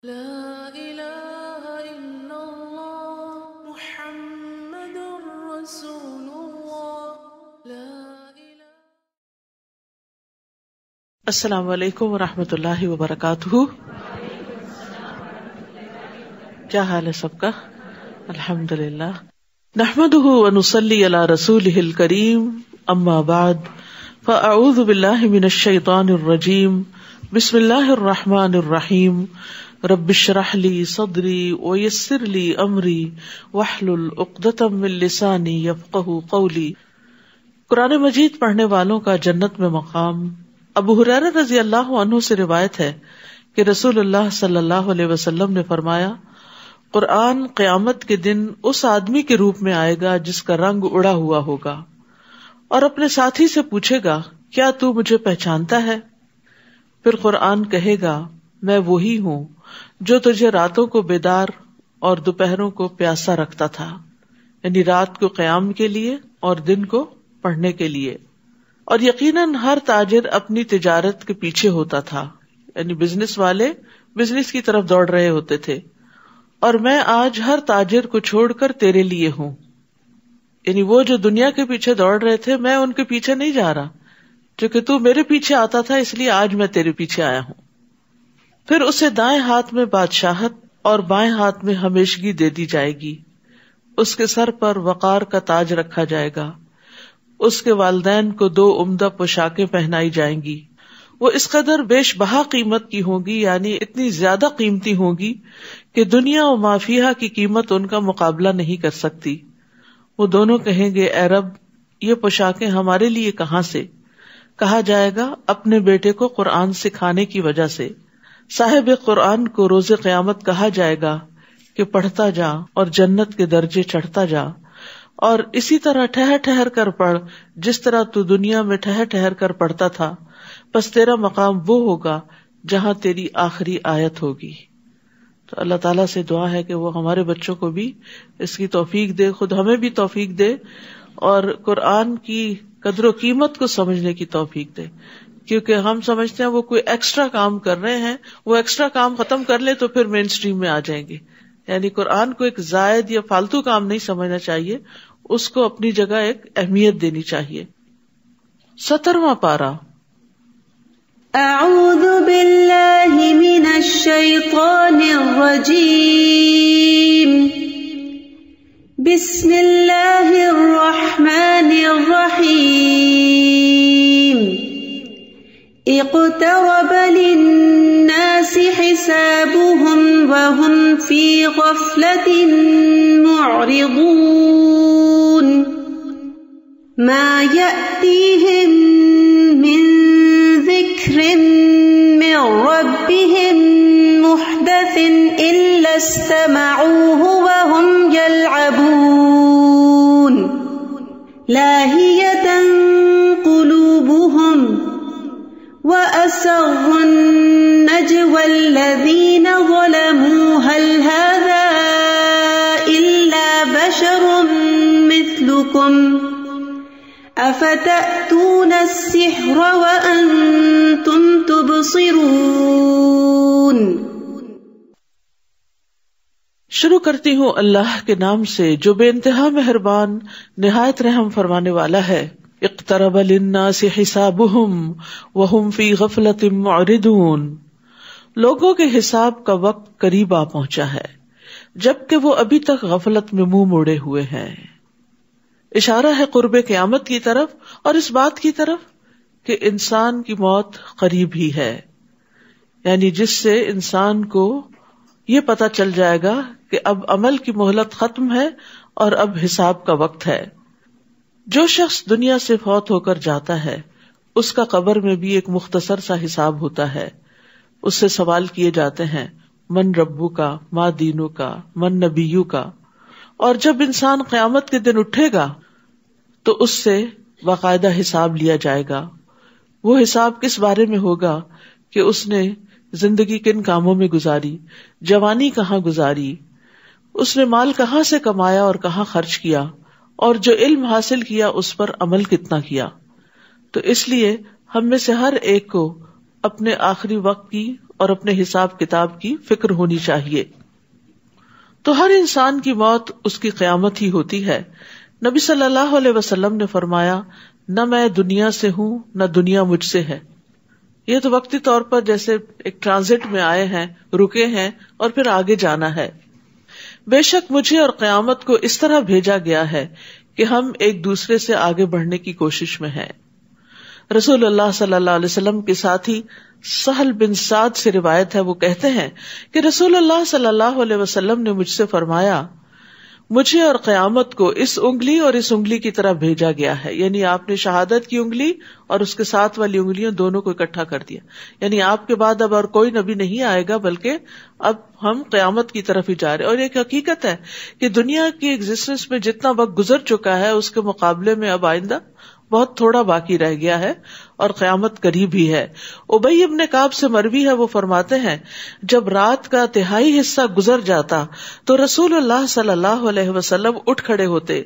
لا الہ الا اللہ محمد رسول اللہ لا الہ۔ السلام علیکم ورحمۃ اللہ وبرکاتہ۔ کیا حال ہے سب کا؟ الحمد للہ نحمده ونصلی علی رسولہ الکریم، اما بعد فاعوذ باللہ من الشیطان الرجیم، بسم اللہ الرحمن الرحیم، رب اشرح لی صدری ویسر لی امری واحلل عقدۃ من لسانی یفقہوا قولی۔ قرآن مجید پڑھنے والوں کا جنت میں مقام۔ ابو ہریرہ رضی اللہ عنہ سے روایت ہے کہ رسول اللہ صلی اللہ علیہ وسلم نے فرمایا، قرآن قیامت کے دن اس آدمی کے روپ میں آئے گا جس کا رنگ اڑا ہوا ہوگا، اور اپنے ساتھی سے پوچھے گا، کیا تو مجھے پہچانتا ہے؟ پھر قرآن کہے گا، میں وہی ہوں جو تجھے راتوں کو بیدار اور دوپہروں کو پیاسا رکھتا تھا، یعنی رات کو قیام کے لیے اور دن کو پڑھنے کے لیے۔ اور یقیناً ہر تاجر اپنی تجارت کے پیچھے ہوتا تھا، یعنی بزنس والے بزنس کی طرف دوڑ رہے ہوتے تھے، اور میں آج ہر تاجر کو چھوڑ کر تیرے لیے ہوں، یعنی وہ جو دنیا کے پیچھے دوڑ رہے تھے میں ان کے پیچھے نہیں جا رہا، کیونکہ تو میرے پیچھے آتا تھا اس لیے آج میں تیرے پیچھے آیا ہوں۔ پھر اسے دائیں ہاتھ میں بادشاہت اور بائیں ہاتھ میں ہمیشگی دے دی جائے گی، اس کے سر پر وقار کا تاج رکھا جائے گا، اس کے والدین کو 2 عمدہ پوشاکیں پہنائی جائیں گی، وہ اس قدر بیش بہا قیمت کی ہوں گی، یعنی اتنی زیادہ قیمتی ہوں گی کہ دنیا و ما فیہا کی قیمت ان کا مقابلہ نہیں کر سکتی۔ وہ دونوں کہیں گے، اے رب، یہ پوشاکیں ہمارے لیے کہاں سے؟ کہا جائے گا، اپنے بیٹے کو قرآن سکھانے کی وجہ سے۔ صاحب قرآن کو روز قیامت کہا جائے گا کہ پڑھتا جا اور جنت کے درجے چڑھتا جا، اور اسی طرح ٹھہر ٹھہر کر پڑھ جس طرح تو دنیا میں ٹھہر ٹھہر کر پڑھتا تھا، پس تیرا مقام وہ ہوگا جہاں تیری آخری آیت ہوگی۔ تو اللہ تعالیٰ سے دعا ہے کہ وہ ہمارے بچوں کو بھی اس کی توفیق دے، خود ہمیں بھی توفیق دے، اور قرآن کی قدر و قیمت کو سمجھنے کی توفیق دے، کیونکہ ہم سمجھتے ہیں وہ کوئی ایکسٹرا کام کر رہے ہیں، وہ ایکسٹرا کام ختم کر لیں تو پھر مین سٹریم میں آ جائیں گے۔ یعنی قرآن کو ایک زائد یا فالتو کام نہیں سمجھنا چاہیے، اس کو اپنی جگہ ایک اہمیت دینی چاہیے۔ 17واں پارہ۔ اعوذ باللہ من الشیطان الرجیم، بسم اللہ الرحمن الرحیم۔ اقترب للناس حسابهم وهم في غفلة معرضون ما يأتيهم من ذكر من ربهم محدث إلا استمعوه وهم يلعبون لاهية قلوبهم وَأَسَرُّوا النَّجْوَى الَّذِينَ ظَلَمُوا هَلْ هَذَا إِلَّا بَشَرٌ مِثْلُكُمْ أَفَتَأْتُونَ السِّحْرَ وَأَنْتُمْ تُبْصِرُونَ۔ شروع کرتی ہوں اللہ کے نام سے جو بے انتہا مہربان نہایت رحم فرمانے والا ہے۔ اقترب للناس حسابهم وهم في غفلة معرضون، لوگوں کے حساب کا وقت قریب آ پہنچا ہے جبکہ وہ ابھی تک غفلت میں منہ موڑے ہوئے ہیں۔ اشارہ ہے قرب قیامت کی طرف اور اس بات کی طرف کہ انسان کی موت قریب ہی ہے، یعنی جس سے انسان کو یہ پتہ چل جائے گا کہ اب عمل کی مہلت ختم ہے اور اب حساب کا وقت ہے۔ جو شخص دنیا سے فوت ہو کر جاتا ہے اس کا قبر میں بھی ایک مختصر سا حساب ہوتا ہے، اس سے سوال کیے جاتے ہیں، من ربو کا، ما دینو کا، من نبیو کا۔ اور جب انسان قیامت کے دن اٹھے گا تو اس سے باقاعدہ حساب لیا جائے گا۔ وہ حساب کس بارے میں ہوگا کہ اس نے زندگی کن کاموں میں گزاری، جوانی کہاں گزاری، اس نے مال کہاں سے کمایا اور کہاں خرچ کیا، اور جو علم حاصل کیا اس پر عمل کتنا کیا۔ تو اس لیے ہم میں سے ہر ایک کو اپنے آخری وقت کی اور اپنے حساب کتاب کی فکر ہونی چاہیے. تو ہر انسان کی موت اس کی قیامت ہی ہوتی ہے. نبی صلی اللہ علیہ وسلم نے فرمایا نہ میں دنیا سے ہوں نہ دنیا مجھ سے ہے. یہ تو وقتی طور پر جیسے ایک ٹرانزٹ میں آئے ہیں, رکے ہیں اور پھر آگے جانا ہے. بے شک مجھے اور قیامت کو اس طرح بھیجا گیا ہے کہ ہم ایک دوسرے سے آگے بڑھنے کی کوشش میں ہیں. رسول اللہ صلی اللہ علیہ وسلم کے ساتھی سہل بن سعد سے روایت ہے, وہ کہتے ہیں کہ رسول اللہ صلی اللہ علیہ وسلم نے مجھ سے فرمایا مجھے اور قیامت کو اس انگلی اور اس انگلی کی طرح بھیجا گیا ہے. یعنی آپ نے شہادت کی انگلی اور اس کے ساتھ والی انگلیاں دونوں کو اکٹھا کر دیا. یعنی آپ کے بعد اب اور کوئی نبی نہیں آئے گا, بلکہ اب ہم قیامت کی طرف ہی جا رہے. اور ایک حقیقت ہے کہ دنیا کی ایگزسٹنس میں جتنا وقت گزر چکا ہے اس کے مقابلے میں اب آئندہ بہت تھوڑا باقی رہ گیا ہے اور قیامت قریب ہی ہے. ابی ابن کعب سے مروی ہے, وہ فرماتے ہیں جب رات کا تہائی حصہ گزر جاتا تو رسول اللہ صلی اللہ علیہ وسلم اٹھ کھڑے ہوتے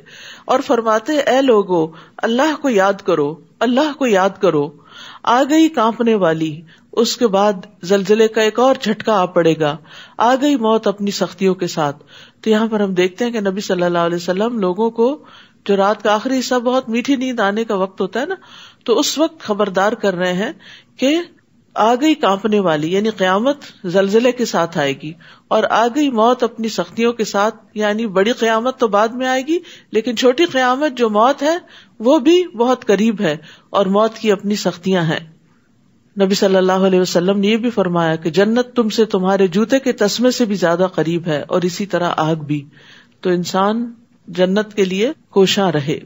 اور فرماتے اے لوگو اللہ کو یاد کرو, اللہ کو یاد کرو. آ گئی کانپنے والی, اس کے بعد زلزلے کا ایک اور جھٹکا آ پڑے گا, آ گئی موت اپنی سختیوں کے ساتھ. تو یہاں پر ہم دیکھتے ہیں کہ نبی صلی اللہ علیہ وسلم لوگوں کو, جو رات کا آخری حصہ بہت میٹھی نیند آنے کا وقت ہوتا ہے نا, تو اس وقت خبردار کر رہے ہیں کہ آ گئی کانپنے والی, یعنی قیامت زلزلے کے ساتھ آئے گی, اور آ گئی موت اپنی سختیوں کے ساتھ. یعنی بڑی قیامت تو بعد میں آئے گی, لیکن چھوٹی قیامت جو موت ہے وہ بھی بہت قریب ہے, اور موت کی اپنی سختیاں ہیں. نبی صلی اللہ علیہ وسلم نے یہ بھی فرمایا کہ جنت تم سے تمہارے جوتے کے تسمے سے بھی زیادہ قریب ہے, اور اسی طرح آگ بھی. تو انسان جنت کے لیے کوشاں رہے.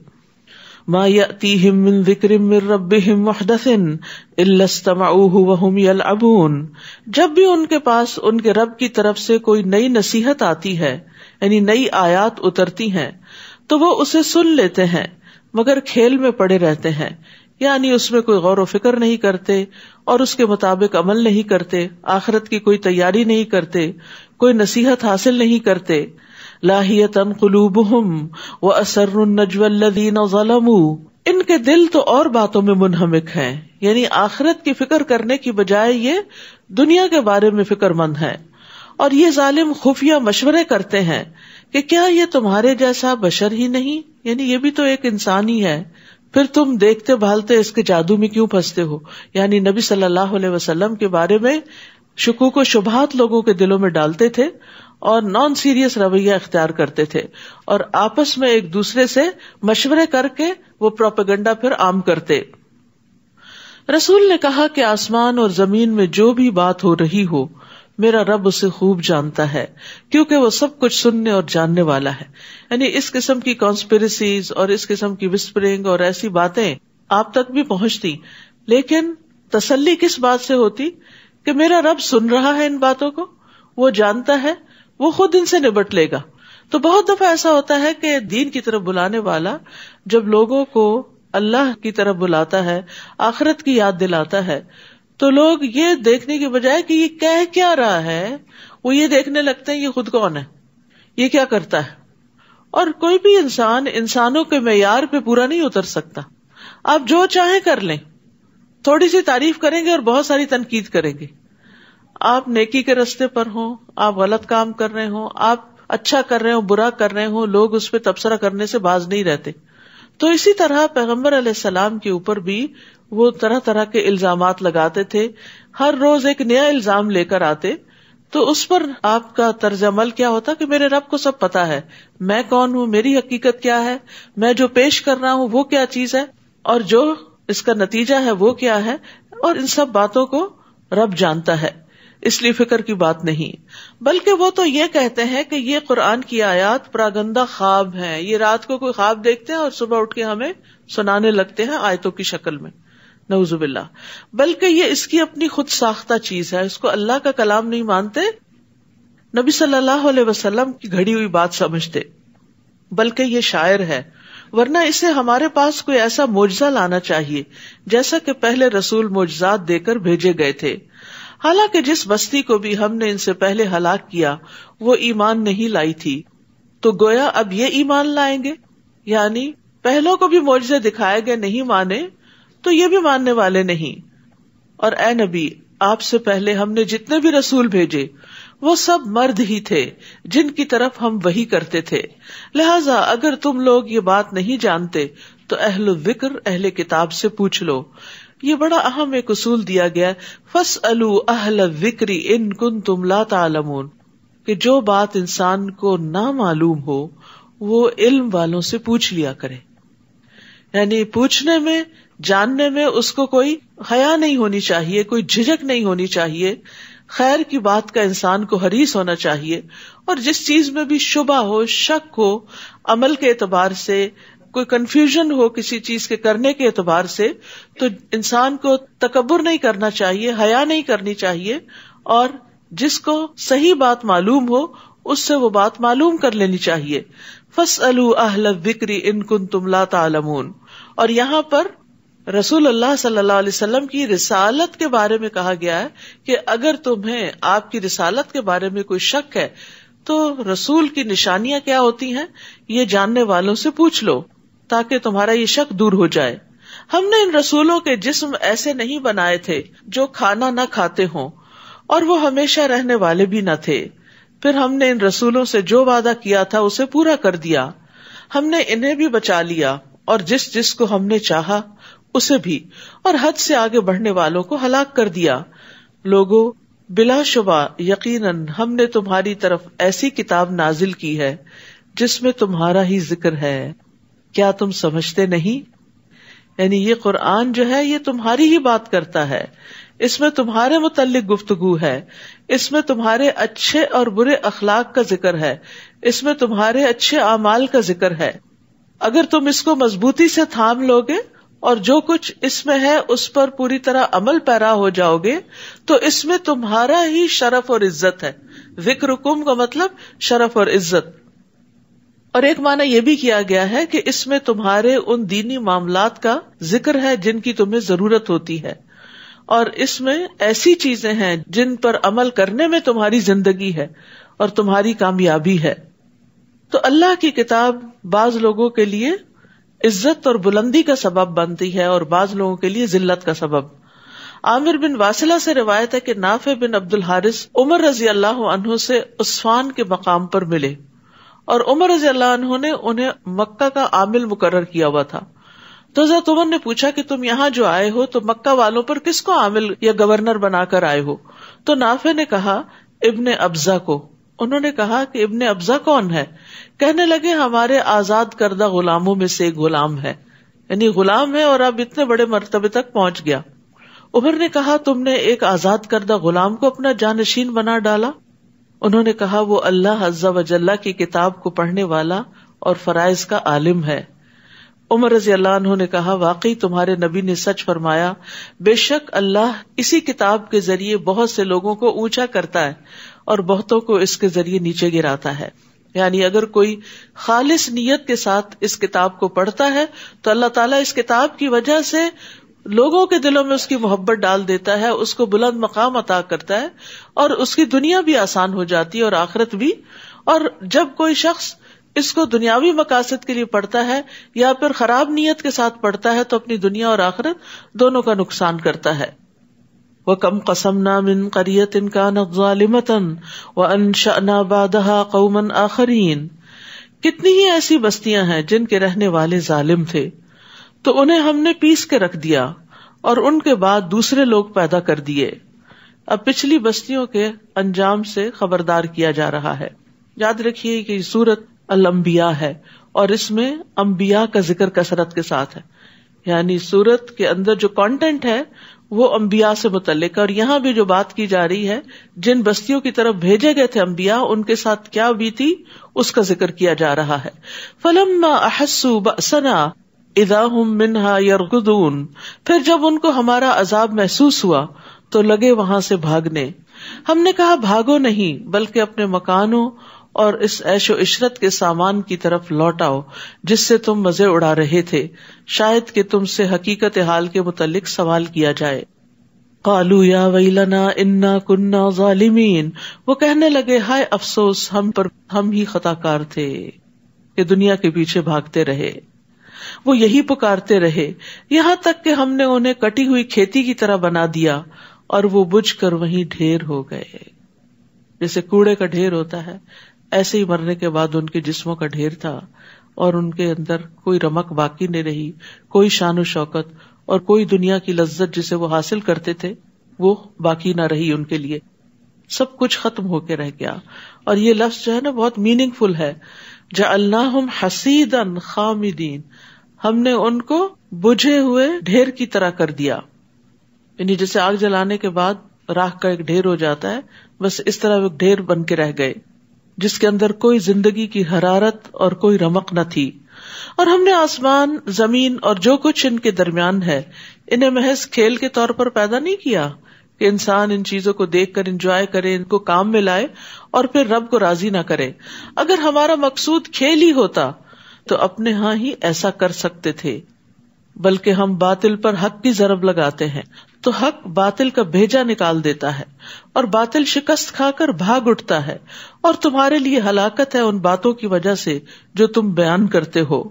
ما یأتیہم من ذکر من ربہم محدث الا استمعوہ وہم یلعبون. جب بھی ان کے پاس ان کے رب کی طرف سے کوئی نئی نصیحت آتی ہے, یعنی نئی آیات اترتی ہیں, تو وہ اسے سن لیتے ہیں مگر کھیل میں پڑے رہتے ہیں. یعنی اس میں کوئی غور و فکر نہیں کرتے اور اس کے مطابق عمل نہیں کرتے, آخرت کی کوئی تیاری نہیں کرتے, کوئی نصیحت حاصل نہیں کرتے. لاہیۃ قلوبہم واسروا النجوى الذین ظلموا. ان کے دل تو اور باتوں میں منہمک ہیں, یعنی آخرت کی فکر کرنے کی بجائے یہ دنیا کے بارے میں فکر مند ہیں. اور یہ ظالم خفیہ مشورے کرتے ہیں کہ کیا یہ تمہارے جیسا بشر ہی نہیں, یعنی یہ بھی تو ایک انسان ہی ہے, پھر تم دیکھتے بھالتے اس کے جادو میں کیوں پھنستے ہو. یعنی نبی صلی اللہ علیہ وسلم کے بارے میں شکوک و شبہات لوگوں کے دلوں میں ڈالتے تھے اور نان سیریس رویہ اختیار کرتے تھے, اور آپس میں ایک دوسرے سے مشورے کر کے وہ پروپیگنڈا پھر عام کرتے. رسول نے کہا کہ آسمان اور زمین میں جو بھی بات ہو رہی ہو میرا رب اسے خوب جانتا ہے, کیونکہ وہ سب کچھ سننے اور جاننے والا ہے. یعنی اس قسم کی کانسپیریسیز اور اس قسم کی وسپرنگ اور ایسی باتیں آپ تک بھی پہنچتی, لیکن تسلی کس بات سے ہوتی کہ میرا رب سن رہا ہے ان باتوں کو, وہ جانتا ہے, وہ خود ان سے نبٹ لے گا. تو بہت دفعہ ایسا ہوتا ہے کہ دین کی طرف بلانے والا جب لوگوں کو اللہ کی طرف بلاتا ہے, آخرت کی یاد دلاتا ہے, تو لوگ یہ دیکھنے کے بجائے کہ یہ کہہ کیا رہا ہے, وہ یہ دیکھنے لگتے ہیں یہ خود کون ہے, یہ کیا کرتا ہے. اور کوئی بھی انسان انسانوں کے معیار پہ پورا نہیں اتر سکتا. آپ جو چاہیں کر لیں, تھوڑی سی تعریف کریں گے اور بہت ساری تنقید کریں گے. آپ نیکی کے راستے پر ہوں, آپ غلط کام کر رہے ہوں, آپ اچھا کر رہے ہوں, برا کر رہے ہوں, لوگ اس پہ تبصرہ کرنے سے باز نہیں رہتے. تو اسی طرح پیغمبر علیہ السلام کے اوپر بھی وہ طرح طرح کے الزامات لگاتے تھے, ہر روز ایک نیا الزام لے کر آتے. تو اس پر آپ کا طرز عمل کیا ہوتا کہ میرے رب کو سب پتا ہے, میں کون ہوں, میری حقیقت کیا ہے, میں جو پیش کر رہا ہوں وہ کیا چیز ہے, اور جو اس کا نتیجہ ہے وہ کیا ہے, اور ان سب باتوں کو رب جانتا ہے. اس لیے فکر کی بات نہیں, بلکہ وہ تو یہ کہتے ہیں کہ یہ قرآن کی آیات پراگندہ خواب ہیں, یہ رات کو کوئی خواب دیکھتے ہیں اور صبح اٹھ کے ہمیں سنانے لگتے ہیں آیتوں کی شکل میں, نعوذ باللہ. بلکہ یہ اس کی اپنی خود ساختہ چیز ہے, اس کو اللہ کا کلام نہیں مانتے, نبی صلی اللہ علیہ وسلم کی گھڑی ہوئی بات سمجھتے, بلکہ یہ شاعر ہے. ورنہ اسے ہمارے پاس کوئی ایسا معجزہ لانا چاہیے جیسا کہ پہلے رسول معجزات دے کر بھیجے گئے تھے. حالانکہ جس بستی کو بھی ہم نے ان سے پہلے ہلاک کیا وہ ایمان نہیں لائی تھی, تو گویا اب یہ ایمان لائیں گے. یعنی پہلوں کو بھی معجزے دکھائے گئے, نہیں مانے تو یہ بھی ماننے والے نہیں. اور اے نبی, آپ سے پہلے ہم نے جتنے بھی رسول بھیجے وہ سب مرد ہی تھے جن کی طرف ہم وحی کرتے تھے، لہذا اگر تم لوگ یہ بات نہیں جانتے تو اہل الذکر اہل کتاب سے پوچھ لو۔ یہ بڑا اہم ایک اصول دیا گیا، فاسألوا اہل الذکر ان کنتم لا تعلمون، کہ جو بات انسان کو نہ معلوم ہو وہ علم والوں سے پوچھ لیا کرے۔ یعنی پوچھنے میں، جاننے میں اس کو کوئی حیا نہیں ہونی چاہیے، کوئی جھجک نہیں ہونی چاہیے، خیر کی بات کا انسان کو حریص ہونا چاہیے، اور جس چیز میں بھی شبہ ہو، شک ہو، عمل کے اعتبار سے کوئی کنفیوژن ہو کسی چیز کے کرنے کے اعتبار سے، تو انسان کو تکبر نہیں کرنا چاہیے، حیا نہیں کرنی چاہیے، اور جس کو صحیح بات معلوم ہو اس سے وہ بات معلوم کر لینی چاہیے۔ فاسألوا اہل الذکر ان کنتم لا تعلمون۔ اور یہاں پر رسول اللہ صلی اللہ علیہ وسلم کی رسالت کے بارے میں کہا گیا ہے کہ اگر تمہیں آپ کی رسالت کے بارے میں کوئی شک ہے تو رسول کی نشانیاں کیا ہوتی ہیں یہ جاننے والوں سے پوچھ لو تاکہ تمہارا یہ شک دور ہو جائے۔ ہم نے ان رسولوں کے جسم ایسے نہیں بنائے تھے جو کھانا نہ کھاتے ہوں، اور وہ ہمیشہ رہنے والے بھی نہ تھے۔ پھر ہم نے ان رسولوں سے جو وعدہ کیا تھا اسے پورا کر دیا، ہم نے انہیں بھی بچا لیا اور جس جس کو ہم نے چاہا اسے بھی، اور حد سے آگے بڑھنے والوں کو ہلاک کر دیا۔ لوگوں، بلا شبہ یقیناً ہم نے تمہاری طرف ایسی کتاب نازل کی ہے جس میں تمہارا ہی ذکر ہے، کیا تم سمجھتے نہیں؟ یعنی یہ قرآن جو ہے یہ تمہاری ہی بات کرتا ہے، اس میں تمہارے متعلق گفتگو ہے، اس میں تمہارے اچھے اور برے اخلاق کا ذکر ہے، اس میں تمہارے اچھے اعمال کا ذکر ہے۔ اگر تم اس کو مضبوطی سے تھام لوگے اور جو کچھ اس میں ہے اس پر پوری طرح عمل پیرا ہو جاؤ گے تو اس میں تمہارا ہی شرف اور عزت ہے۔ ذکرکم کا مطلب شرف اور عزت۔ اور ایک معنی یہ بھی کیا گیا ہے کہ اس میں تمہارے ان دینی معاملات کا ذکر ہے جن کی تمہیں ضرورت ہوتی ہے، اور اس میں ایسی چیزیں ہیں جن پر عمل کرنے میں تمہاری زندگی ہے اور تمہاری کامیابی ہے۔ تو اللہ کی کتاب بعض لوگوں کے لیے عزت اور بلندی کا سبب بنتی ہے اور بعض لوگوں کے لیے ذلت کا سبب۔ عامر بن واصلہ سے روایت ہے کہ نافع بن عبد الحارث عمر رضی اللہ عنہ سے عصفان کے مقام پر ملے، اور عمر رضی اللہ عنہ نے انہیں مکہ کا عامل مقرر کیا ہوا تھا۔ تو حضرت عمر نے پوچھا کہ تم یہاں جو آئے ہو تو مکہ والوں پر کس کو عامل یا گورنر بنا کر آئے ہو؟ تو نافع نے کہا ابن ابزہ کو۔ انہوں نے کہا کہ ابن ابزہ کون ہے؟ کہنے لگے ہمارے آزاد کردہ غلاموں میں سے ایک غلام ہے، یعنی غلام ہے اور اب اتنے بڑے مرتبے تک پہنچ گیا۔ عمر نے کہا تم نے ایک آزاد کردہ غلام کو اپنا جانشین بنا ڈالا؟ انہوں نے کہا وہ اللہ عز و جل کی کتاب کو پڑھنے والا اور فرائض کا عالم ہے۔ عمر رضی اللہ عنہ نے کہا واقعی تمہارے نبی نے سچ فرمایا، بے شک اللہ اسی کتاب کے ذریعے بہت سے لوگوں کو اونچا کرتا ہے اور بہتوں کو اس کے ذریعے نیچے گراتا ہے۔ یعنی اگر کوئی خالص نیت کے ساتھ اس کتاب کو پڑھتا ہے تو اللہ تعالیٰ اس کتاب کی وجہ سے لوگوں کے دلوں میں اس کی محبت ڈال دیتا ہے، اس کو بلند مقام عطا کرتا ہے، اور اس کی دنیا بھی آسان ہو جاتی ہے اور آخرت بھی۔ اور جب کوئی شخص اس کو دنیاوی مقاصد کے لیے پڑھتا ہے یا پھر خراب نیت کے ساتھ پڑھتا ہے تو اپنی دنیا اور آخرت دونوں کا نقصان کرتا ہے۔ وَكَمْ قَصَمْنَا مِنْ قَرْيَةٍ كَانَتْ ظَالِمَةً وَأَنشَأْنَا بَعْدَهَا قَوْمًا آخَرِينَ، کتنی ہی ایسی بستیاں ہیں جن کے رہنے والے ظالم تھے تو انہیں ہم نے پیس کے رکھ دیا اور ان کے بعد دوسرے لوگ پیدا کر دیے۔ اب پچھلی بستیوں کے انجام سے خبردار کیا جا رہا ہے۔ یاد رکھیے کہ یہ سورت الانبیاء ہے اور اس میں انبیاء کا ذکر کثرت کے ساتھ ہے، یعنی سورت کے اندر جو کانٹینٹ ہے وہ انبیاء سے متعلق ہے، اور یہاں بھی جو بات کی جا رہی ہے جن بستیوں کی طرف بھیجے گئے تھے انبیاء ان کے ساتھ کیا بیتی اس کا ذکر کیا جا رہا ہے۔ فَلَمَّا أَحَسُّوا بَأْسَنَا اِذَا هُمْ مِنْهَا يَرْكُضُونَ، پھر جب ان کو ہمارا عذاب محسوس ہوا تو لگے وہاں سے بھاگنے۔ ہم نے کہا بھاگو نہیں بلکہ اپنے مکانوں اور اس عیش و عشرت کے سامان کی طرف لوٹ آؤ جس سے تم مزے اڑا رہے تھے، شاید کہ تم سے حقیقت حال کے متعلق سوال کیا جائے۔ قالوا یا ویلنا انا کنا ظالمین، وہ کہنے لگے ہائے افسوس ہم ہی خطا کار تھے کہ دنیا کے پیچھے بھاگتے رہے۔ وہ یہی پکارتے رہے یہاں تک کہ ہم نے انہیں کٹی ہوئی کھیتی کی طرح بنا دیا اور وہ بجھ کر وہیں ڈھیر ہو گئے. جیسے کوڑے کا ڈھیر ہوتا ہے ایسے ہی مرنے کے بعد ان کے جسموں کا ڈھیر تھا اور ان کے اندر کوئی رمق باقی نہیں رہی, کوئی شان و شوکت اور کوئی دنیا کی لذت جسے وہ حاصل کرتے تھے وہ باقی نہ رہی ان کے لیے. سب کچھ ختم ہو کے رہ گیا. اور یہ لفظ جو ہے نا بہت میننگ فل ہے, جعلناہم حصیدا خامدین, ہم نے ان کو بجھے ہوئے ڈھیر کی طرح کر دیا. یعنی جیسے آگ جلانے کے بعد راکھ کا ایک ڈھیر ہو جاتا ہے, بس اس طرح وہ ڈھیر بن کے رہ گئے جس کے اندر کوئی زندگی کی حرارت اور کوئی رمق نہ تھی. اور ہم نے آسمان, زمین اور جو کچھ ان کے درمیان ہے انہیں محض کھیل کے طور پر پیدا نہیں کیا کہ انسان ان چیزوں کو دیکھ کر انجوائے کرے, ان کو کام میں لائے اور پھر رب کو راضی نہ کرے. اگر ہمارا مقصود کھیل ہی ہوتا تو اپنے ہاں ہی ایسا کر سکتے تھے, بلکہ ہم باطل پر حق کی ضرب لگاتے ہیں تو حق باطل کا بھیجا نکال دیتا ہے اور باطل شکست کھا کر بھاگ اٹھتا ہے, اور تمہارے لیے ہلاکت ہے ان باتوں کی وجہ سے جو تم بیان کرتے ہو.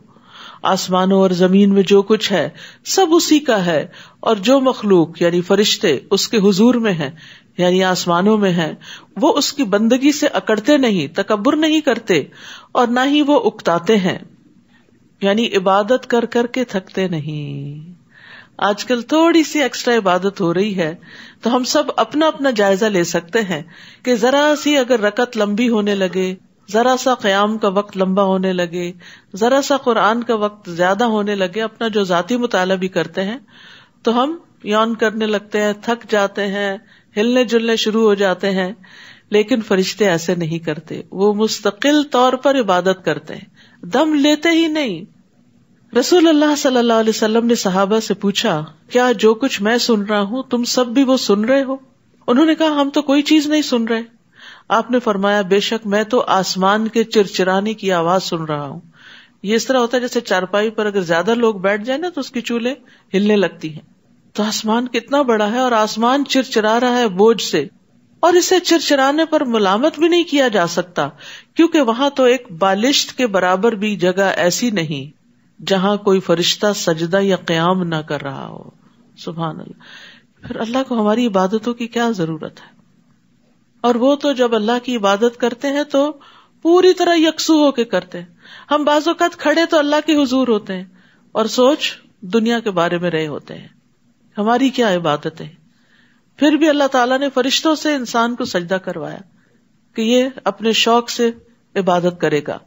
آسمانوں اور زمین میں جو کچھ ہے سب اسی کا ہے, اور جو مخلوق یعنی فرشتے اس کے حضور میں ہیں یعنی آسمانوں میں ہیں وہ اس کی بندگی سے اکڑتے نہیں, تکبر نہیں کرتے اور نہ ہی وہ اکتاتے ہیں, یعنی عبادت کر کر کے تھکتے نہیں. آج کل تھوڑی سی ایکسٹرا عبادت ہو رہی ہے تو ہم سب اپنا اپنا جائزہ لے سکتے ہیں کہ ذرا سی اگر رکعت لمبی ہونے لگے, ذرا سا قیام کا وقت لمبا ہونے لگے, ذرا سا قرآن کا وقت زیادہ ہونے لگے, اپنا جو ذاتی مطالعہ بھی کرتے ہیں تو ہم یون کرنے لگتے ہیں, تھک جاتے ہیں, ہلنے جلنے شروع ہو جاتے ہیں. لیکن فرشتے ایسے نہیں کرتے, وہ مستقل طور پر عبادت کرتے ہیں, دم لیتے ہی نہیں. رسول اللہ صلی اللہ علیہ وسلم نے صحابہ سے پوچھا, کیا جو کچھ میں سن رہا ہوں تم سب بھی وہ سن رہے ہو؟ انہوں نے کہا ہم تو کوئی چیز نہیں سن رہے. آپ نے فرمایا بے شک میں تو آسمان کے چرچرانے کی آواز سن رہا ہوں. یہ اس طرح ہوتا ہے جیسے چارپائی پر اگر زیادہ لوگ بیٹھ جائیں نا تو اس کی چولہے ہلنے لگتی ہیں. تو آسمان کتنا بڑا ہے اور آسمان چرچرا رہا ہے بوجھ سے, اور اسے چرچرانے پر ملامت بھی نہیں کیا جا سکتا کیونکہ وہاں تو ایک بالشت کے برابر بھی جگہ ایسی نہیں جہاں کوئی فرشتہ سجدہ یا قیام نہ کر رہا ہو. سبحان اللہ. پھر اللہ کو ہماری عبادتوں کی کیا ضرورت ہے؟ اور وہ تو جب اللہ کی عبادت کرتے ہیں تو پوری طرح یکسو ہو کے کرتے ہیں. ہم بعض اوقات کھڑے تو اللہ کے حضور ہوتے ہیں اور سوچ دنیا کے بارے میں رہے ہوتے ہیں. ہماری کیا عبادت ہے؟ پھر بھی اللہ تعالیٰ نے فرشتوں سے انسان کو سجدہ کروایا کہ یہ اپنے شوق سے عبادت کرے گا.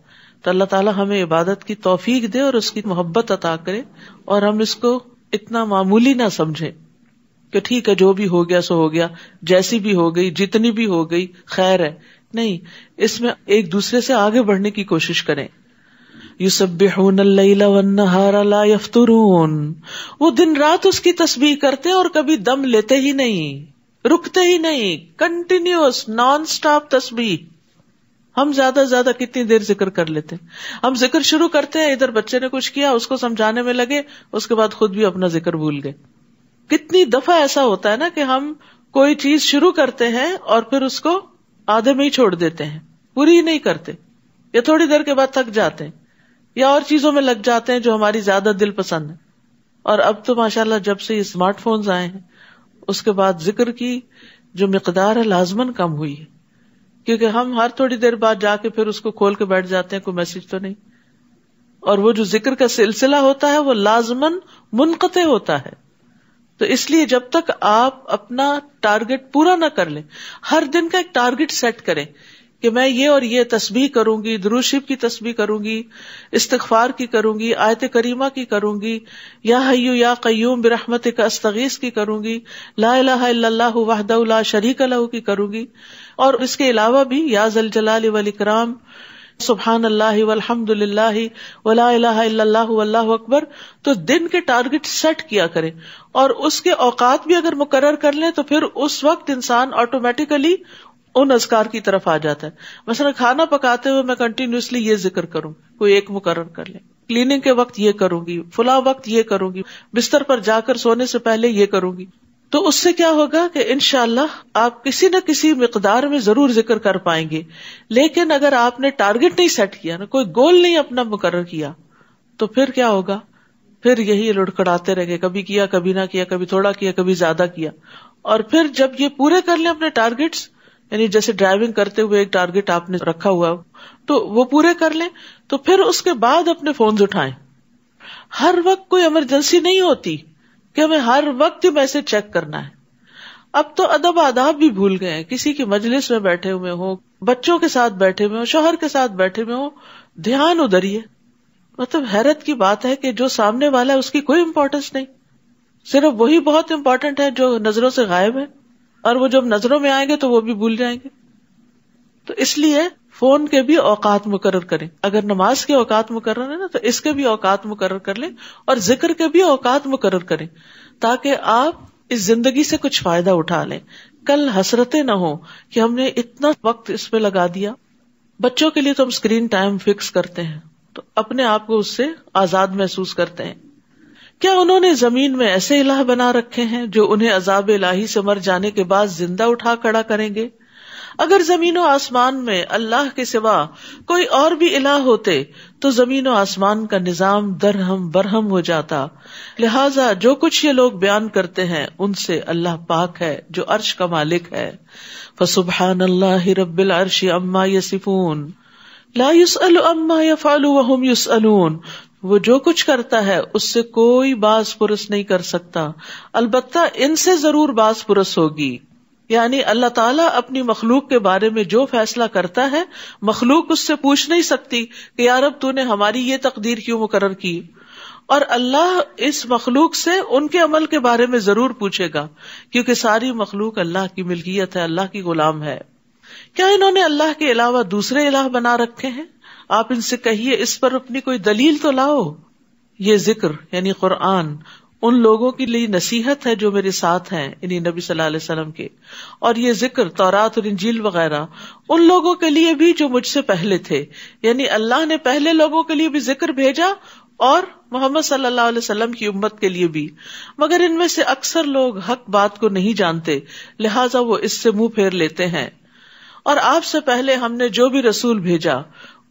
تو اللہ تعالیٰ ہمیں عبادت کی توفیق دے اور اس کی محبت عطا کرے, اور ہم اس کو اتنا معمولی نہ سمجھیں کہ ٹھیک ہے جو بھی ہو گیا سو ہو گیا, جیسی بھی ہو گئی, جتنی بھی ہو گئی خیر ہے. نہیں, اس میں ایک دوسرے سے آگے بڑھنے کی کوشش کریں. یسبحون اللیل والنہار لا یفترون, وہ دن رات اس کی تسبیح کرتے ہیں اور کبھی دم لیتے ہی نہیں, رکتے ہی نہیں, کنٹینیوس نان سٹاپ تسبیح. ہم زیادہ سے زیادہ کتنی دیر ذکر کر لیتے ہیں؟ ہم ذکر شروع کرتے ہیں, ادھر بچے نے کچھ کیا اس کو سمجھانے میں لگے, اس کے بعد خود بھی اپنا ذکر بھول گئے. کتنی دفعہ ایسا ہوتا ہے نا کہ ہم کوئی چیز شروع کرتے ہیں اور پھر اس کو آدھے میں ہی چھوڑ دیتے ہیں, پوری ہی نہیں کرتے, یا تھوڑی دیر کے بعد تھک جاتے ہیں یا اور چیزوں میں لگ جاتے ہیں جو ہماری زیادہ دل پسند ہے. اور اب تو ماشاءاللہ جب سے اسمارٹ فونز آئے ہیں اس کے بعد ذکر کی جو مقدار ہے لازماً کم ہوئی ہے, کیونکہ ہم ہر تھوڑی دیر بعد جا کے پھر اس کو کھول کے بیٹھ جاتے ہیں, کوئی میسج تو نہیں, اور وہ جو ذکر کا سلسلہ ہوتا ہے وہ لازماً منقطع ہوتا ہے. تو اس لیے جب تک آپ اپنا ٹارگٹ پورا نہ کر لیں, ہر دن کا ایک ٹارگٹ سیٹ کریں کہ میں یہ اور یہ تسبیح کروں گی, درود شریف کی تسبیح کروں گی, استغفار کی کروں گی, آیت کریمہ کی کروں گی, یا حی یا قیوم برحمتک استغیث کی کروں گی, لا الہ الا اللہ وحدہ لا شریک لہ کی کروں گی, اور اس کے علاوہ بھی یا ذل جلال والاکرام, سبحان اللہ والحمد للہ ولا الہ الا اللہ واللہ اکبر. تو دن کے ٹارگٹ سیٹ کیا کریں اور اس کے اوقات بھی اگر مقرر کر لیں تو پھر اس وقت انسان آٹومیٹیکلی ان اذکار کی طرف آ جاتا ہے. مثلا کھانا پکاتے ہوئے میں کنٹینیوسلی یہ ذکر کروں, کوئی ایک مقرر کر لیں, کلیننگ کے وقت یہ کروں گی, فلاں وقت یہ کروں گی, بستر پر جا کر سونے سے پہلے یہ کروں گی. تو اس سے کیا ہوگا کہ انشاءاللہ آپ کسی نہ کسی مقدار میں ضرور ذکر کر پائیں گے. لیکن اگر آپ نے ٹارگٹ نہیں سیٹ کیا نا, کوئی گول نہیں اپنا مقرر کیا, تو پھر کیا ہوگا, پھر یہی لڑکڑاتے رہ گئے, کبھی کیا کبھی نہ کیا, کبھی تھوڑا کیا کبھی زیادہ کیا, اور پھر جب یہ پورے کر لیں اپنے ٹارگیٹس، یعنی جیسے ڈرائیونگ کرتے ہوئے ایک ٹارگیٹ آپ نے رکھا ہوا تو وہ پورے کر لیں، تو پھر اس کے بعد اپنے فونز اٹھائیں. ہر وقت کوئی ایمرجنسی نہیں ہوتی کہ ہمیں ہر وقت میسج چیک کرنا ہے. اب تو ادب آداب بھی بھول گئے ہیں. کسی کی مجلس میں بیٹھے ہوئے ہوں، بچوں کے ساتھ بیٹھے ہوئے ہوں، شوہر کے ساتھ بیٹھے ہوئے ہوں، دھیان ادھر ہی ہے. مطلب حیرت کی بات ہے کہ جو سامنے والا ہے اس کی کوئی امپورٹنس نہیں، صرف وہی بہت امپورٹنٹ ہے جو نظروں سے غائب ہے، اور وہ جب نظروں میں آئیں گے تو وہ بھی بھول جائیں گے. تو اس لیے فون کے بھی اوقات مقرر کریں. اگر نماز کے اوقات مقرر ہیں نا تو اس کے بھی اوقات مقرر کر لیں، اور ذکر کے بھی اوقات مقرر کریں تاکہ آپ اس زندگی سے کچھ فائدہ اٹھا لیں. کل حسرتیں نہ ہو کہ ہم نے اتنا وقت اس پہ لگا دیا. بچوں کے لیے تو ہم اسکرین ٹائم فکس کرتے ہیں تو اپنے آپ کو اس سے آزاد محسوس کرتے ہیں. کیا انہوں نے زمین میں ایسے الہ بنا رکھے ہیں جو انہیں عذاب الہی سے مر جانے کے بعد زندہ اٹھا کھڑا کریں گے؟ اگر زمین و آسمان میں اللہ کے سوا کوئی اور بھی الہ ہوتے تو زمین و آسمان کا نظام درہم برہم ہو جاتا. لہٰذا جو کچھ یہ لوگ بیان کرتے ہیں ان سے اللہ پاک ہے جو عرش کا مالک ہے. فسبحان اللہ رب العرش عما یصفون لا يسأل عما يفعل وهم يسألون. وہ جو کچھ کرتا ہے اس سے کوئی باز پرس نہیں کر سکتا، البتہ ان سے ضرور باز پرس ہوگی. یعنی اللہ تعالیٰ اپنی مخلوق کے بارے میں جو فیصلہ کرتا ہے مخلوق اس سے پوچھ نہیں سکتی کہ یا رب تو نے ہماری یہ تقدیر کیوں مقرر کی، اور اللہ اس مخلوق سے ان کے عمل کے بارے میں ضرور پوچھے گا کیونکہ ساری مخلوق اللہ کی ملکیت ہے، اللہ کی غلام ہے. کیا انہوں نے اللہ کے علاوہ دوسرے الہ بنا رکھے ہیں؟ آپ ان سے کہیے اس پر اپنی کوئی دلیل تو لاؤ. یہ ذکر یعنی قرآن ان لوگوں کے لیے نصیحت ہے جو میرے ساتھ ہیں، یعنی نبی صلی اللہ علیہ وسلم کے، اور یہ ذکر تورات اور انجیل وغیرہ ان لوگوں کے لیے بھی جو مجھ سے پہلے تھے. یعنی اللہ نے پہلے لوگوں کے لیے بھی ذکر بھیجا اور محمد صلی اللہ علیہ وسلم کی امت کے لیے بھی، مگر ان میں سے اکثر لوگ حق بات کو نہیں جانتے، لہٰذا وہ اس سے منہ پھیر لیتے ہیں. اور آپ سے پہلے ہم نے جو بھی رسول بھیجا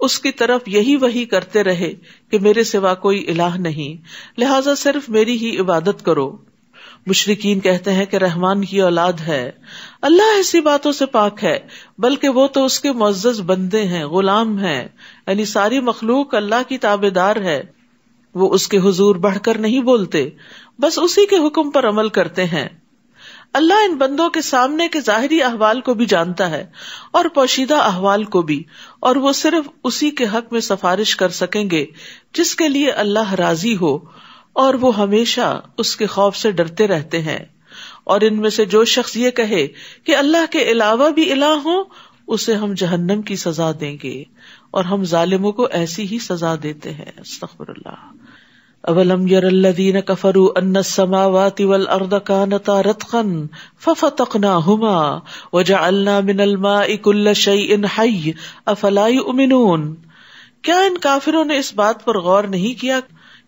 اس کی طرف یہی وحی کرتے رہے کہ میرے سوا کوئی الہ نہیں، لہٰذا صرف میری ہی عبادت کرو. مشرکین کہتے ہیں کہ رحمان کی اولاد ہے. اللہ ایسی باتوں سے پاک ہے، بلکہ وہ تو اس کے معزز بندے ہیں، غلام ہیں. یعنی ساری مخلوق اللہ کی تابعدار ہے، وہ اس کے حضور بڑھ کر نہیں بولتے، بس اسی کے حکم پر عمل کرتے ہیں. اللہ ان بندوں کے سامنے کے ظاہری احوال کو بھی جانتا ہے اور پوشیدہ احوال کو بھی، اور وہ صرف اسی کے حق میں سفارش کر سکیں گے جس کے لیے اللہ راضی ہو، اور وہ ہمیشہ اس کے خوف سے ڈرتے رہتے ہیں. اور ان میں سے جو شخص یہ کہے کہ اللہ کے علاوہ بھی الہ ہوں اسے ہم جہنم کی سزا دیں گے، اور ہم ظالموں کو ایسی ہی سزا دیتے ہیں. استغفر اللہ. اولم یر الذین کفروا ان السماوات والارض کانتا رتقا ففتقناہما وجعلنا من الماء کل شیء حی افلا یؤمنون. کیا ان کافروں نے اس بات پر غور نہیں کیا؟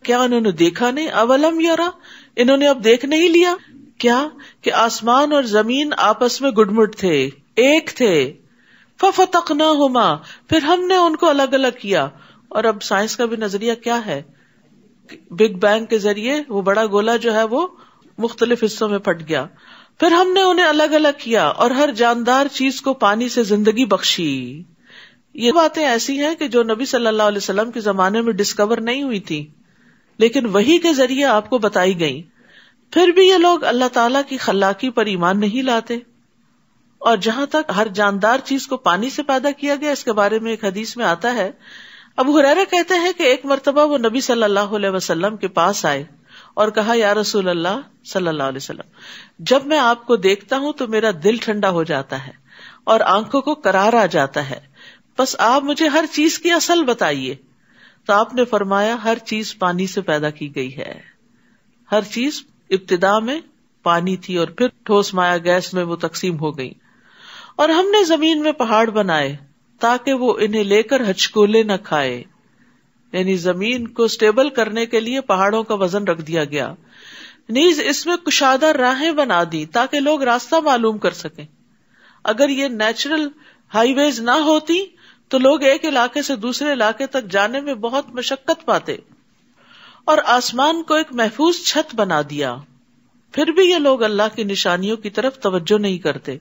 کیا انہوں نے دیکھا نہیں؟ اولم یرا، انہوں نے اب دیکھ نہیں لیا کیا کہ آسمان اور زمین آپس میں گڈمٹ تھے، ایک تھے. ففتقناہما، پھر ہم نے ان کو الگ الگ کیا. اور اب سائنس کا بھی نظریہ کیا ہے؟ بگ بینگ کے ذریعے وہ بڑا گولا جو ہے وہ مختلف حصوں میں پھٹ گیا. پھر ہم نے انہیں الگ الگ کیا اور ہر جاندار چیز کو پانی سے زندگی بخشی. یہ باتیں ایسی ہیں کہ جو نبی صلی اللہ علیہ وسلم کے زمانے میں ڈسکور نہیں ہوئی تھی، لیکن وحی کے ذریعے آپ کو بتائی گئی. پھر بھی یہ لوگ اللہ تعالیٰ کی خلاقی پر ایمان نہیں لاتے. اور جہاں تک ہر جاندار چیز کو پانی سے پیدا کیا گیا، اس کے بارے میں ایک حدیث میں آتا ہے، ابو ہریرہ کہتے ہیں کہ ایک مرتبہ وہ نبی صلی اللہ علیہ وسلم کے پاس آئے اور کہا، یا رسول اللہ صلی اللہ علیہ وسلم، جب میں آپ کو دیکھتا ہوں تو میرا دل ٹھنڈا ہو جاتا ہے اور آنکھوں کو قرار آ جاتا ہے، بس آپ مجھے ہر چیز کی اصل بتائیے. تو آپ نے فرمایا، ہر چیز پانی سے پیدا کی گئی ہے. ہر چیز ابتدا میں پانی تھی اور پھر ٹھوس مائع گیس میں وہ تقسیم ہو گئی. اور ہم نے زمین میں پہاڑ بنائے تاکہ وہ انہیں لے کر ہچکولے نہ کھائے. یعنی زمین کو سٹیبل کرنے کے لیے پہاڑوں کا وزن رکھ دیا گیا. نیز اس میں کشادہ راہیں بنا دی تاکہ لوگ راستہ معلوم کر سکیں. اگر یہ نیچرل ہائی ویز نہ ہوتی تو لوگ ایک علاقے سے دوسرے علاقے تک جانے میں بہت مشقت پاتے. اور آسمان کو ایک محفوظ چھت بنا دیا پھر بھی یہ لوگ اللہ کی نشانیوں کی طرف توجہ نہیں کرتے.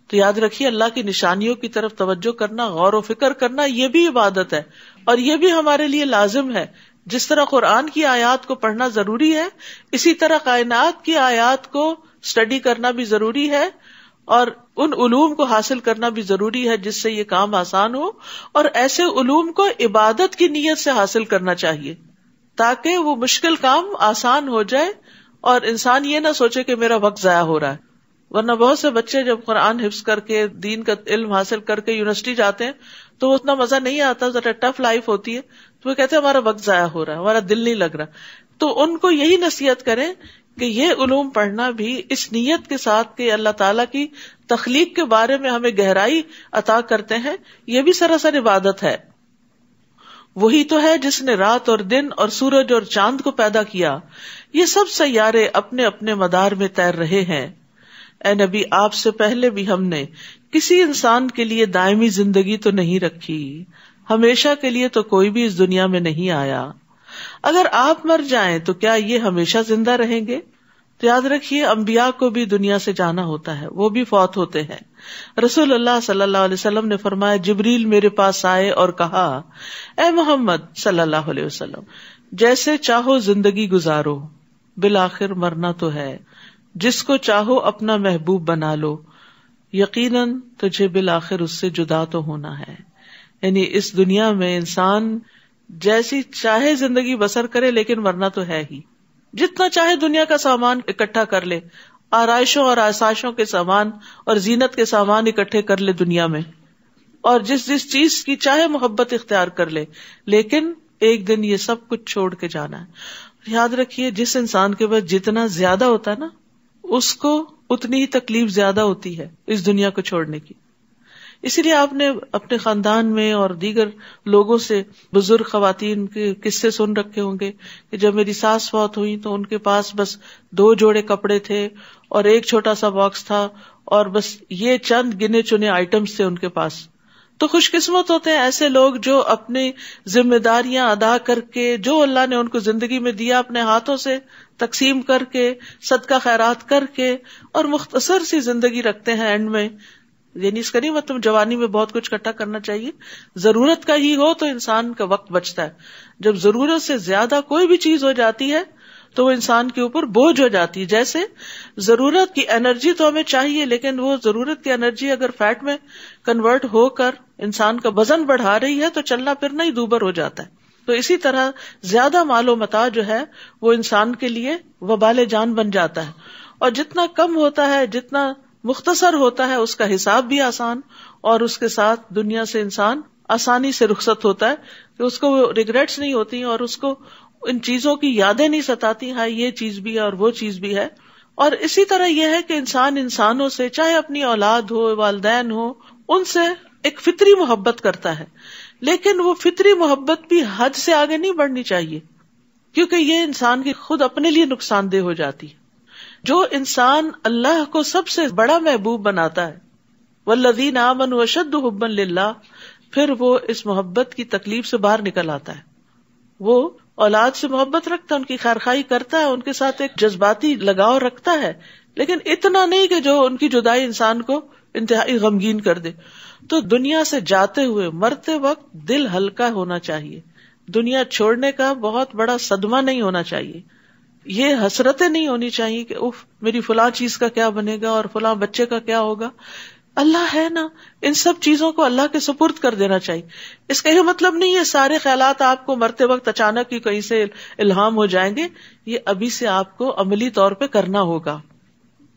تو یاد رکھیے اللہ کی نشانیوں کی طرف توجہ کرنا، غور و فکر کرنا، یہ بھی عبادت ہے اور یہ بھی ہمارے لیے لازم ہے. جس طرح قرآن کی آیات کو پڑھنا ضروری ہے، اسی طرح کائنات کی آیات کو اسٹڈی کرنا بھی ضروری ہے اور ان علوم کو حاصل کرنا بھی ضروری ہے جس سے یہ کام آسان ہو. اور ایسے علوم کو عبادت کی نیت سے حاصل کرنا چاہیے تاکہ وہ مشکل کام آسان ہو جائے اور انسان یہ نہ سوچے کہ میرا وقت ضائع ہو رہا ہے. ورنہ بہت سے بچے جب قرآن حفظ کر کے دین کا علم حاصل کر کے یونیورسٹی جاتے ہیں تو وہ اتنا مزہ نہیں آتا، ذرا ٹف لائف ہوتی ہے تو وہ کہتے ہیں ہمارا وقت ضائع ہو رہا ہے، ہمارا دل نہیں لگ رہا. تو ان کو یہی نصیحت کریں کہ یہ علوم پڑھنا بھی اس نیت کے ساتھ کہ اللہ تعالیٰ کی تخلیق کے بارے میں ہمیں گہرائی عطا کرتے ہیں، یہ بھی سراسر عبادت ہے. وہی تو ہے جس نے رات اور دن اور سورج اور چاند کو پیدا کیا، یہ سب سیارے اپنے اپنے مدار میں تیر رہے ہیں. اے نبی، آپ سے پہلے بھی ہم نے کسی انسان کے لیے دائمی زندگی تو نہیں رکھی، ہمیشہ کے لیے تو کوئی بھی اس دنیا میں نہیں آیا. اگر آپ مر جائیں تو کیا یہ ہمیشہ زندہ رہیں گے؟ تو یاد رکھیے انبیاء کو بھی دنیا سے جانا ہوتا ہے، وہ بھی فوت ہوتے ہیں. رسول اللہ صلی اللہ علیہ وسلم نے فرمایا، جبریل میرے پاس آئے اور کہا، اے محمد صلی اللہ علیہ وسلم، جیسے چاہو زندگی گزارو، بالآخر مرنا تو ہے. جس کو چاہو اپنا محبوب بنا لو، یقیناً تجھے بالآخر اس سے جدا تو ہونا ہے. یعنی اس دنیا میں انسان جیسی چاہے زندگی بسر کرے لیکن مرنا تو ہے ہی. جتنا چاہے دنیا کا سامان اکٹھا کر لے، آرائشوں اور آسائشوں کے سامان اور زینت کے سامان اکٹھے کر لے دنیا میں، اور جس چیز کی چاہے محبت اختیار کر لے، لیکن ایک دن یہ سب کچھ چھوڑ کے جانا ہے. یاد رکھیے جس انسان کے پاس جتنا زیادہ ہوتا ہے نا، اس کو اتنی ہی تکلیف زیادہ ہوتی ہے اس دنیا کو چھوڑنے کی. اسی لیے آپ نے اپنے خاندان میں اور دیگر لوگوں سے، بزرگ خواتین کے قصے سن رکھے ہوں گے کہ جب میری ساس فوت ہوئی تو ان کے پاس بس 2 جوڑے کپڑے تھے اور ایک چھوٹا سا باکس تھا اور بس یہ چند گنے چنے آئٹمس تھے ان کے پاس. تو خوش قسمت ہوتے ہیں ایسے لوگ جو اپنی ذمہ داریاں ادا کر کے، جو اللہ نے ان کو زندگی میں دیا، اپنے ہاتھوں سے تقسیم کر کے، صدقہ خیرات کر کے، اور مختصر سی زندگی رکھتے ہیں اینڈ میں. یعنی اس کا نہیں مطلب جوانی میں بہت کچھ اکٹھا کرنا چاہیے، ضرورت کا ہی ہو تو انسان کا وقت بچتا ہے. جب ضرورت سے زیادہ کوئی بھی چیز ہو جاتی ہے تو وہ انسان کے اوپر بوجھ ہو جاتی ہے. جیسے ضرورت کی انرجی تو ہمیں چاہیے، لیکن وہ ضرورت کی انرجی اگر فیٹ میں کنورٹ ہو کر انسان کا وزن بڑھا رہی ہے تو چلنا پھرنا ہی دوبر ہو جاتا ہے. تو اسی طرح زیادہ مال و متاع جو ہے وہ انسان کے لیے وبال جان بن جاتا ہے، اور جتنا کم ہوتا ہے، جتنا مختصر ہوتا ہے، اس کا حساب بھی آسان، اور اس کے ساتھ دنیا سے انسان آسانی سے رخصت ہوتا ہے کہ اس کو ریگریٹس نہیں ہوتی اور اس کو ان چیزوں کی یادیں نہیں ستاتی، ہاں یہ چیز بھی ہے اور وہ چیز بھی ہے. اور اسی طرح یہ ہے کہ انسان انسانوں سے، چاہے اپنی اولاد ہو، والدین ہو، ان سے ایک فطری محبت کرتا ہے، لیکن وہ فطری محبت بھی حد سے آگے نہیں بڑھنی چاہیے، کیونکہ یہ انسان کی خود اپنے لیے نقصان دہ ہو جاتی ہے. جو انسان اللہ کو سب سے بڑا محبوب بناتا ہے، والذین آمنوا اشد حبا للہ، پھر وہ اس محبت کی تکلیف سے باہر نکل آتا ہے. وہ اولاد سے محبت رکھتا ہے، ان کی خیرخواہی کرتا ہے، ان کے ساتھ ایک جذباتی لگاؤ رکھتا ہے، لیکن اتنا نہیں کہ جو ان کی جدائی انسان کو انتہائی غمگین کر دے. تو دنیا سے جاتے ہوئے مرتے وقت دل ہلکا ہونا چاہیے، دنیا چھوڑنے کا بہت بڑا صدمہ نہیں ہونا چاہیے، یہ حسرتیں نہیں ہونی چاہیے کہ اف میری فلاں چیز کا کیا بنے گا اور فلاں بچے کا کیا ہوگا. اللہ ہے نا، ان سب چیزوں کو اللہ کے سپرد کر دینا چاہیے. اس کا یہ مطلب نہیں ہے سارے خیالات آپ کو مرتے وقت اچانک ہی کہیں سے الہام ہو جائیں گے، یہ ابھی سے آپ کو عملی طور پہ کرنا ہوگا،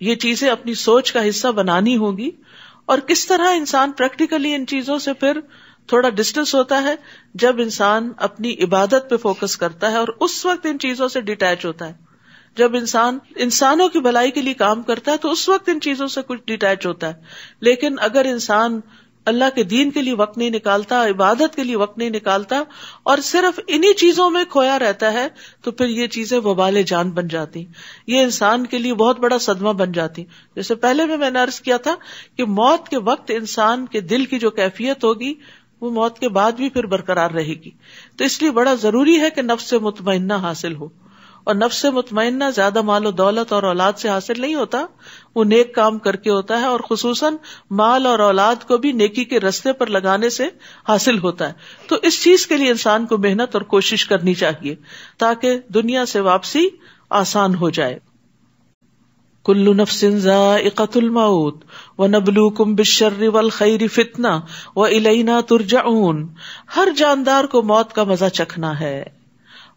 یہ چیزیں اپنی سوچ کا حصہ بنانی ہوگی. اور کس طرح انسان پریکٹیکلی ان چیزوں سے پھر تھوڑا ڈسٹینس ہوتا ہے جب انسان اپنی عبادت پہ فوکس کرتا ہے اور اس وقت ان چیزوں سے ڈیٹیچ ہوتا ہے. جب انسان انسانوں کی بھلائی کے لیے کام کرتا ہے تو اس وقت ان چیزوں سے کچھ ڈیٹیچ ہوتا ہے، لیکن اگر انسان اللہ کے دین کے لیے وقت نہیں نکالتا، عبادت کے لیے وقت نہیں نکالتا اور صرف انہی چیزوں میں کھویا رہتا ہے تو پھر یہ چیزیں وبال جان بن جاتی، یہ انسان کے لیے بہت بڑا صدمہ بن جاتی. جیسے پہلے میں نے عرض کیا تھا کہ موت کے وقت انسان کے دل کی جو کیفیت ہوگی وہ موت کے بعد بھی پھر برقرار رہے گی. تو اس لیے بڑا ضروری ہے کہ نفس مطمئنہ حاصل ہو، اور نفس مطمئنہ زیادہ مال و دولت اور اولاد سے حاصل نہیں ہوتا، وہ نیک کام کر کے ہوتا ہے، اور خصوصاً مال اور اولاد کو بھی نیکی کے رستے پر لگانے سے حاصل ہوتا ہے. تو اس چیز کے لیے انسان کو محنت اور کوشش کرنی چاہیے تاکہ دنیا سے واپسی آسان ہو جائے. کل نفس ذائقۃ الموت ونبلوکم بالشر والخیر فتنہ والینا ترجعون. ہر جاندار کو موت کا مزہ چکھنا ہے،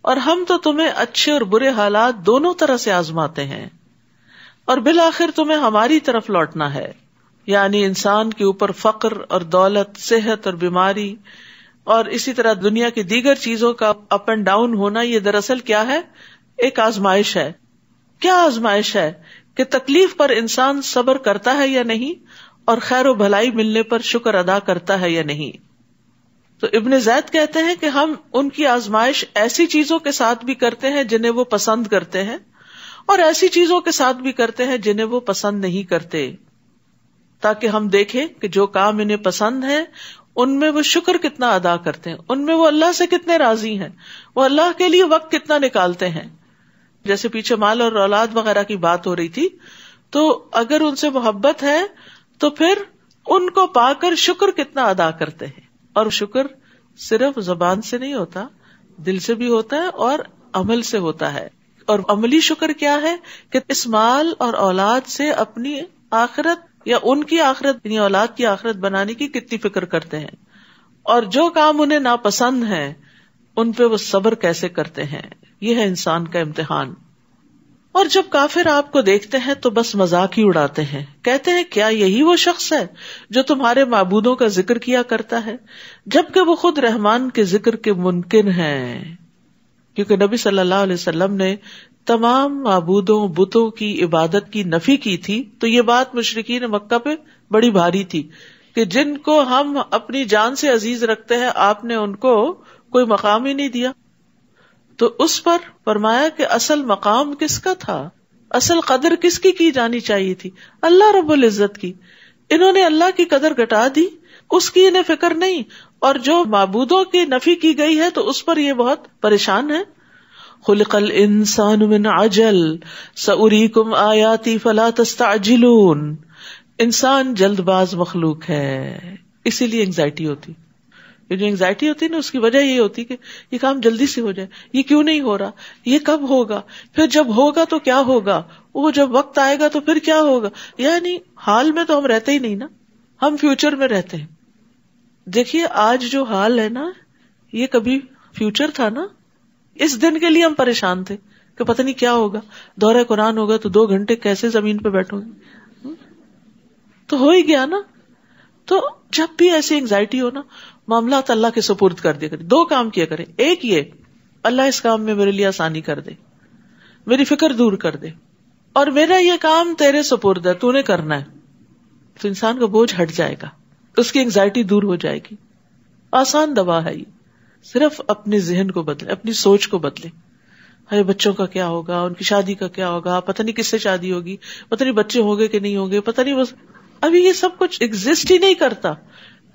اور ہم تو تمہیں اچھے اور برے حالات دونوں طرح سے آزماتے ہیں، اور بالآخر تمہیں ہماری طرف لوٹنا ہے. یعنی انسان کے اوپر فقر اور دولت، صحت اور بیماری، اور اسی طرح دنیا کی دیگر چیزوں کا اپ اینڈ ڈاؤن ہونا، یہ دراصل کیا ہے؟ ایک آزمائش ہے. کیا آزمائش ہے؟ کہ تکلیف پر انسان صبر کرتا ہے یا نہیں، اور خیر و بھلائی ملنے پر شکر ادا کرتا ہے یا نہیں. تو ابن زید کہتے ہیں کہ ہم ان کی آزمائش ایسی چیزوں کے ساتھ بھی کرتے ہیں جنہیں وہ پسند کرتے ہیں، اور ایسی چیزوں کے ساتھ بھی کرتے ہیں جنہیں وہ پسند نہیں کرتے، تاکہ ہم دیکھیں کہ جو کام انہیں پسند ہے ان میں وہ شکر کتنا ادا کرتے ہیں، ان میں وہ اللہ سے کتنے راضی ہیں، وہ اللہ کے لیے وقت کتنا نکالتے ہیں. جیسے پیچھے مال اور اولاد وغیرہ کی بات ہو رہی تھی، تو اگر ان سے محبت ہے تو پھر ان کو پا کر شکر کتنا ادا کرتے ہیں. اور شکر صرف زبان سے نہیں ہوتا، دل سے بھی ہوتا ہے اور عمل سے ہوتا ہے. اور عملی شکر کیا ہے؟ کہ اس مال اور اولاد سے اپنی آخرت یا ان کی آخرت، یعنی اولاد کی آخرت بنانے کی کتنی فکر کرتے ہیں، اور جو کام انہیں ناپسند ہیں ان پہ وہ صبر کیسے کرتے ہیں. یہ ہے انسان کا امتحان. اور جب کافر آپ کو دیکھتے ہیں تو بس مذاق ہی اڑاتے ہیں، کہتے ہیں کیا یہی وہ شخص ہے جو تمہارے معبودوں کا ذکر کیا کرتا ہے، جبکہ وہ خود رحمان کے ذکر کے منکر ہیں. کیونکہ نبی صلی اللہ علیہ وسلم نے تمام معبودوں، بتوں کی عبادت کی نفی کی تھی، تو یہ بات مشرکین مکہ پہ بڑی بھاری تھی کہ جن کو ہم اپنی جان سے عزیز رکھتے ہیں آپ نے ان کو کوئی مقام ہی نہیں دیا. تو اس پر فرمایا کہ اصل مقام کس کا تھا، اصل قدر کس کی جانی چاہیے تھی؟ اللہ رب العزت کی. انہوں نے اللہ کی قدر گھٹا دی، اس کی انہیں فکر نہیں، اور جو معبودوں کی نفی کی گئی ہے تو اس پر یہ بہت پریشان ہے. خلق الانسان من عجل سأریکم آیاتی فلا تستعجلون. انسان جلد باز مخلوق ہے، اسی لیے انگزائٹی ہوتی. یہ جو انگزائٹی ہوتی ہے نا، اس کی وجہ یہ ہوتی کہ یہ کام جلدی سے ہو جائے، یہ کیوں نہیں ہو رہا، یہ کب ہوگا، پھر جب ہوگا تو کیا ہوگا، وہ جب وقت آئے گا تو پھر کیا ہوگا. یعنی حال میں تو ہم رہتے ہی نہیں نا، ہم فیوچر میں رہتے ہیں. دیکھیے آج جو حال ہے نا، یہ کبھی فیوچر تھا نا. اس دن کے لیے ہم پریشان تھے کہ پتہ نہیں کیا ہوگا، دورہ قرآن ہوگا تو 2 گھنٹے کیسے زمین پہ بیٹھوں گے، تو ہو ہی گیا نا. تو جب بھی ایسی انگزائٹی ہو نا، معاملات اللہ کے سپرد کر دیا کرے. 2 کام کیا کرے، ایک یہ اللہ اس کام میں میرے لیے آسانی کر دے، میری فکر دور کر دے، اور میرا یہ کام تیرے سپرد ہے، تو نے کرنا ہے. تو انسان کا بوجھ ہٹ جائے گا، اس کی انگزائٹی دور ہو جائے گی. آسان دوا ہے یہ. صرف اپنے ذہن کو بدلے، اپنی سوچ کو بدلے. ہے بچوں کا کیا ہوگا، ان کی شادی کا کیا ہوگا، پتہ نہیں کس سے شادی ہوگی، پتہ نہیں بچے ہوں گے کہ نہیں ہوں گے، پتہ نہیں. بس ابھی یہ سب کچھ ایگزسٹ ہی نہیں کرتا.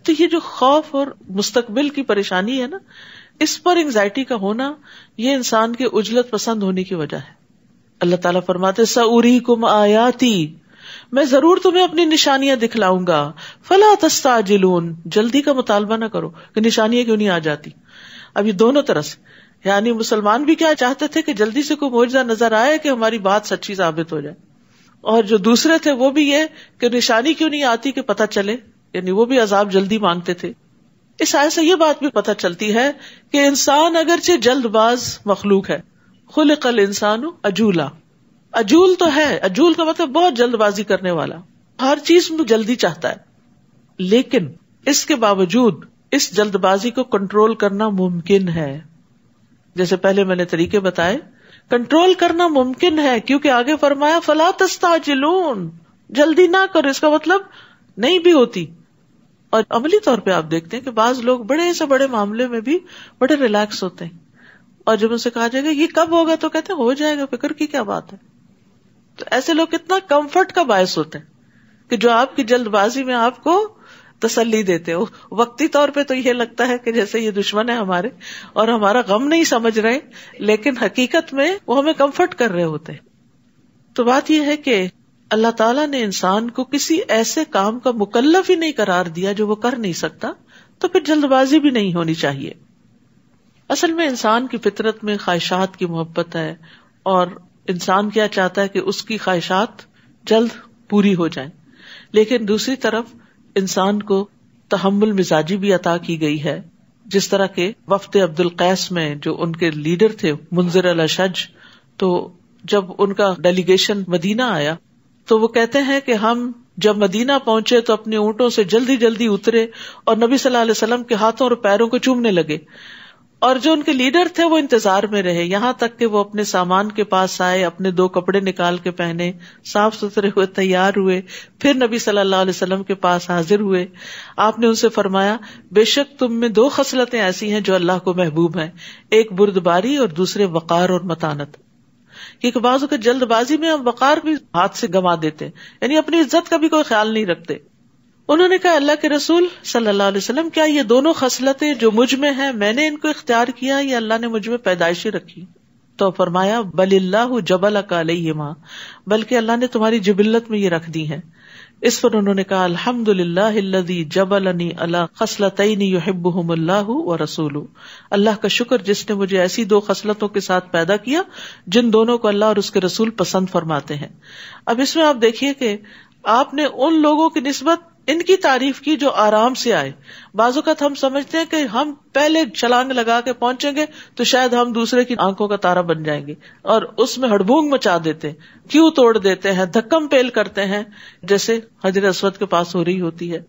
تو یہ جو خوف اور مستقبل کی پریشانی ہے نا، اس پر انگزائٹی کا ہونا، یہ انسان کے عجلت پسند ہونے کی وجہ ہے. اللہ تعالیٰ فرماتے سأریکم آیاتی، میں ضرور تمہیں اپنی نشانیاں دکھلاؤں گا. فلا تستعجلون، جلدی کا مطالبہ نہ کرو کہ نشانیاں کیوں نہیں آ جاتی. اب یہ دونوں طرح سے، یعنی مسلمان بھی کیا چاہتے تھے کہ جلدی سے کوئی معجزہ نظر آئے کہ ہماری بات سچی ثابت ہو جائے، اور جو دوسرے تھے وہ بھی یہ کہ نشانی کیوں نہیں آتی کہ پتہ چلے، یعنی وہ بھی عذاب جلدی مانگتے تھے. اس آیت سے یہ بات بھی پتہ چلتی ہے کہ انسان اگرچہ جلد باز مخلوق ہے. خلق الانسان عجولا، عجول تو ہے، عجول کا مطلب بہت جلد بازی کرنے والا، ہر چیز میں جلدی چاہتا ہے. لیکن اس کے باوجود اس جلد بازی کو کنٹرول کرنا ممکن ہے. جیسے پہلے میں نے طریقے بتائے، کنٹرول کرنا ممکن ہے، کیونکہ آگے فرمایا فلا تستعجلون، جلدی نہ کرو. اس کا مطلب نہیں بھی ہوتی. اور عملی طور پہ آپ دیکھتے ہیں کہ بعض لوگ بڑے سے بڑے معاملے میں بھی بڑے ریلیکس ہوتے ہیں، اور جب ان سے کہا جائے گا یہ کب ہوگا تو کہتے ہیں ہو جائے گا، فکر کی کیا بات ہے. تو ایسے لوگ کتنا کمفرٹ کا باعث ہوتے ہیں کہ جو آپ کی جلد بازی میں آپ کو تسلی دیتے ہو. وقتی طور پہ تو یہ لگتا ہے کہ جیسے یہ دشمن ہے ہمارے اور ہمارا غم نہیں سمجھ رہے، لیکن حقیقت میں وہ ہمیں کمفرٹ کر رہے ہوتے. تو بات یہ ہے کہ اللہ تعالیٰ نے انسان کو کسی ایسے کام کا مکلف ہی نہیں قرار دیا جو وہ کر نہیں سکتا، تو پھر جلد بازی بھی نہیں ہونی چاہیے. اصل میں انسان کی فطرت میں خواہشات کی محبت ہے، اور انسان کیا چاہتا ہے کہ اس کی خواہشات جلد پوری ہو جائیں. لیکن دوسری طرف انسان کو تحمل مزاجی بھی عطا کی گئی ہے، جس طرح کہ وفد عبد القیس میں جو ان کے لیڈر تھے منذر الاشج، تو جب ان کا ڈیلیگیشن مدینہ آیا تو وہ کہتے ہیں کہ ہم جب مدینہ پہنچے تو اپنے اونٹوں سے جلدی جلدی اترے اور نبی صلی اللہ علیہ وسلم کے ہاتھوں اور پیروں کو چومنے لگے، اور جو ان کے لیڈر تھے وہ انتظار میں رہے یہاں تک کہ وہ اپنے سامان کے پاس آئے، اپنے 2 کپڑے نکال کے پہنے، صاف ستھرے ہوئے، تیار ہوئے، پھر نبی صلی اللہ علیہ وسلم کے پاس حاضر ہوئے. آپ نے ان سے فرمایا بے شک تم میں 2 خصلتیں ایسی ہیں جو اللہ کو محبوب ہیں، ایک بردباری اور دوسرے وقار اور متانت. کیونکہ بعض اوقات جلد بازی میں ہم وقار بھی ہاتھ سے گنوا دیتے ہیں، یعنی اپنی عزت کا بھی کوئی خیال نہیں رکھتے. انہوں نے کہا اللہ کے رسول صلی اللہ علیہ وسلم کیا یہ دونوں خصلتیں جو مجھ میں ہیں میں نے ان کو اختیار کیا یا اللہ نے مجھ میں پیدائشی رکھی؟ تو فرمایا بل اللہ جبلک علیہما، بلکہ اللہ نے تمہاری جبلت میں یہ رکھ دی ہیں. اس پر انہوں نے کہا الحمدللہ الذی جبلنی علی خصلتین یحبہم اللہ ورسولہ، اللہ کا شکر جس نے مجھے ایسی 2 خصلتوں کے ساتھ پیدا کیا جن دونوں کو اللہ اور اس کے رسول پسند فرماتے ہیں. اب اس میں آپ دیکھیے کہ آپ نے ان لوگوں کی نسبت ان کی تعریف کی جو آرام سے آئے. بعض اوقات ہم سمجھتے ہیں کہ ہم پہلے چھلانگ لگا کے پہنچیں گے تو شاید ہم دوسرے کی آنکھوں کا تارا بن جائیں گے اور اس میں ہڑبونگ مچا دیتے ہیں، کیوں توڑ دیتے ہیں، دھکم پیل کرتے ہیں، جیسے حجر اسود کے پاس ہو رہی ہوتی ہے.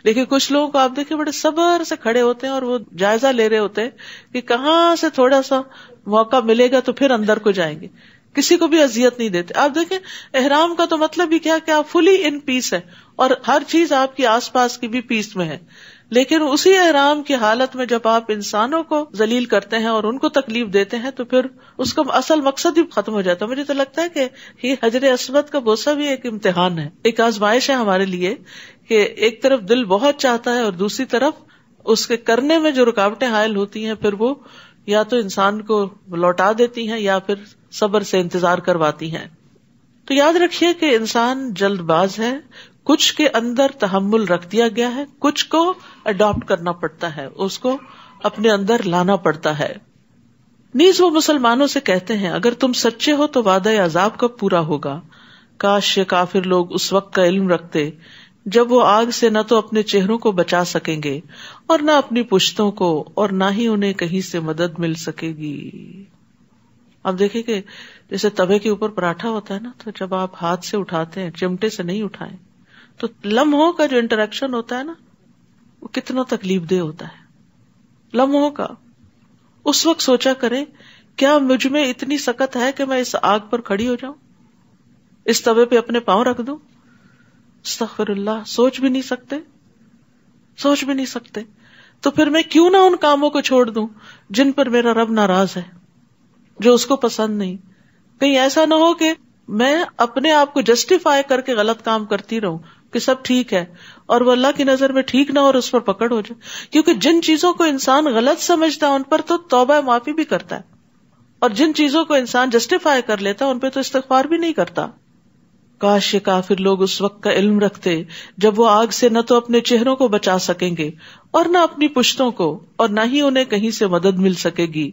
لیکن کچھ لوگوں کو آپ دیکھیں بڑے صبر سے کھڑے ہوتے ہیں اور وہ جائزہ لے رہے ہوتے ہیں کہ کہاں سے تھوڑا سا موقع ملے گا تو پھر اندر کو جائیں گے، کسی کو بھی اذیت نہیں دیتے. آپ دیکھیں احرام کا تو مطلب ہی کیا کہ آپ فلی ان پیس ہے اور ہر چیز آپ کی آس پاس کی بھی پیس میں ہے. لیکن اسی احرام کی حالت میں جب آپ انسانوں کو ذلیل کرتے ہیں اور ان کو تکلیف دیتے ہیں تو پھر اس کا اصل مقصد ہی ختم ہو جاتا ہے. مجھے تو لگتا ہے کہ یہ حجر اسود کا بوسہ بھی ایک امتحان ہے، ایک آزمائش ہے ہمارے لیے کہ ایک طرف دل بہت چاہتا ہے اور دوسری طرف اس کے کرنے میں جو رکاوٹیں حائل ہوتی ہیں پھر وہ یا تو انسان کو لوٹا دیتی ہیں یا پھر صبر سے انتظار کرواتی ہیں. تو یاد رکھیے کہ انسان جلد باز ہے، کچھ کے اندر تحمل رکھ دیا گیا ہے، کچھ کو اڈاپٹ کرنا پڑتا ہے، اس کو اپنے اندر لانا پڑتا ہے. نیز وہ مسلمانوں سے کہتے ہیں اگر تم سچے ہو تو وعدہ عذاب کب پورا ہوگا؟ کاش یہ کافر لوگ اس وقت کا علم رکھتے جب وہ آگ سے نہ تو اپنے چہروں کو بچا سکیں گے اور نہ اپنی پشتوں کو، اور نہ ہی انہیں کہیں سے مدد مل سکے گی. اب دیکھیں کہ جیسے توے کے اوپر پراٹھا ہوتا ہے نا، تو جب آپ ہاتھ سے اٹھاتے ہیں، چمٹے سے نہیں اٹھائیں، تو لمحوں کا جو انٹریکشن ہوتا ہے نا وہ کتنا تکلیف دہ ہوتا ہے. لمحوں کا اس وقت سوچا کریں کیا مجھ میں اتنی سکت ہے کہ میں اس آگ پر کھڑی ہو جاؤں، اس توے پہ اپنے پاؤں رکھ دوں؟ استغفر اللہ، سوچ بھی نہیں سکتے. تو پھر میں کیوں نہ ان کاموں کو چھوڑ دوں جن پر میرا رب ناراض ہے، جو اس کو پسند نہیں. کہیں ایسا نہ ہو کہ میں اپنے آپ کو جسٹیفائی کر کے غلط کام کرتی رہوں کہ سب ٹھیک ہے اور وہ اللہ کی نظر میں ٹھیک نہ ہو اور اس پر پکڑ ہو جائے. کیونکہ جن چیزوں کو انسان غلط سمجھتا ہے ان پر تو توبہ معافی بھی کرتا ہے، اور جن چیزوں کو انسان جسٹیفائی کر لیتا ہے ان پہ تو استغفار بھی نہیں کرتا. کاش یہ کافر لوگ اس وقت کا علم رکھتے جب وہ آگ سے نہ تو اپنے چہروں کو بچا سکیں گے اور نہ اپنی پشتوں کو، اور نہ ہی انہیں کہیں سے مدد مل سکے گی،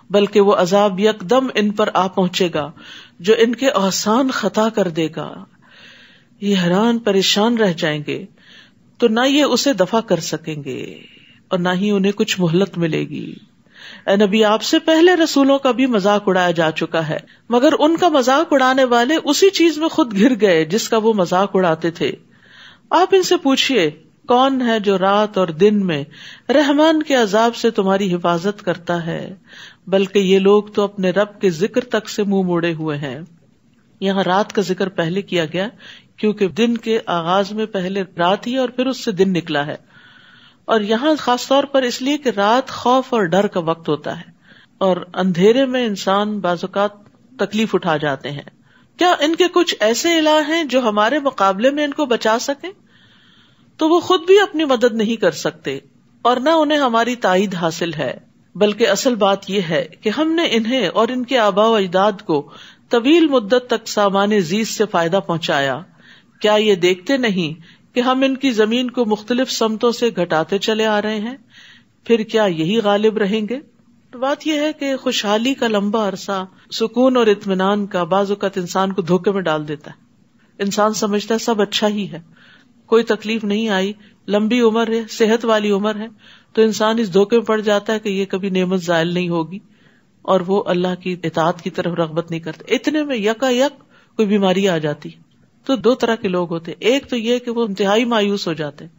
بلکہ وہ عذاب یکدم ان پر آ پہنچے گا جو ان کے احسان خطا کر دے گا. یہ حیران پریشان رہ جائیں گے تو نہ یہ اسے دفع کر سکیں گے اور نہ ہی انہیں کچھ مہلت ملے گی. اے نبی، آپ سے پہلے رسولوں کا بھی مذاق اڑایا جا چکا ہے، مگر ان کا مذاق اڑانے والے اسی چیز میں خود گر گئے جس کا وہ مذاق اڑاتے تھے. آپ ان سے پوچھئے کون ہے جو رات اور دن میں رحمان کے عذاب سے تمہاری حفاظت کرتا ہے، بلکہ یہ لوگ تو اپنے رب کے ذکر تک سے منہ موڑے ہوئے ہیں. یہاں رات کا ذکر پہلے کیا گیا کیونکہ دن کے آغاز میں پہلے رات ہی اور پھر اس سے دن نکلا ہے، اور یہاں خاص طور پر اس لیے کہ رات خوف اور ڈر کا وقت ہوتا ہے اور اندھیرے میں انسان بعض اوقات تکلیف اٹھا جاتے ہیں. کیا ان کے کچھ ایسے الہ ہیں جو ہمارے مقابلے میں ان کو بچا سکیں؟ تو وہ خود بھی اپنی مدد نہیں کر سکتے اور نہ انہیں ہماری تائید حاصل ہے، بلکہ اصل بات یہ ہے کہ ہم نے انہیں اور ان کے آباء و اجداد کو طویل مدت تک سامان زیست سے فائدہ پہنچایا. کیا یہ دیکھتے نہیں کہ ہم ان کی زمین کو مختلف سمتوں سے گھٹاتے چلے آ رہے ہیں؟ پھر کیا یہی غالب رہیں گے؟ تو بات یہ ہے کہ خوشحالی کا لمبا عرصہ، سکون اور اطمینان کا بعض اوقات انسان کو دھوکے میں ڈال دیتا ہے. انسان سمجھتا ہے سب اچھا ہی ہے، کوئی تکلیف نہیں آئی، لمبی عمر ہے، صحت والی عمر ہے، تو انسان اس دھوکے میں پڑ جاتا ہے کہ یہ کبھی نعمت زائل نہیں ہوگی، اور وہ اللہ کی اطاعت کی طرف رغبت نہیں کرتے. اتنے میں یکا یک کوئی بیماری آ جاتی. تو دو طرح کے لوگ ہوتے، ایک تو یہ کہ وہ انتہائی مایوس ہو جاتے ہیں،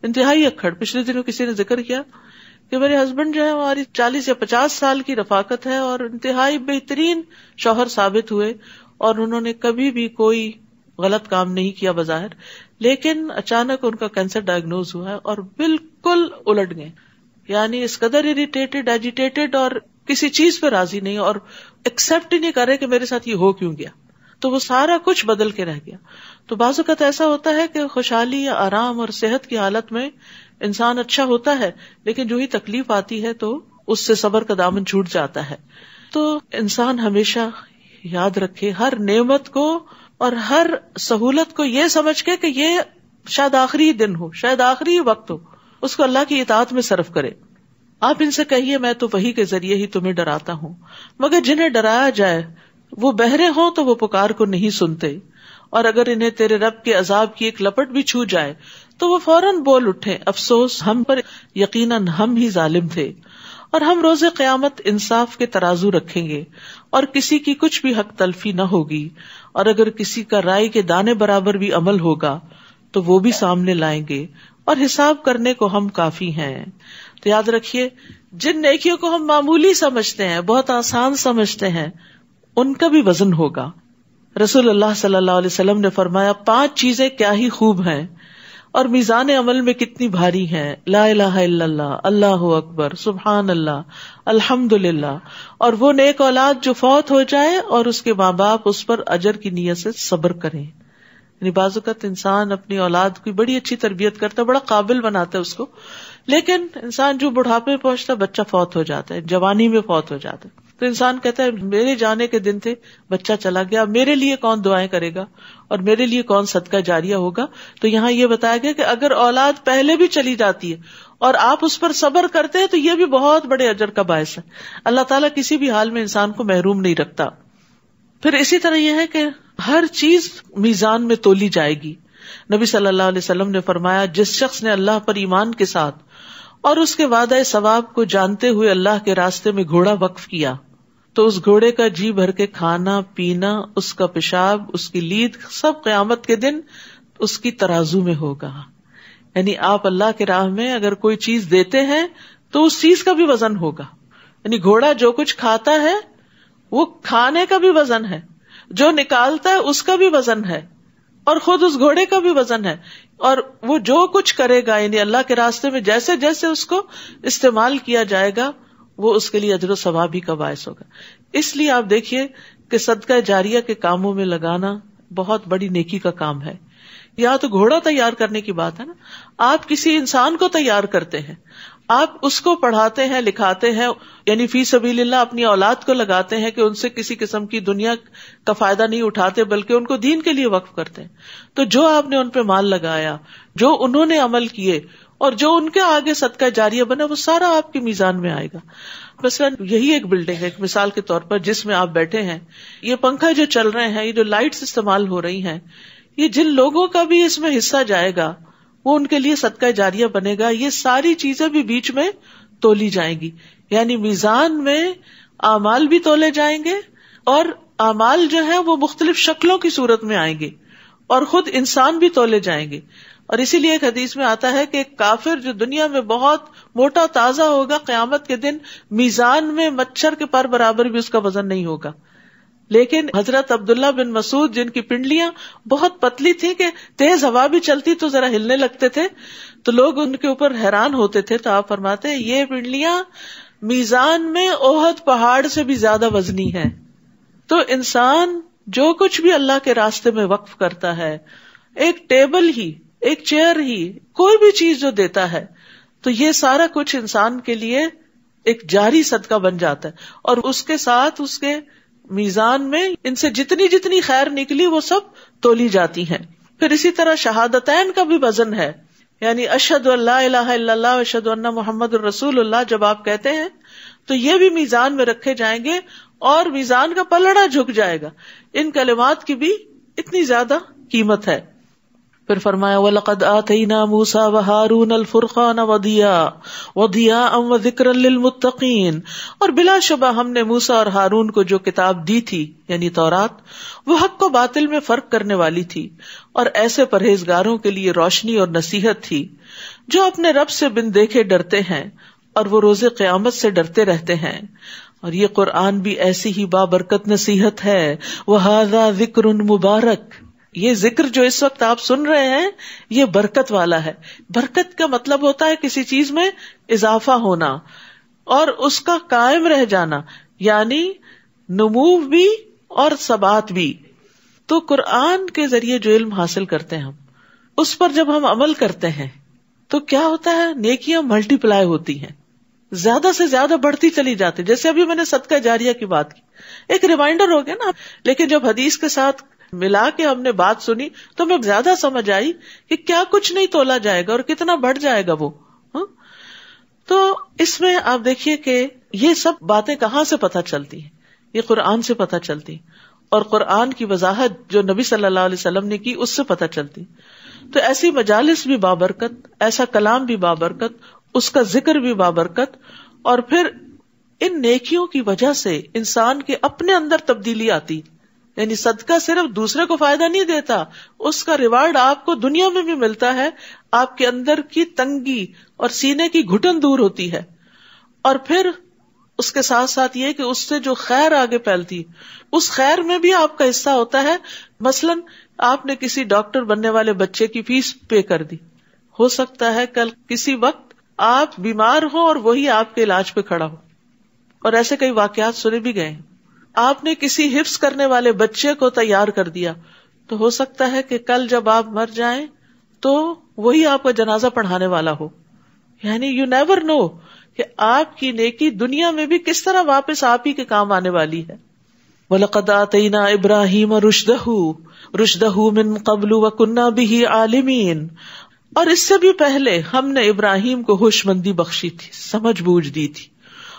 انتہائی اکھڑ. پچھلے دنوں کسی نے ذکر کیا کہ میرے ہسبینڈ جو ہے ہماری 40 یا 50 سال کی رفاقت ہے اور انتہائی بہترین شوہر ثابت ہوئے، اور انہوں نے کبھی بھی کوئی غلط کام نہیں کیا بظاہر، لیکن اچانک ان کا کینسر ڈائگنوز ہوا ہے اور بالکل الٹ گئے. یعنی اس قدر اریٹیٹڈ، ایجیٹیٹڈ اور کسی چیز پہ راضی نہیں اور ایکسپٹ ہی نہیں کر رہے کہ میرے ساتھ یہ ہو کیوں گیا. تو وہ سارا کچھ بدل کے رہ گیا. تو بعض اوقات ایسا ہوتا ہے کہ خوشحالی یا آرام اور صحت کی حالت میں انسان اچھا ہوتا ہے، لیکن جو ہی تکلیف آتی ہے تو اس سے صبر کا دامن چھوٹ جاتا ہے. تو انسان ہمیشہ یاد رکھے ہر نعمت کو اور ہر سہولت کو یہ سمجھ کے کہ یہ شاید آخری دن ہو، شاید آخری وقت ہو، اس کو اللہ کی اطاعت میں صرف کرے. آپ ان سے کہیے میں تو وحی کے ذریعے ہی تمہیں ڈراتا ہوں، مگر جنہیں ڈرایا جائے وہ بہرے ہوں تو وہ پکار کو نہیں سنتے، اور اگر انہیں تیرے رب کے عذاب کی ایک لپٹ بھی چھو جائے تو وہ فوراً بول اٹھے افسوس ہم پر، یقیناً ہم ہی ظالم تھے. اور ہم روز قیامت انصاف کے ترازو رکھیں گے اور کسی کی کچھ بھی حق تلفی نہ ہوگی، اور اگر کسی کا رائے کے دانے برابر بھی عمل ہوگا تو وہ بھی سامنے لائیں گے، اور حساب کرنے کو ہم کافی ہیں. تو یاد رکھیے جن نیکیوں کو ہم معمولی سمجھتے ہیں، بہت آسان سمجھتے ہیں، ان کا بھی وزن ہوگا. رسول اللہ صلی اللہ علیہ وسلم نے فرمایا 5 چیزیں کیا ہی خوب ہیں اور میزان عمل میں کتنی بھاری ہیں، لا الہ الا اللہ، اللہ اکبر، سبحان اللہ، الحمدللہ، اور وہ نیک اولاد جو فوت ہو جائے اور اس کے ماں باپ اس پر اجر کی نیت سے صبر کریں. یعنی بعض اوقات انسان اپنی اولاد کی بڑی اچھی تربیت کرتا ہے، بڑا قابل بناتا ہے اس کو، لیکن انسان جو بڑھاپے میں پہنچتا ہے بچہ فوت ہو جاتا ہے، جوانی میں فوت ہو جاتا ہے. تو انسان کہتا ہے میرے جانے کے دن تھے، بچہ چلا گیا، میرے لیے کون دعائیں کرے گا اور میرے لیے کون صدقہ جاریہ ہوگا. تو یہاں یہ بتایا گیا کہ اگر اولاد پہلے بھی چلی جاتی ہے اور آپ اس پر صبر کرتے ہیں تو یہ بھی بہت بڑے اجر کا باعث ہے. اللہ تعالیٰ کسی بھی حال میں انسان کو محروم نہیں رکھتا. پھر اسی طرح یہ ہے کہ ہر چیز میزان میں تولی جائے گی. نبی صلی اللہ علیہ وسلم نے فرمایا جس شخص نے اللہ پر ایمان کے ساتھ اور اس کے وعدہ ثواب کو جانتے ہوئے اللہ کے راستے میں گھوڑا وقف کیا تو اس گھوڑے کا جی بھر کے کھانا پینا، اس کا پیشاب، اس کی لید، سب قیامت کے دن اس کی ترازو میں ہوگا. یعنی آپ اللہ کے راہ میں اگر کوئی چیز دیتے ہیں تو اس چیز کا بھی وزن ہوگا. یعنی گھوڑا جو کچھ کھاتا ہے وہ کھانے کا بھی وزن ہے، جو نکالتا ہے اس کا بھی وزن ہے، اور خود اس گھوڑے کا بھی وزن ہے. اور وہ جو کچھ کرے گا یعنی اللہ کے راستے میں جیسے جیسے اس کو استعمال کیا جائے گا وہ اس کے لیے اجر و ثواب ہی کا باعث ہوگا. اس لیے آپ دیکھیے کہ صدقہ جاریہ کے کاموں میں لگانا بہت بڑی نیکی کا کام ہے. یہاں تو گھوڑا تیار کرنے کی بات ہے نا، آپ کسی انسان کو تیار کرتے ہیں، آپ اس کو پڑھاتے ہیں، لکھاتے ہیں، یعنی فی سبیل اللہ اپنی اولاد کو لگاتے ہیں کہ ان سے کسی قسم کی دنیا کا فائدہ نہیں اٹھاتے بلکہ ان کو دین کے لیے وقف کرتے ہیں. تو جو آپ نے ان پہ مال لگایا، جو انہوں نے عمل کیے اور جو ان کے آگے صدقہ جاریہ بنا، وہ سارا آپ کی میزان میں آئے گا. مثلا یہی ایک بلڈنگ ہے، ایک مثال کے طور پر جس میں آپ بیٹھے ہیں، یہ پنکھا جو چل رہے ہیں، یہ جو لائٹس استعمال ہو رہی ہیں، یہ جن لوگوں کا بھی اس میں حصہ جائے گا وہ ان کے لیے صدقہ جاریہ بنے گا. یہ ساری چیزیں بھی بیچ میں تولی جائیں گی. یعنی میزان میں اعمال بھی تولے جائیں گے اور اعمال جو ہیں وہ مختلف شکلوں کی صورت میں آئیں گے اور خود انسان بھی تولے جائیں گے. اور اسی لیے ایک حدیث میں آتا ہے کہ ایک کافر جو دنیا میں بہت موٹا تازہ ہوگا، قیامت کے دن میزان میں مچھر کے پر برابر بھی اس کا وزن نہیں ہوگا. لیکن حضرت عبداللہ بن مسعود جن کی پنڈلیاں بہت پتلی تھی کہ تیز ہوا بھی چلتی تو ذرا ہلنے لگتے تھے تو لوگ ان کے اوپر حیران ہوتے تھے. تو آپ فرماتے ہیں یہ پنڈلیاں میزان میں احد پہاڑ سے بھی زیادہ وزنی ہیں. تو انسان جو کچھ بھی اللہ کے راستے میں وقف کرتا ہے، ایک ٹیبل ہی ایک چیئر ہی، کوئی بھی چیز جو دیتا ہے تو یہ سارا کچھ انسان کے لیے ایک جاری صدقہ بن جاتا ہے، اور اس کے ساتھ اس کے میزان میں ان سے جتنی جتنی خیر نکلی وہ سب تولی جاتی ہیں. پھر اسی طرح شہادتین کا بھی وزن ہے، یعنی اشہد ان لا الہ الا اللہ اشہد ان محمد الرسول اللہ جب آپ کہتے ہیں تو یہ بھی میزان میں رکھے جائیں گے اور میزان کا پلڑا جھک جائے گا. ان کلمات کی بھی اتنی زیادہ قیمت ہے. پھر فرمایا وَلَقَدْ آتَيْنَا مُوسَى وَهَارُونَ الْفُرْقَانَ وَضِيَاءً وَذِكْرًا لِلْمُتَّقِينَ، اور بلا شبہ ہم نے موسیٰ اور ہارون کو جو کتاب دی تھی یعنی تورات، وہ حق و باطل میں فرق کرنے والی تھی اور ایسے پرہیزگاروں کے لیے روشنی اور نصیحت تھی جو اپنے رب سے بن دیکھے ڈرتے ہیں اور وہ روز قیامت سے ڈرتے رہتے ہیں. اور یہ قرآن بھی ایسی ہی بابرکت نصیحت ہے. وَهَذَا ذِكْرٌ مُبَارَكٌ، یہ ذکر جو اس وقت آپ سن رہے ہیں یہ برکت والا ہے. برکت کا مطلب ہوتا ہے کسی چیز میں اضافہ ہونا اور اس کا قائم رہ جانا، یعنی نمو بھی اور ثبات بھی. تو قرآن کے ذریعے جو علم حاصل کرتے ہیں ہم، اس پر جب ہم عمل کرتے ہیں تو کیا ہوتا ہے، نیکیاں ملٹی پلائی ہوتی ہیں، زیادہ سے زیادہ بڑھتی چلی جاتی. جیسے ابھی میں نے صدقہ جاریہ کی بات کی، ایک ریمائنڈر ہو گیا نا، لیکن جب حدیث کے ساتھ ملا کے ہم نے بات سنی تو ہمیں زیادہ سمجھ آئی کہ کیا کچھ نہیں تولا جائے گا اور کتنا بڑھ جائے گا وہ. تو اس میں آپ دیکھیے کہ یہ سب باتیں کہاں سے پتہ چلتی ہیں، یہ قرآن سے پتہ چلتی ہیں، اور قرآن کی وضاحت جو نبی صلی اللہ علیہ وسلم نے کی اس سے پتہ چلتی. تو ایسی مجالس بھی بابرکت، ایسا کلام بھی بابرکت، اس کا ذکر بھی بابرکت. اور پھر ان نیکیوں کی وجہ سے انسان کے اپنے اندر تبدیلی آتی، یعنی صدقہ صرف دوسرے کو فائدہ نہیں دیتا، اس کا ریوارڈ آپ کو دنیا میں بھی ملتا ہے. آپ کے اندر کی تنگی اور سینے کی گھٹن دور ہوتی ہے، اور پھر اس کے ساتھ ساتھ یہ کہ اس سے جو خیر آگے پھیلتی اس خیر میں بھی آپ کا حصہ ہوتا ہے. مثلاً آپ نے کسی ڈاکٹر بننے والے بچے کی فیس پے کر دی، ہو سکتا ہے کل کسی وقت آپ بیمار ہو اور وہی آپ کے علاج پہ کھڑا ہو، اور ایسے کئی واقعات سنے بھی گئے ہیں. آپ نے کسی حفظ کرنے والے بچے کو تیار کر دیا تو ہو سکتا ہے کہ کل جب آپ مر جائیں تو وہی آپ کا جنازہ پڑھانے والا ہو. یعنی یو نیور نو کہ آپ کی نیکی دنیا میں بھی کس طرح واپس آپ ہی کے کام آنے والی ہے. وَلَقَدْ آتَيْنَا إِبْرَاهِيمَ رُشْدَهُ مِن قَبْلُ وَكُنَّا بِهِ عَالِمِينَ، اور اس سے بھی پہلے ہم نے ابراہیم کو ہوش مندی بخشی تھی، سمجھ بوجھ دی تھی،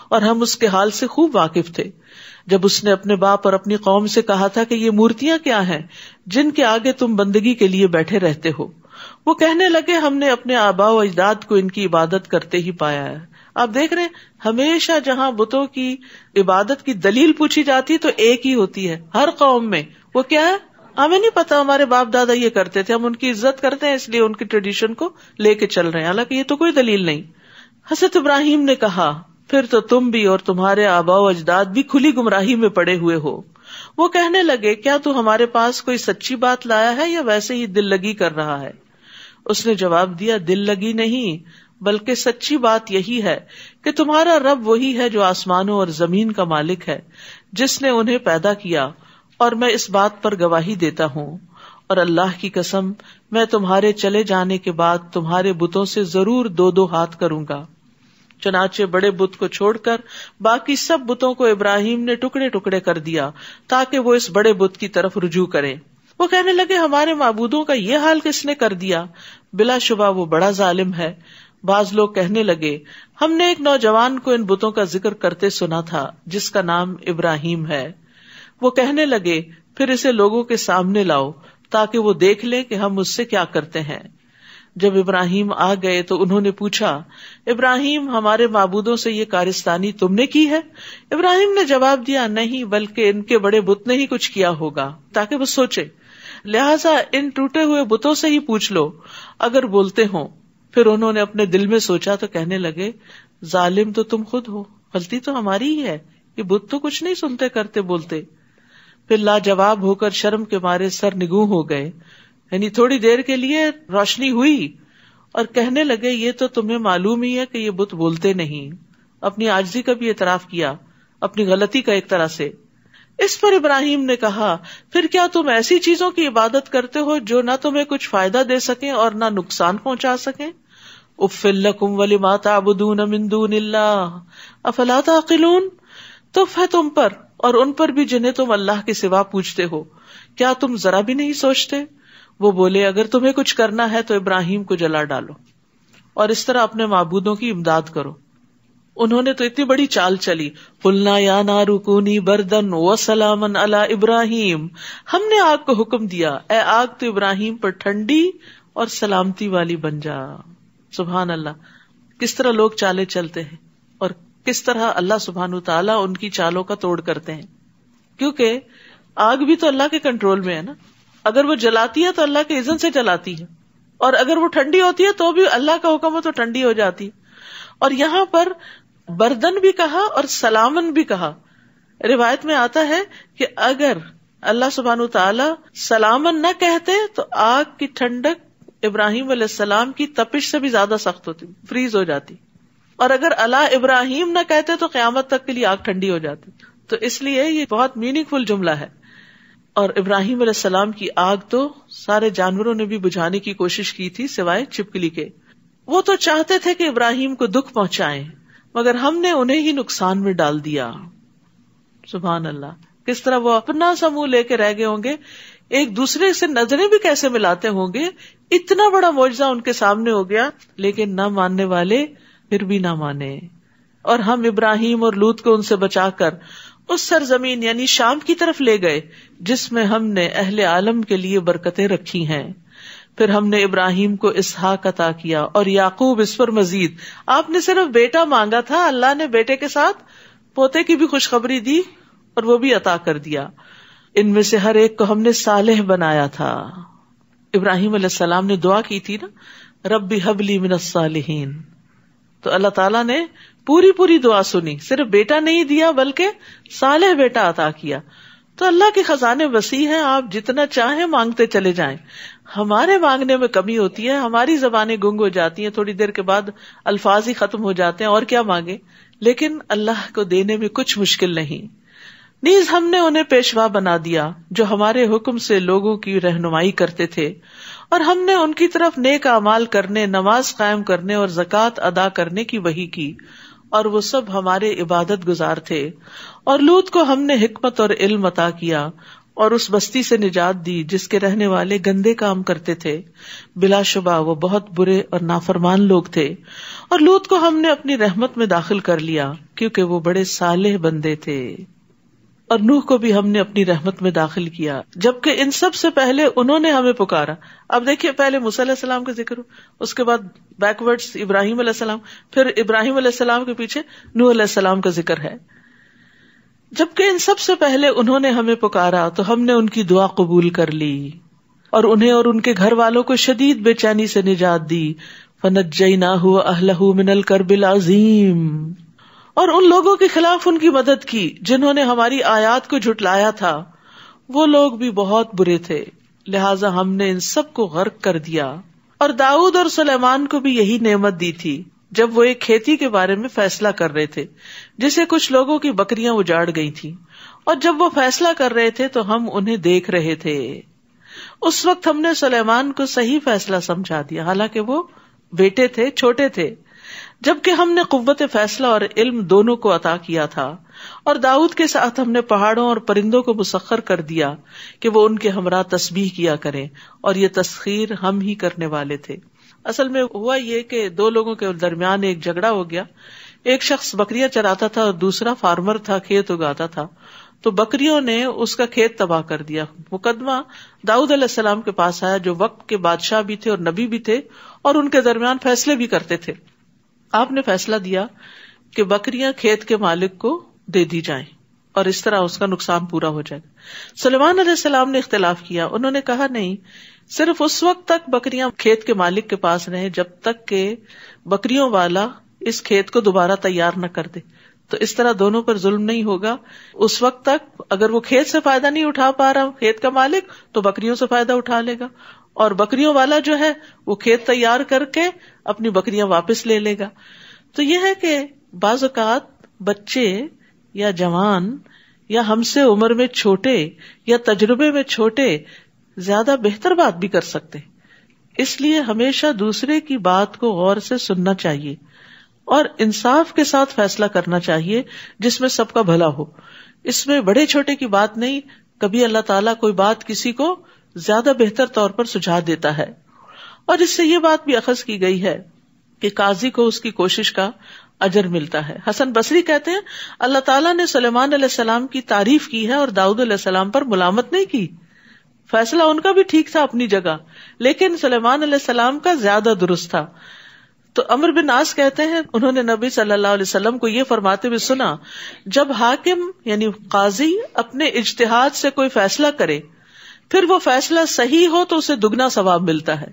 اور ہم اس کے حال سے خوب واقف تھے جب اس نے اپنے باپ اور اپنی قوم سے کہا تھا کہ یہ مورتیاں کیا ہیں جن کے آگے تم بندگی کے لیے بیٹھے رہتے ہو. وہ کہنے لگے ہم نے اپنے آباء و اجداد کو ان کی عبادت کرتے ہی پایا ہے. آپ دیکھ رہے ہیں ہمیشہ جہاں بتوں کی عبادت کی دلیل پوچھی جاتی ہے تو ایک ہی ہوتی ہے ہر قوم میں. وہ کیا ہے، ہمیں نہیں پتا، ہمارے باپ دادا یہ کرتے تھے، ہم ان کی عزت کرتے ہیں اس لیے ان کی ٹریڈیشن کو لے کے چل رہے ہیں، حالانکہ یہ تو کوئی دلیل نہیں. حضرت ابراہیم نے کہا پھر تو تم بھی اور تمہارے آباء و اجداد بھی کھلی گمراہی میں پڑے ہوئے ہو. وہ کہنے لگے کیا تو ہمارے پاس کوئی سچی بات لایا ہے یا ویسے ہی دل لگی کر رہا ہے؟ اس نے جواب دیا دل لگی نہیں بلکہ سچی بات یہی ہے کہ تمہارا رب وہی ہے جو آسمانوں اور زمین کا مالک ہے، جس نے انہیں پیدا کیا، اور میں اس بات پر گواہی دیتا ہوں، اور اللہ کی قسم میں تمہارے چلے جانے کے بعد تمہارے بتوں سے ضرور 2 ہاتھ کروں گا. چنانچہ بڑے بت کو چھوڑ کر باقی سب بتوں کو ابراہیم نے ٹکڑے ٹکڑے کر دیا تاکہ وہ اس بڑے بت کی طرف رجوع کریں. وہ کہنے لگے ہمارے معبودوں کا یہ حال کس نے کر دیا؟ بلا شبہ وہ بڑا ظالم ہے. بعض لوگ کہنے لگے ہم نے ایک نوجوان کو ان بتوں کا ذکر کرتے سنا تھا جس کا نام ابراہیم ہے. وہ کہنے لگے پھر اسے لوگوں کے سامنے لاؤ تاکہ وہ دیکھ لیں کہ ہم اس سے کیا کرتے ہیں. جب ابراہیم آ گئے تو انہوں نے پوچھا ابراہیم ہمارے معبودوں سے یہ کارستانی تم نے کی ہے؟ ابراہیم نے جواب دیا نہیں بلکہ ان کے بڑے بت نے ہی کچھ کیا ہوگا تاکہ وہ سوچے، لہٰذا ان ٹوٹے ہوئے بتوں سے ہی پوچھ لو اگر بولتے ہوں. پھر انہوں نے اپنے دل میں سوچا تو کہنے لگے ظالم تو تم خود ہو، غلطی تو ہماری ہی ہے، یہ بت تو کچھ نہیں سنتے کرتے بولتے. پھر لاجواب ہو کر شرم کے مارے سر نگوں ہو گئے، یعنی تھوڑی دیر کے لیے روشنی ہوئی، اور کہنے لگے یہ تو تمہیں معلوم ہی ہے کہ یہ بت بولتے نہیں. اپنی عاجزی کا بھی اعتراف کیا، اپنی غلطی کا ایک طرح سے. اس پر ابراہیم نے کہا پھر کیا تم ایسی چیزوں کی عبادت کرتے ہو جو نہ تمہیں کچھ فائدہ دے سکیں اور نہ نقصان پہنچا سکیں؟ اُفٍّ لَكُمْ وَلِمَا تَعْبُدُونَ مِن دُونِ اللَّهِ أَفَلَا تَعْقِلُونَ، تف ہے تم پر اور ان پر بھی جنہیں تم اللہ کے سوا پوجتے ہو، کیا تم ذرا بھی نہیں سوچتے؟ وہ بولے اگر تمہیں کچھ کرنا ہے تو ابراہیم کو جلا ڈالو اور اس طرح اپنے معبودوں کی امداد کرو۔ انہوں نے تو اتنی بڑی چال چلی، قلنا یا نار کونی بردن وسلاما علی ابراہیم، ہم نے آگ کو حکم دیا اے آگ تو ابراہیم پر ٹھنڈی اور سلامتی والی بن جا۔ سبحان اللہ، کس طرح لوگ چالیں چلتے ہیں اور کس طرح اللہ سبحانہ تعالیٰ ان کی چالوں کا توڑ کرتے ہیں، کیونکہ آگ بھی تو اللہ کے کنٹرول میں ہے نا، اگر وہ جلاتی ہے تو اللہ کے اذن سے جلاتی ہے، اور اگر وہ ٹھنڈی ہوتی ہے تو بھی اللہ کا حکم ہو تو ٹھنڈی ہو جاتی ہے۔ اور یہاں پر بردن بھی کہا اور سلامن بھی کہا۔ روایت میں آتا ہے کہ اگر اللہ سبحانہ تعالیٰ سلامن نہ کہتے تو آگ کی ٹھنڈک ابراہیم علیہ السلام کی تپش سے بھی زیادہ سخت ہوتی، فریز ہو جاتی، اور اگر اللہ ابراہیم نہ کہتے تو قیامت تک کے لیے آگ ٹھنڈی ہو جاتی۔ تو اس لیے یہ بہت میننگ فل جملہ ہے۔ اور ابراہیم علیہ السلام کی آگ تو سارے جانوروں نے بھی بجھانے کی کوشش کی تھی سوائے چھپکلی کے۔ وہ تو چاہتے تھے کہ ابراہیم کو دکھ پہنچائیں، مگر ہم نے انہیں ہی نقصان میں ڈال دیا۔ سبحان اللہ، کس طرح وہ اپنا سا منہ لے کے رہ گئے ہوں گے، ایک دوسرے سے نظریں بھی کیسے ملاتے ہوں گے، اتنا بڑا معجزہ ان کے سامنے ہو گیا، لیکن نہ ماننے والے پھر بھی نہ مانے۔ اور ہم ابراہیم اور لوط کو ان سے بچا کر اس سرزمین یعنی شام کی طرف لے گئے جس میں ہم نے اہل عالم کے لیے برکتیں رکھی ہیں۔ پھر ہم نے ابراہیم کو اسحاق عطا کیا اور یعقوب اس پر مزید۔ آپ نے صرف بیٹا مانگا تھا، اللہ نے بیٹے کے ساتھ پوتے کی بھی خوشخبری دی اور وہ بھی عطا کر دیا۔ ان میں سے ہر ایک کو ہم نے صالح بنایا تھا۔ ابراہیم علیہ السلام نے دعا کی تھی نا، رب ہب لی من الصالحین، تو اللہ تعالیٰ نے پوری دعا سنی، صرف بیٹا نہیں دیا بلکہ صالح بیٹا عطا کیا۔ تو اللہ کے خزانے وسیع ہیں، آپ جتنا چاہیں مانگتے چلے جائیں۔ ہمارے مانگنے میں کمی ہوتی ہے، ہماری زبانیں گنگ ہو جاتی ہیں، تھوڑی دیر کے بعد الفاظ ہی ختم ہو جاتے ہیں، اور کیا مانگے، لیکن اللہ کو دینے میں کچھ مشکل نہیں۔ نیز ہم نے انہیں پیشوا بنا دیا جو ہمارے حکم سے لوگوں کی رہنمائی کرتے تھے، اور ہم نے ان کی طرف نیک اعمال کرنے، نماز قائم کرنے اور زکوٰۃ ادا کرنے کی وحی کی، اور وہ سب ہمارے عبادت گزار تھے۔ اور لوط کو ہم نے حکمت اور علم عطا کیا اور اس بستی سے نجات دی جس کے رہنے والے گندے کام کرتے تھے، بلا شبہ وہ بہت برے اور نافرمان لوگ تھے۔ اور لوط کو ہم نے اپنی رحمت میں داخل کر لیا کیونکہ وہ بڑے صالح بندے تھے۔ اور نوح کو بھی ہم نے اپنی رحمت میں داخل کیا، جبکہ ان سب سے پہلے انہوں نے ہمیں پکارا۔ اب دیکھیے، پہلے موسیٰ علیہ السلام کا ذکر، اس کے بعد بیکورڈز ابراہیم علیہ السلام، پھر ابراہیم علیہ السلام کے پیچھے نوح علیہ السلام کا ذکر ہے۔ جبکہ ان سب سے پہلے انہوں نے ہمیں پکارا تو ہم نے ان کی دعا قبول کر لی اور انہیں اور ان کے گھر والوں کو شدید بے چینی سے نجات دی۔ فنجیناہ واہلہ من الکرب العظیم، اور ان لوگوں کے خلاف ان کی مدد کی جنہوں نے ہماری آیات کو جھٹلایا تھا، وہ لوگ بھی بہت برے تھے، لہٰذا ہم نے ان سب کو غرق کر دیا۔ اور داؤد اور سلیمان کو بھی یہی نعمت دی تھی جب وہ ایک کھیتی کے بارے میں فیصلہ کر رہے تھے جسے کچھ لوگوں کی بکریاں اجاڑ گئی تھیں، اور جب وہ فیصلہ کر رہے تھے تو ہم انہیں دیکھ رہے تھے۔ اس وقت ہم نے سلیمان کو صحیح فیصلہ سمجھا دیا، حالانکہ وہ بیٹے تھے، چھوٹے تھے، جبکہ ہم نے قوت فیصلہ اور علم دونوں کو عطا کیا تھا۔ اور داؤد کے ساتھ ہم نے پہاڑوں اور پرندوں کو مسخر کر دیا کہ وہ ان کے ہمراہ تسبیح کیا کریں، اور یہ تسخیر ہم ہی کرنے والے تھے۔ اصل میں ہوا یہ کہ دو لوگوں کے درمیان ایک جھگڑا ہو گیا، ایک شخص بکریاں چراتا تھا اور دوسرا فارمر تھا، کھیت اگاتا تھا، تو بکریوں نے اس کا کھیت تباہ کر دیا۔ مقدمہ داؤد علیہ السلام کے پاس آیا جو وقت کے بادشاہ بھی تھے اور نبی بھی تھے اور ان کے درمیان فیصلے بھی کرتے تھے۔ آپ نے فیصلہ دیا کہ بکریاں کھیت کے مالک کو دے دی جائیں اور اس طرح اس کا نقصان پورا ہو جائے گا۔ سلیمان علیہ السلام نے اختلاف کیا، انہوں نے کہا نہیں، صرف اس وقت تک بکریاں کھیت کے مالک کے پاس رہیں جب تک کہ بکریوں والا اس کھیت کو دوبارہ تیار نہ کر دے، تو اس طرح دونوں پر ظلم نہیں ہوگا۔ اس وقت تک اگر وہ کھیت سے فائدہ نہیں اٹھا پا رہا کھیت کا مالک، تو بکریوں سے فائدہ اٹھا لے گا، اور بکریوں والا جو ہے وہ کھیت تیار کر کے اپنی بکریاں واپس لے لے گا۔ تو یہ ہے کہ بعض اوقات بچے یا جوان یا ہم سے عمر میں چھوٹے یا تجربے میں چھوٹے زیادہ بہتر بات بھی کر سکتے. اس لیے ہمیشہ دوسرے کی بات کو غور سے سننا چاہیے اور انصاف کے ساتھ فیصلہ کرنا چاہیے جس میں سب کا بھلا ہو. اس میں بڑے چھوٹے کی بات نہیں. کبھی اللہ تعالیٰ کوئی بات کسی کو زیادہ بہتر طور پر سجھا دیتا ہے. اور اس سے یہ بات بھی اخذ کی گئی ہے کہ قاضی کو اس کی کوشش کا اجر ملتا ہے. حسن بصری کہتے ہیں اللہ تعالیٰ نے سلیمان علیہ السلام کی تعریف کی ہے اور داؤد علیہ السلام پر ملامت نہیں کی. فیصلہ ان کا بھی ٹھیک تھا اپنی جگہ, لیکن سلیمان علیہ السلام کا زیادہ درست تھا. تو عمرو بن عاص کہتے ہیں انہوں نے نبی صلی اللہ علیہ وسلم کو یہ فرماتے ہوئے سنا, جب حاکم یعنی قاضی اپنے اجتہاد سے کوئی فیصلہ کرے پھر وہ فیصلہ صحیح ہو تو اسے دگنا ثواب ملتا ہے,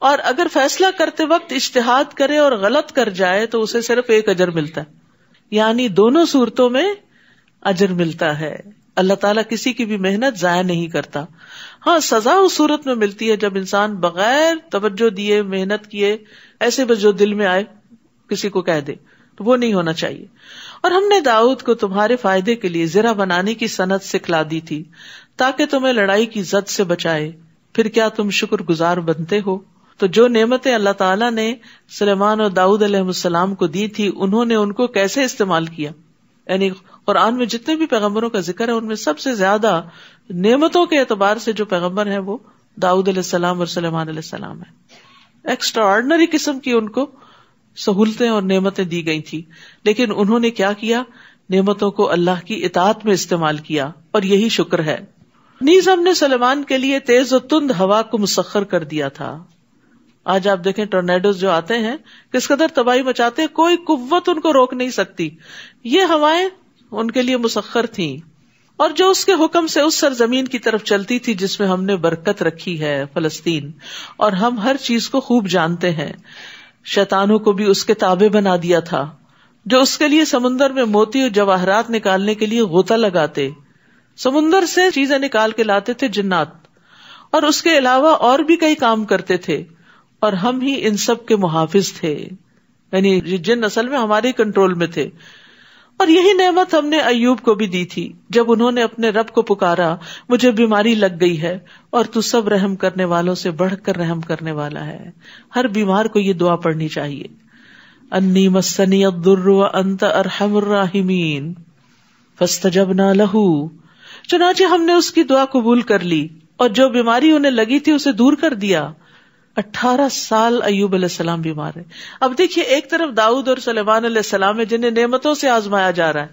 اور اگر فیصلہ کرتے وقت اجتہاد کرے اور غلط کر جائے تو اسے صرف ایک اجر ملتا ہے. یعنی دونوں صورتوں میں اجر ملتا ہے. اللہ تعالیٰ کسی کی بھی محنت ضائع نہیں کرتا. ہاں, سزا اس صورت میں ملتی ہے جب انسان بغیر توجہ دیے محنت کیے ایسے بس جو دل میں آئے کسی کو کہہ دے, تو وہ نہیں ہونا چاہیے. اور ہم نے داؤد کو تمہارے فائدے کے لیے زرہ بنانے کی صنعت سکھلا دی تھی تاکہ تمہیں لڑائی کی زد سے بچائے. پھر کیا تم شکر گزار بنتے ہو؟ تو جو نعمتیں اللہ تعالیٰ نے سلیمان اور داؤد علیہ السلام کو دی تھی انہوں نے ان کو کیسے استعمال کیا. یعنی قرآن میں جتنے بھی پیغمبروں کا ذکر ہے ان میں سب سے زیادہ نعمتوں کے اعتبار سے جو پیغمبر ہیں وہ داؤد علیہ السلام اور سلیمان علیہ السلام ہیں. ایکسٹرا آرڈنری قسم کی ان کو سہولتیں اور نعمتیں دی گئی تھی, لیکن انہوں نے کیا کیا, نعمتوں کو اللہ کی اطاعت میں استعمال کیا, اور یہی شکر ہے. نیز ہم نے سلیمان کے لیے تیز و تند ہوا کو مسخر کر دیا تھا. آج آپ دیکھیں ٹورنیڈوز جو آتے ہیں کس قدر تباہی مچاتے ہیں, کوئی قوت ان کو روک نہیں سکتی. یہ ہوائیں ان کے لیے مسخر تھیں, اور جو اس کے حکم سے اس سرزمین کی طرف چلتی تھی جس میں ہم نے برکت رکھی ہے, فلسطین, اور ہم ہر چیز کو خوب جانتے ہیں. شیطانوں کو بھی اس کے تابع بنا دیا تھا جو اس کے لیے سمندر میں موتی اور جواہرات نکالنے کے لیے غوطہ لگاتے, سمندر سے چیزیں نکال کے لاتے تھے جنات, اور اس کے علاوہ اور بھی کئی کام کرتے تھے, اور ہم ہی ان سب کے محافظ تھے. یعنی جن اصل میں ہمارے کنٹرول میں تھے. اور یہی نعمت ہم نے ایوب کو بھی دی تھی جب انہوں نے اپنے رب کو پکارا, مجھے بیماری لگ گئی ہے اور تو سب رحم کرنے والوں سے بڑھ کر رحم کرنے والا ہے. ہر بیمار کو یہ دعا پڑھنی چاہیے, انی مسنی الضر وانت ارحم الراحمین فاستجبنا لہ. چنانچہ ہم نے اس کی دعا قبول کر لی اور جو بیماری انہیں لگی تھی اسے دور کر دیا. 18 سال ایوب علیہ السلام بیمار ہے. اب دیکھیے, ایک طرف داؤد اور سلیمان علیہ السلام ہے جنہیں نعمتوں سے آزمایا جا رہا ہے,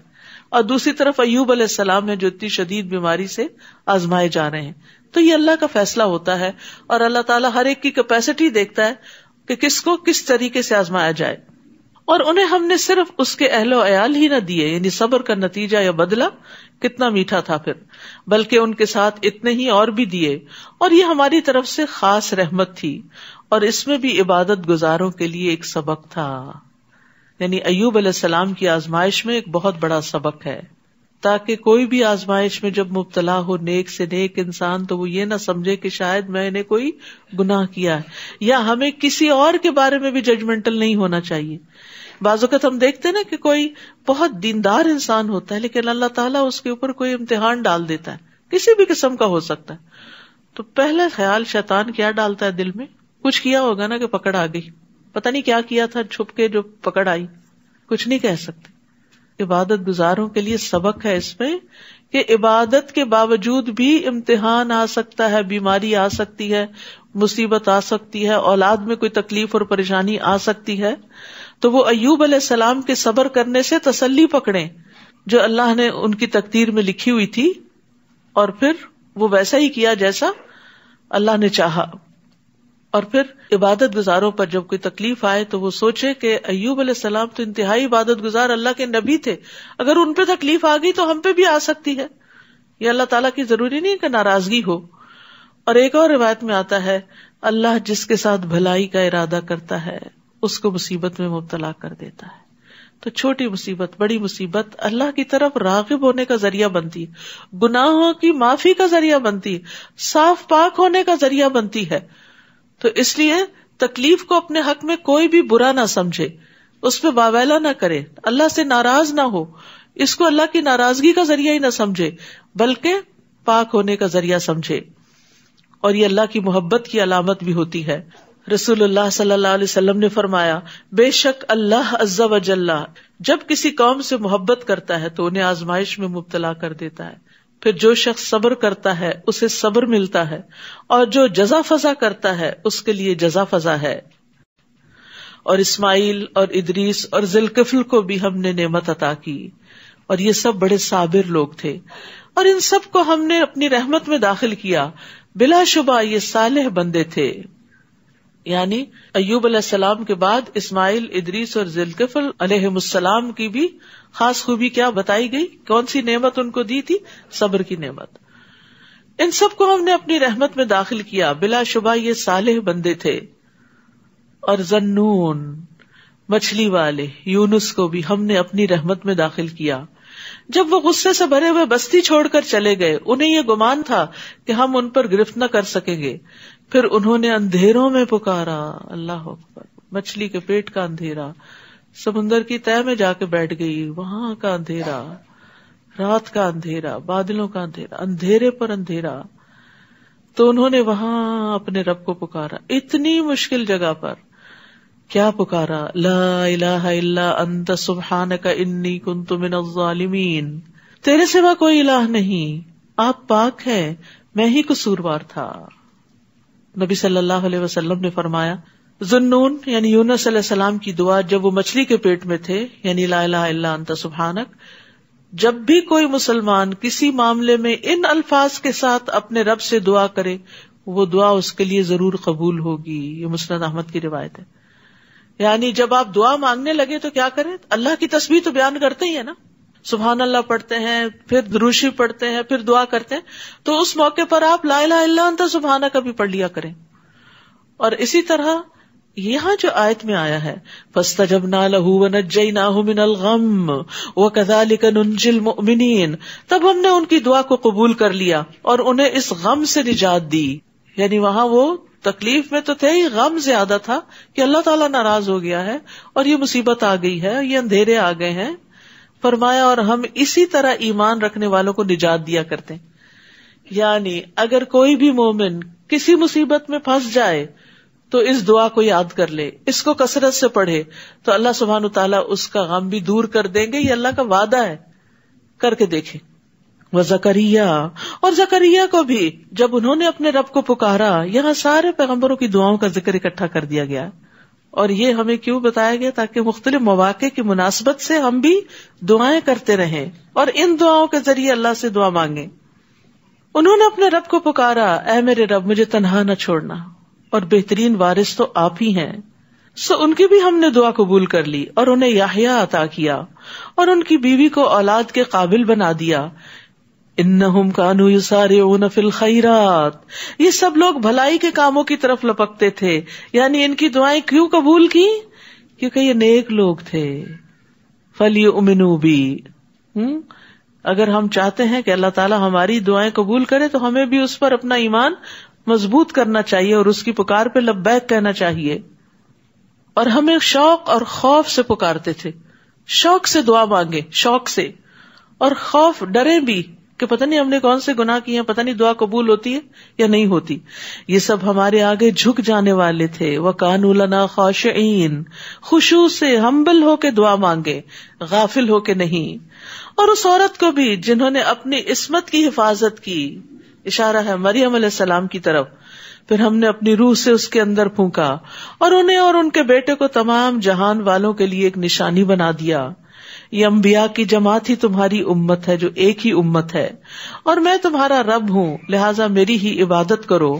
اور دوسری طرف ایوب علیہ السلام ہے جو اتنی شدید بیماری سے آزمائے جا رہے ہیں. تو یہ اللہ کا فیصلہ ہوتا ہے, اور اللہ تعالیٰ ہر ایک کی کیپیسٹی دیکھتا ہے کہ کس کو کس طریقے سے آزمایا جائے. اور انہیں ہم نے صرف اس کے اہل و عیال ہی نہ دیے, یعنی صبر کا نتیجہ یا بدلہ کتنا میٹھا تھا پھر, بلکہ ان کے ساتھ اتنے ہی اور بھی دیے, اور یہ ہماری طرف سے خاص رحمت تھی, اور اس میں بھی عبادت گزاروں کے لیے ایک سبق تھا. یعنی ایوب علیہ السلام کی آزمائش میں ایک بہت بڑا سبق ہے, تاکہ کوئی بھی آزمائش میں جب مبتلا ہو نیک سے نیک انسان تو وہ یہ نہ سمجھے کہ شاید میں نے کوئی گناہ کیا ہے, یا ہمیں کسی اور کے بارے میں بھی ججمنٹل نہیں ہونا چاہیے. بعض اوقات ہم دیکھتے ہیں نا کہ کوئی بہت دیندار انسان ہوتا ہے لیکن اللہ تعالیٰ اس کے اوپر کوئی امتحان ڈال دیتا ہے, کسی بھی قسم کا ہو سکتا ہے. تو پہلا خیال شیطان کیا ڈالتا ہے دل میں, کچھ کیا ہوگا نا کہ پکڑ آ گئی, پتہ نہیں کیا کیا تھا چھپ کے جو پکڑ آئی, کچھ نہیں کہہ سکتے. عبادت گزاروں کے لیے سبق ہے اس میں کہ عبادت کے باوجود بھی امتحان آ سکتا ہے, بیماری آ سکتی ہے, مصیبت آ سکتی ہے, اولاد میں کوئی تکلیف اور پریشانی آ سکتی ہے. تو وہ ایوب علیہ السلام کے صبر کرنے سے تسلی پکڑیں جو اللہ نے ان کی تقدیر میں لکھی ہوئی تھی, اور پھر وہ ویسا ہی کیا جیسا اللہ نے چاہا. اور پھر عبادت گزاروں پر جب کوئی تکلیف آئے تو وہ سوچے کہ ایوب علیہ السلام تو انتہائی عبادت گزار اللہ کے نبی تھے, اگر ان پہ تکلیف آ گئی تو ہم پہ بھی آ سکتی ہے. یہ اللہ تعالیٰ کی ضروری نہیں کہ ناراضگی ہو. اور ایک اور روایت میں آتا ہے, اللہ جس کے ساتھ بھلائی کا ارادہ کرتا ہے اس کو مصیبت میں مبتلا کر دیتا ہے. تو چھوٹی مصیبت بڑی مصیبت اللہ کی طرف راغب ہونے کا ذریعہ بنتی ہے, گناہوں کی معافی کا ذریعہ بنتی ہے, صاف پاک ہونے کا ذریعہ بنتی ہے. تو اس لیے تکلیف کو اپنے حق میں کوئی بھی برا نہ سمجھے, اس پہ واویلا نہ کرے, اللہ سے ناراض نہ ہو. اس کو اللہ کی ناراضگی کا ذریعہ ہی نہ سمجھے بلکہ پاک ہونے کا ذریعہ سمجھے، اور یہ اللہ کی محبت کی علامت بھی ہوتی ہے۔ رسول اللہ صلی اللہ علیہ وسلم نے فرمایا، بے شک اللہ عز و جل جب کسی قوم سے محبت کرتا ہے تو انہیں آزمائش میں مبتلا کر دیتا ہے، پھر جو شخص صبر کرتا ہے اسے صبر ملتا ہے، اور جو جزا فضا کرتا ہے اس کے لیے جزا فضا ہے۔ اور اسماعیل اور ادریس اور ذوالکفل کو بھی ہم نے نعمت عطا کی، اور یہ سب بڑے صابر لوگ تھے، اور ان سب کو ہم نے اپنی رحمت میں داخل کیا، بلا شبہ یہ صالح بندے تھے۔ یعنی ایوب علیہ السلام کے بعد اسماعیل، ادریس اور ذوالکفل علیہم السلام کی بھی خاص خوبی کیا بتائی گئی؟ کون سی نعمت ان کو دی تھی؟ صبر کی نعمت۔ ان سب کو ہم نے اپنی رحمت میں داخل کیا، بلا شبہ یہ صالح بندے تھے۔ اور ذنون، مچھلی والے یونس کو بھی ہم نے اپنی رحمت میں داخل کیا۔ جب وہ غصے سے بھرے ہوئے بستی چھوڑ کر چلے گئے، انہیں یہ گمان تھا کہ ہم ان پر گرفت نہ کر سکیں گے، پھر انہوں نے اندھیروں میں پکارا، اللہ اکبر، مچھلی کے پیٹ کا اندھیرا، سمندر کی تہہ میں جا کے بیٹھ گئی، وہاں کا اندھیرا، رات کا اندھیرا، بادلوں کا اندھیرا، اندھیرے پر اندھیرا، تو انہوں نے وہاں اپنے رب کو پکارا، اتنی مشکل جگہ پر کیا پکارا، لا الہ الا انت سبحانک انی کنت من الظالمین، تیرے سوا کوئی الہ نہیں، آپ پاک ہیں، میں ہی قصوروار تھا۔ نبی صلی اللہ علیہ وسلم نے فرمایا، ذنون یعنی یونس علیہ السلام کی دعا جب وہ مچھلی کے پیٹ میں تھے، یعنی لا الہ الا انت سبحانک، جب بھی کوئی مسلمان کسی معاملے میں ان الفاظ کے ساتھ اپنے رب سے دعا کرے، وہ دعا اس کے لیے ضرور قبول ہوگی۔ یہ مسند احمد کی روایت ہے۔ یعنی جب آپ دعا مانگنے لگے تو کیا کریں؟ اللہ کی تسبیح تو بیان کرتے ہی ہے نا، سبحان اللہ پڑھتے ہیں، پھر دروشی پڑھتے ہیں، پھر دعا کرتے ہیں، تو اس موقع پر آپ لا الہ الا انت سبحانک بھی پڑھ لیا کریں۔ اور اسی طرح یہاں جو آیت میں آیا ہے فَاسْتَجَبْنَا لَهُ وَنَجَّيْنَاهُ مِنَ الْغَمِّ وَكَذَلِكَ نُنْجِي الْمُؤْمِنِينَ، تب ہم نے ان کی دعا کو قبول کر لیا اور انہیں اس غم سے نجات دی۔ یعنی وہاں وہ تکلیف میں تو تھے ہی، غم زیادہ تھا کہ اللہ تعالیٰ ناراض ہو گیا ہے اور یہ مصیبت آ گئی ہے، یہ اندھیرے آ گئے ہیں۔ فرمایا اور ہم اسی طرح ایمان رکھنے والوں کو نجات دیا کرتے ہیں۔ یعنی اگر کوئی بھی مومن کسی مصیبت میں پھنس جائے تو اس دعا کو یاد کر لے، اس کو کثرت سے پڑھے، تو اللہ سبحانہ وتعالیٰ اس کا غم بھی دور کر دیں گے۔ یہ اللہ کا وعدہ ہے، کر کے دیکھیں۔ وزکریا، اور زکریا کو بھی جب انہوں نے اپنے رب کو پکارا، یہاں سارے پیغمبروں کی دعاؤں کا ذکر اکٹھا کر دیا گیا، اور یہ ہمیں کیوں بتایا گیا؟ تاکہ مختلف مواقع کی مناسبت سے ہم بھی دعائیں کرتے رہیں اور ان دعاؤں کے ذریعے اللہ سے دعا مانگیں۔ انہوں نے اپنے رب کو پکارا، اے میرے رب مجھے تنہا نہ چھوڑنا، اور بہترین وارث تو آپ ہی ہیں۔ ان کی بھی ہم نے دعا قبول کر لی اور انہیں یحییٰ عطا کیا اور ان کی بیوی کو اولاد کے قابل بنا دیا۔ انہم کانوا یسارعون فی الخیرات، یہ سب لوگ بھلائی کے کاموں کی طرف لپکتے تھے۔ یعنی ان کی دعائیں کیوں قبول کی؟ کیونکہ یہ نیک لوگ تھے۔ فلیؤمنوا بی، اگر ہم چاہتے ہیں کہ اللہ تعالیٰ ہماری دعائیں قبول کرے تو ہمیں بھی اس پر اپنا ایمان مضبوط کرنا چاہیے اور اس کی پکار پہ لبیک کہنا چاہیے۔ اور ہمیں شوق اور خوف سے پکارتے تھے، شوق سے دعا مانگے، شوق سے، اور خوف ڈرے بھی کہ پتہ نہیں ہم نے کون سے گناہ کیے ہیں، پتہ نہیں دعا قبول ہوتی ہے یا نہیں ہوتی۔ یہ سب ہمارے آگے جھک جانے والے تھے۔ وَكَانُوا لَنَا خَاشِعِينَ، خشوع سے ہمبل ہو کے دعا مانگے، غافل ہو کے نہیں۔ اور اس عورت کو بھی جنہوں نے اپنی عصمت کی حفاظت کی، اشارہ ہے مریم علیہ السلام کی طرف، پھر ہم نے اپنی روح سے اس کے اندر پھونکا اور انہیں اور ان کے بیٹے کو تمام جہان والوں کے لیے ایک نشانی بنا دیا۔ یہ انبیاء کی جماعت ہی تمہاری امت ہے جو ایک ہی امت ہے، اور میں تمہارا رب ہوں، لہٰذا میری ہی عبادت کرو۔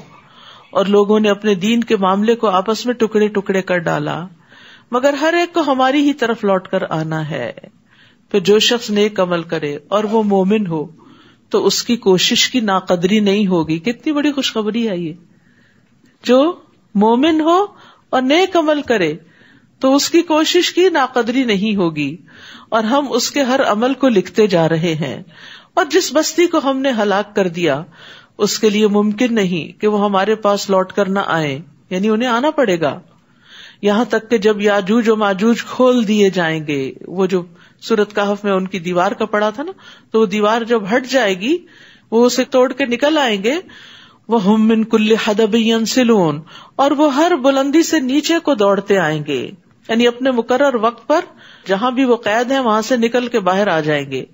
اور لوگوں نے اپنے دین کے معاملے کو آپس میں ٹکڑے ٹکڑے کر ڈالا، مگر ہر ایک کو ہماری ہی طرف لوٹ کر آنا ہے۔ پھر جو شخص نیک عمل کرے اور وہ مومن ہو تو اس کی کوشش کی ناقدری نہیں ہوگی۔ کتنی بڑی خوشخبری ہے یہ، جو مومن ہو اور نیک عمل کرے تو اس کی کوشش کی ناقدری نہیں ہوگی، اور ہم اس کے ہر عمل کو لکھتے جا رہے ہیں۔ اور جس بستی کو ہم نے ہلاک کر دیا اس کے لیے ممکن نہیں کہ وہ ہمارے پاس لوٹ کر نہ آئے، یعنی انہیں آنا پڑے گا۔ یہاں تک کہ جب یاجوج و ماجوج کھول دیے جائیں گے. وہ جو سورۃ کہف میں ان کی دیوار کا پڑا تھا نا، تو وہ دیوار جب ہٹ جائے گی وہ اسے توڑ کے نکل آئیں گے. وَهُمْ مِنْ كُلِّ حَدَبٍ يَنْسِلُونَ، اور وہ ہر بلندی سے نیچے کو دوڑتے آئیں گے، یعنی اپنے مقرر وقت پر جہاں بھی وہ قید ہیں وہاں سے نکل کے باہر آ جائیں گے.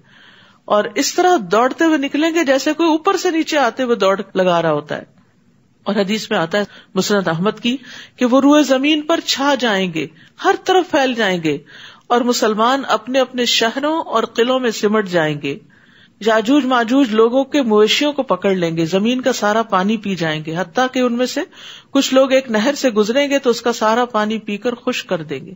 اور اس طرح دوڑتے ہوئے نکلیں گے جیسے کوئی اوپر سے نیچے آتے ہوئے دوڑ لگا رہا ہوتا ہے. اور حدیث میں آتا ہے مسند احمد کی کہ وہ روئے زمین پر چھا جائیں گے، ہر طرف پھیل جائیں گے، اور مسلمان اپنے اپنے شہروں اور قلعوں میں سمٹ جائیں گے. یاجوج ماجوج لوگوں کے مویشیوں کو پکڑ لیں گے، زمین کا سارا پانی پی جائیں گے، حتیٰ کہ ان میں سے کچھ لوگ ایک نہر سے گزریں گے تو اس کا سارا پانی پی کر خشک کر دیں گے.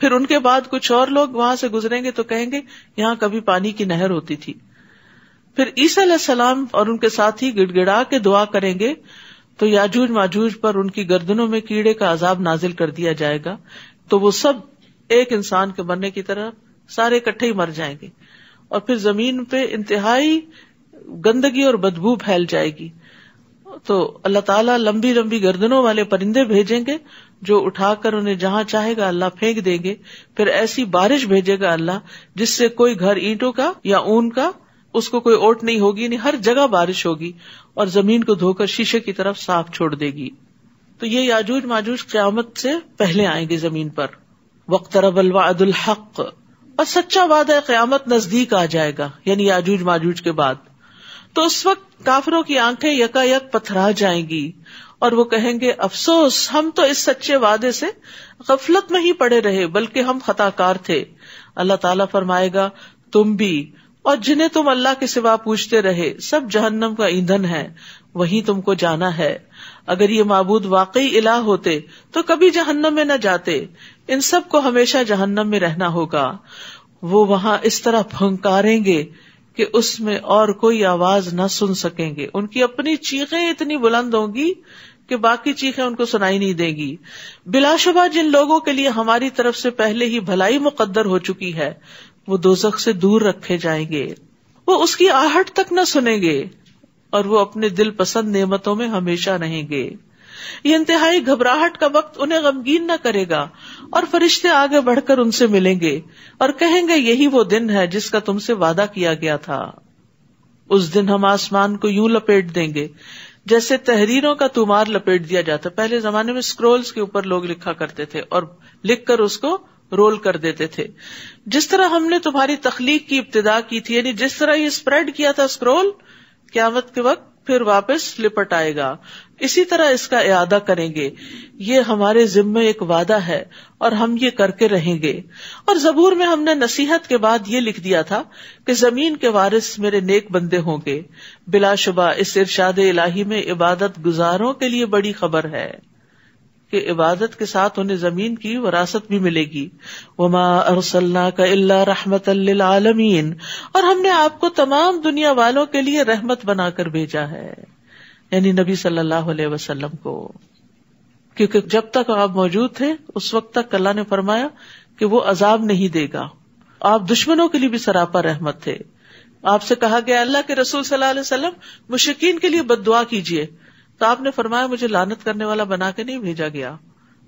پھر ان کے بعد کچھ اور لوگ وہاں سے گزریں گے تو کہیں گے یہاں کبھی پانی کی نہر ہوتی تھی. پھر عیسیٰ علیہ السلام اور ان کے ساتھی گڑ گڑا کے دعا کریں گے تو یاجوج ماجوج پر ان کی گردنوں میں کیڑے کا عذاب نازل کر دیا جائے گا، تو وہ سب ایک انسان کے مرنے کی طرح سارے اکٹھے ہی مر جائیں گے. اور پھر زمین پہ انتہائی گندگی اور بدبو پھیل جائے گی. تو اللہ تعالیٰ لمبی لمبی گردنوں والے پرندے بھیجیں گے جو اٹھا کر انہیں جہاں چاہے گا اللہ پھینک دیں گے. پھر ایسی بارش بھیجے گا اللہ جس سے کوئی گھر اینٹوں کا یا اون کا اس کو کوئی اوٹ نہیں ہوگی، یعنی ہر جگہ بارش ہوگی اور زمین کو دھو کر شیشے کی طرف صاف چھوڑ دے گی. تو یہ یاجوج ماجوج قیامت سے پہلے آئیں گے زمین پر. واقترب الوعد الحق، اور سچا وعدہ قیامت نزدیک آ جائے گا، یعنی یاجوج ماجوج کے بعد. تو اس وقت کافروں کی آنکھیں یکا یک پتھرا جائیں گی اور وہ کہیں گے افسوس، ہم تو اس سچے وعدے سے غفلت میں ہی پڑے رہے بلکہ ہم خطا کار تھے. اللہ تعالیٰ فرمائے گا تم بھی اور جنہیں تم اللہ کے سوا پوچھتے رہے سب جہنم کا ایندھن ہے، وہی تم کو جانا ہے. اگر یہ معبود واقعی الہ ہوتے تو کبھی جہنم میں نہ جاتے، ان سب کو ہمیشہ جہنم میں رہنا ہوگا. وہ وہاں اس طرح پھنکاریں گے کہ اس میں اور کوئی آواز نہ سن سکیں گے. ان کی اپنی چیخیں اتنی بلند ہوں گی کہ باقی چیخیں ان کو سنائی نہیں دیں گی. بلا شبہ جن لوگوں کے لیے ہماری طرف سے پہلے ہی بھلائی مقدر ہو چکی ہے وہ دوزخ سے دور رکھے جائیں گے، وہ اس کی آہٹ تک نہ سنیں گے اور وہ اپنے دل پسند نعمتوں میں ہمیشہ رہیں گے. یہ انتہائی گھبراہٹ کا وقت انہیں غمگین نہ کرے گا اور فرشتے آگے بڑھ کر ان سے ملیں گے اور کہیں گے یہی وہ دن ہے جس کا تم سے وعدہ کیا گیا تھا. اس دن ہم آسمان کو یوں لپیٹ دیں گے جیسے تحریروں کا تومار لپیٹ دیا جاتا. پہلے زمانے میں اسکرولز کے اوپر لوگ لکھا کرتے تھے اور لکھ کر اس کو رول کر دیتے تھے. جس طرح ہم نے تمہاری تخلیق کی ابتدا کی تھی، یعنی جس طرح یہ اسپریڈ کیا تھا اسکرول، قیامت کے وقت پھر واپس لپٹ آئے گا، اسی طرح اس کا اعادہ کریں گے. یہ ہمارے ذمے ایک وعدہ ہے اور ہم یہ کر کے رہیں گے. اور زبور میں ہم نے نصیحت کے بعد یہ لکھ دیا تھا کہ زمین کے وارث میرے نیک بندے ہوں گے. بلا شبہ اس ارشاد الہی میں عبادت گزاروں کے لیے بڑی خبر ہے کہ عبادت کے ساتھ انہیں زمین کی وراثت بھی ملے گی. وما ارسلناک الا رحمتا للعالمین، اور ہم نے آپ کو تمام دنیا والوں کے لیے رحمت بنا کر بھیجا ہے، یعنی نبی صلی اللہ علیہ وسلم کو. کیونکہ جب تک آپ موجود تھے اس وقت تک اللہ نے فرمایا کہ وہ عذاب نہیں دے گا. آپ دشمنوں کے لیے بھی سراپا رحمت تھے. آپ سے کہا گیا اللہ کے رسول صلی اللہ علیہ وسلم مشرکین کے لیے بد دعا کیجیے، تو آپ نے فرمایا مجھے لعنت کرنے والا بنا کے نہیں بھیجا گیا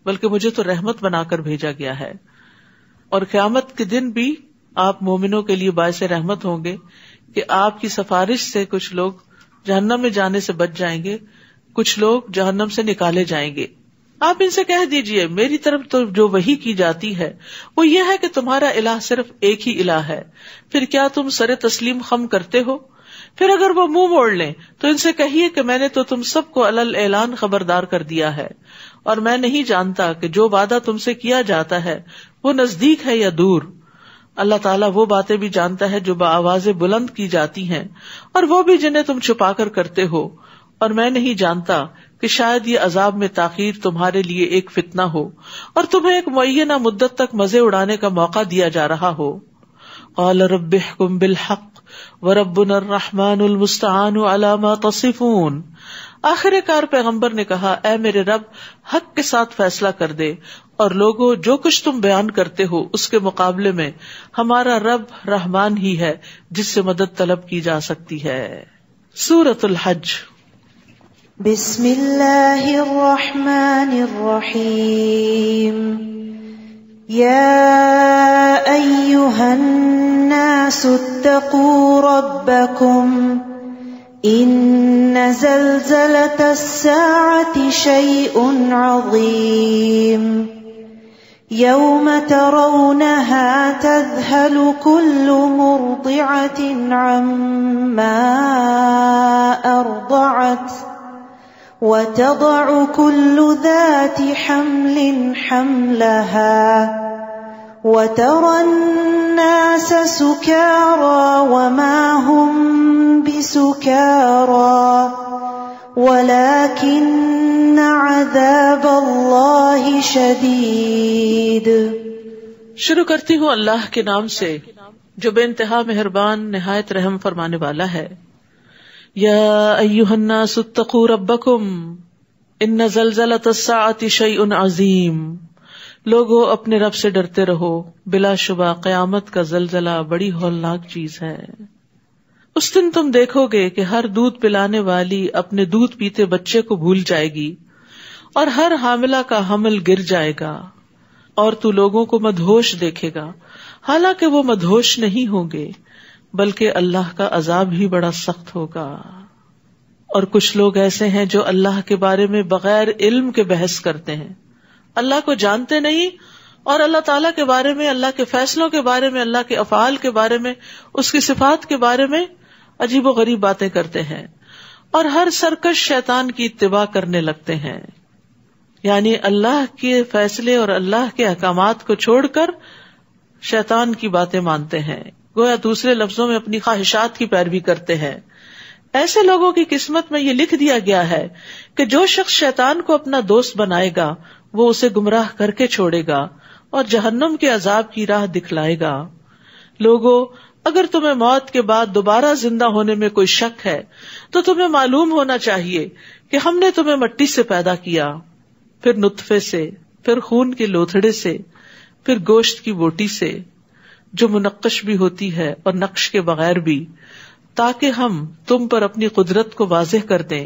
بلکہ مجھے تو رحمت بنا کر بھیجا گیا ہے. اور قیامت کے دن بھی آپ مومنوں کے لیے باعث رحمت ہوں گے کہ آپ کی سفارش سے کچھ لوگ جہنم میں جانے سے بچ جائیں گے، کچھ لوگ جہنم سے نکالے جائیں گے. آپ ان سے کہہ دیجئے میری طرف تو جو وحی کی جاتی ہے وہ یہ ہے کہ تمہارا الہ صرف ایک ہی الہ ہے، پھر کیا تم سر تسلیم خم کرتے ہو؟ پھر اگر وہ منہ موڑ لیں تو ان سے کہیے کہ میں نے تو تم سب کو علل اعلان خبردار کر دیا ہے، اور میں نہیں جانتا کہ جو وعدہ تم سے کیا جاتا ہے وہ نزدیک ہے یا دور. اللہ تعالیٰ وہ باتیں بھی جانتا ہے جو بآواز بلند کی جاتی ہیں اور وہ بھی جنہیں تم چھپا کر کرتے ہو. اور میں نہیں جانتا کہ شاید یہ عذاب میں تاخیر تمہارے لیے ایک فتنہ ہو اور تمہیں ایک معینہ مدت تک مزے اڑانے کا موقع دیا جا رہا ہو. قال رب احکم بالحق وربنا الرحمن المستعان علی ما تصفون. آخر کار پیغمبر نے کہا اے میرے رب حق کے ساتھ فیصلہ کر دے، اور لوگوں جو کچھ تم بیان کرتے ہو اس کے مقابلے میں ہمارا رب رحمان ہی ہے جس سے مدد طلب کی جا سکتی ہے. سورۃ الحج. بسم اللہ الرحمن الرحیم یا ایہا الناس اتقوا ربکم ان زلزلۃ الساعۃ شیء عظیم یوم ترونها تذہل کل مرضعة عما ارضعت وتضع كل ذات حمل حملها وترى الناس سكارى وما هم بسكارى ولكن عذاب الله شديد. شروع کرتی ہوں اللہ کے نام سے جو بے انتہا مہربان نہایت رحم فرمانے والا ہے. یا ایھا الناس اتقوا ربکم ان زلزلۃ الساعۃ شیء عظیم. لوگو اپنے رب سے ڈرتے رہو، بلا شبہ قیامت کا زلزلہ بڑی ہولناک چیز ہے. اس دن تم دیکھو گے کہ ہر دودھ پلانے والی اپنے دودھ پیتے بچے کو بھول جائے گی اور ہر حاملہ کا حمل گر جائے گا، اور تو لوگوں کو مدہوش دیکھے گا حالانکہ وہ مدہوش نہیں ہوں گے، بلکہ اللہ کا عذاب ہی بڑا سخت ہوگا. اور کچھ لوگ ایسے ہیں جو اللہ کے بارے میں بغیر علم کے بحث کرتے ہیں، اللہ کو جانتے نہیں، اور اللہ تعالیٰ کے بارے میں، اللہ کے فیصلوں کے بارے میں، اللہ کے افعال کے بارے میں، اس کی صفات کے بارے میں عجیب و غریب باتیں کرتے ہیں، اور ہر سرکش شیطان کی اتباع کرنے لگتے ہیں. یعنی اللہ کے فیصلے اور اللہ کے احکامات کو چھوڑ کر شیطان کی باتیں مانتے ہیں، گویا دوسرے لفظوں میں اپنی خواہشات کی پیروی کرتے ہیں. ایسے لوگوں کی قسمت میں یہ لکھ دیا گیا ہے کہ جو شخص شیطان کو اپنا دوست بنائے گا وہ اسے گمراہ کر کے چھوڑے گا اور جہنم کے عذاب کی راہ دکھلائے گا. لوگو، اگر تمہیں موت کے بعد دوبارہ زندہ ہونے میں کوئی شک ہے تو تمہیں معلوم ہونا چاہیے کہ ہم نے تمہیں مٹی سے پیدا کیا، پھر نطفے سے، پھر خون کے لوتھڑے سے، پھر گوشت کی بوٹی سے جو منقش بھی ہوتی ہے اور نقش کے بغیر بھی، تاکہ ہم تم پر اپنی قدرت کو واضح کر دیں.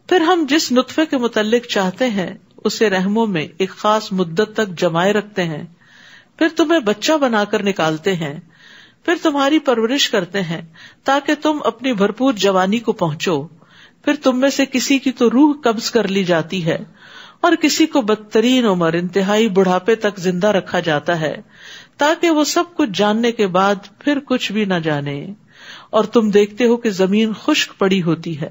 پھر ہم جس نطفے کے متعلق چاہتے ہیں اسے رحموں میں ایک خاص مدت تک جمائے رکھتے ہیں، پھر تمہیں بچہ بنا کر نکالتے ہیں، پھر تمہاری پرورش کرتے ہیں تاکہ تم اپنی بھرپور جوانی کو پہنچو. پھر تم میں سے کسی کی تو روح قبض کر لی جاتی ہے اور کسی کو بدترین عمر انتہائی بڑھاپے تک زندہ رکھا جاتا ہے تاکہ وہ سب کچھ جاننے کے بعد پھر کچھ بھی نہ جانے. اور تم دیکھتے ہو کہ زمین خشک پڑی ہوتی ہے،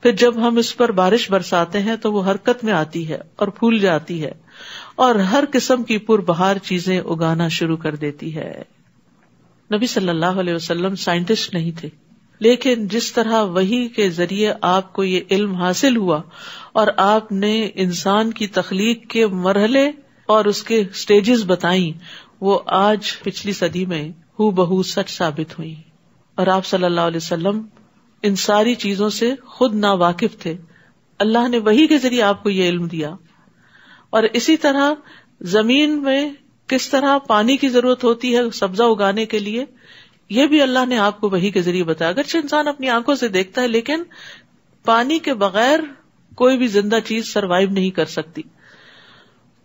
پھر جب ہم اس پر بارش برساتے ہیں تو وہ حرکت میں آتی ہے اور پھول جاتی ہے اور ہر قسم کی پربہار چیزیں اگانا شروع کر دیتی ہے. نبی صلی اللہ علیہ وسلم سائنٹسٹ نہیں تھے، لیکن جس طرح وحی کے ذریعے آپ کو یہ علم حاصل ہوا اور آپ نے انسان کی تخلیق کے مرحلے اور اس کے سٹیجز بتائیں، وہ آج پچھلی صدی میں ہو بہو سچ ثابت ہوئی. اور آپ صلی اللہ علیہ وسلم ان ساری چیزوں سے خود ناواقف تھے. اللہ نے وحی کے ذریعے آپ کو یہ علم دیا. اور اسی طرح زمین میں کس طرح پانی کی ضرورت ہوتی ہے سبزہ اگانے کے لیے، یہ بھی اللہ نے آپ کو وحی کے ذریعے بتایا. اگرچہ انسان اپنی آنکھوں سے دیکھتا ہے لیکن پانی کے بغیر کوئی بھی زندہ چیز سروائیو نہیں کر سکتی.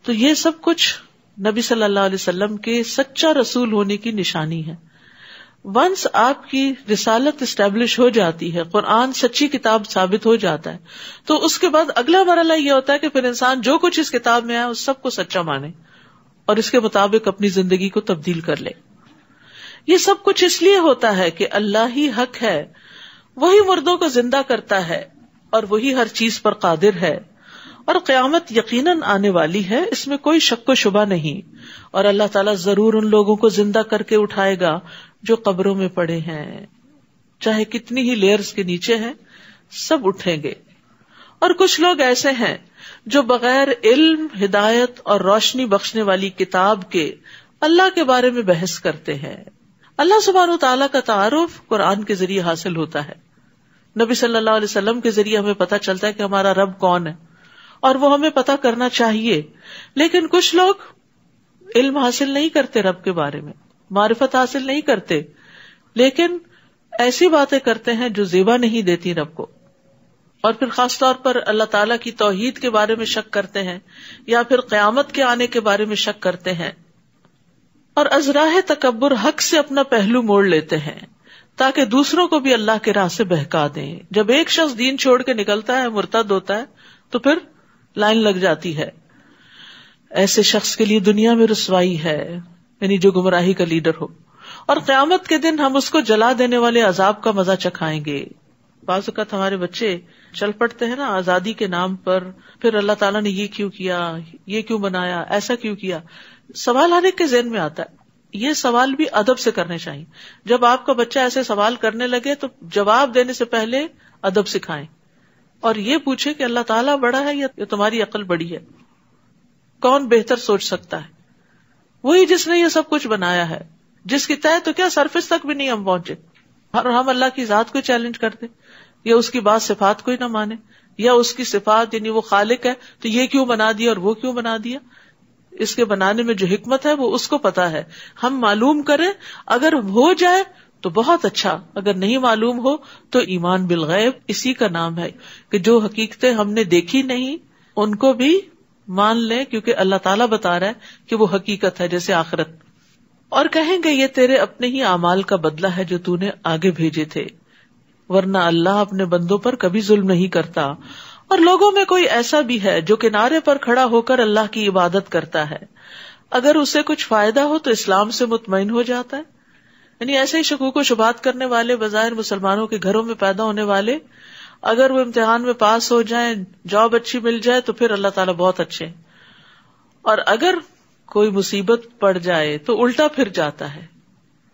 تو یہ سب کچھ نبی صلی اللہ علیہ وسلم کے سچا رسول ہونے کی نشانی ہے. ونس آپ کی رسالت اسٹیبلش ہو جاتی ہے، قرآن سچی کتاب ثابت ہو جاتا ہے، تو اس کے بعد اگلا مرحلہ یہ ہوتا ہے کہ پھر انسان جو کچھ اس کتاب میں آیا اس سب کو سچا مانے اور اس کے مطابق اپنی زندگی کو تبدیل کر لے. یہ سب کچھ اس لیے ہوتا ہے کہ اللہ ہی حق ہے، وہی مردوں کو زندہ کرتا ہے اور وہی ہر چیز پر قادر ہے، اور قیامت یقیناً آنے والی ہے، اس میں کوئی شک و شبہ نہیں. اور اللہ تعالیٰ ضرور ان لوگوں کو زندہ کر کے اٹھائے گا جو قبروں میں پڑے ہیں، چاہے کتنی ہی لیئرز کے نیچے ہیں، سب اٹھیں گے. اور کچھ لوگ ایسے ہیں جو بغیر علم، ہدایت اور روشنی بخشنے والی کتاب کے اللہ کے بارے میں بحث کرتے ہیں. اللہ سبحانہ و تعالیٰ کا تعارف قرآن کے ذریعے حاصل ہوتا ہے. نبی صلی اللہ علیہ وسلم کے ذریعے ہمیں پتہ چلتا ہے کہ ہمارا رب کون ہے، اور وہ ہمیں پتہ کرنا چاہیے. لیکن کچھ لوگ علم حاصل نہیں کرتے، رب کے بارے میں معرفت حاصل نہیں کرتے، لیکن ایسی باتیں کرتے ہیں جو زیبا نہیں دیتی رب کو. اور پھر خاص طور پر اللہ تعالیٰ کی توحید کے بارے میں شک کرتے ہیں یا پھر قیامت کے آنے کے بارے میں شک کرتے ہیں، اور از راہ تکبر حق سے اپنا پہلو موڑ لیتے ہیں تاکہ دوسروں کو بھی اللہ کے راہ سے بہکا دیں. جب ایک شخص دین چھوڑ کے نکلتا ہے، مرتد ہوتا ہے، تو پھر لائن لگ جاتی ہے. ایسے شخص کے لیے دنیا میں رسوائی ہے، یعنی جو گمراہی کا لیڈر ہو، اور قیامت کے دن ہم اس کو جلا دینے والے عذاب کا مزہ چکھائیں گے. بعض اوقات ہمارے بچے چل پڑتے ہیں نا آزادی کے نام پر، پھر اللہ تعالیٰ نے یہ کیوں کیا، یہ کیوں بنایا، ایسا کیوں کیا. سوال ہر ایک کے ذہن میں آتا ہے. یہ سوال بھی ادب سے کرنے چاہیے. جب آپ کا بچہ ایسے سوال کرنے لگے تو جواب دینے سے پہلے ادب سکھائیں اور یہ پوچھیں کہ اللہ تعالیٰ بڑا ہے یا تمہاری عقل بڑی ہے؟ کون بہتر سوچ سکتا ہے؟ وہی جس نے یہ سب کچھ بنایا ہے، جس کی طے تو کیا سرفس تک بھی نہیں ہم پہنچے، اور ہم اللہ کی ذات کو چیلنج کرتے یا اس کی بات صفات کو ہی نہ مانے، یا اس کی صفات یعنی وہ خالق ہے تو یہ کیوں بنا دیا اور وہ کیوں بنا دیا. اس کے بنانے میں جو حکمت ہے وہ اس کو پتا ہے. ہم معلوم کریں، اگر ہو جائے تو بہت اچھا، اگر نہیں معلوم ہو تو ایمان بالغیب اسی کا نام ہے کہ جو حقیقتیں ہم نے دیکھی نہیں ان کو بھی مان لیں، کیونکہ اللہ تعالیٰ بتا رہا ہے کہ وہ حقیقت ہے، جیسے آخرت. اور کہیں گے یہ تیرے اپنے ہی اعمال کا بدلہ ہے جو تو نے آگے بھیجے تھے، ورنہ اللہ اپنے بندوں پر کبھی ظلم نہیں کرتا. اور لوگوں میں کوئی ایسا بھی ہے جو کنارے پر کھڑا ہو کر اللہ کی عبادت کرتا ہے، اگر اسے کچھ فائدہ ہو تو اسلام سے مطمئن ہو جاتا ہے. یعنی ایسے ہی شکوک و شبہات کرنے والے بظاہر مسلمانوں کے گھروں میں پیدا ہونے والے، اگر وہ امتحان میں پاس ہو جائیں، جاب اچھی مل جائے تو پھر اللہ تعالیٰ بہت اچھے، اور اگر کوئی مصیبت پڑ جائے تو الٹا پھر جاتا ہے.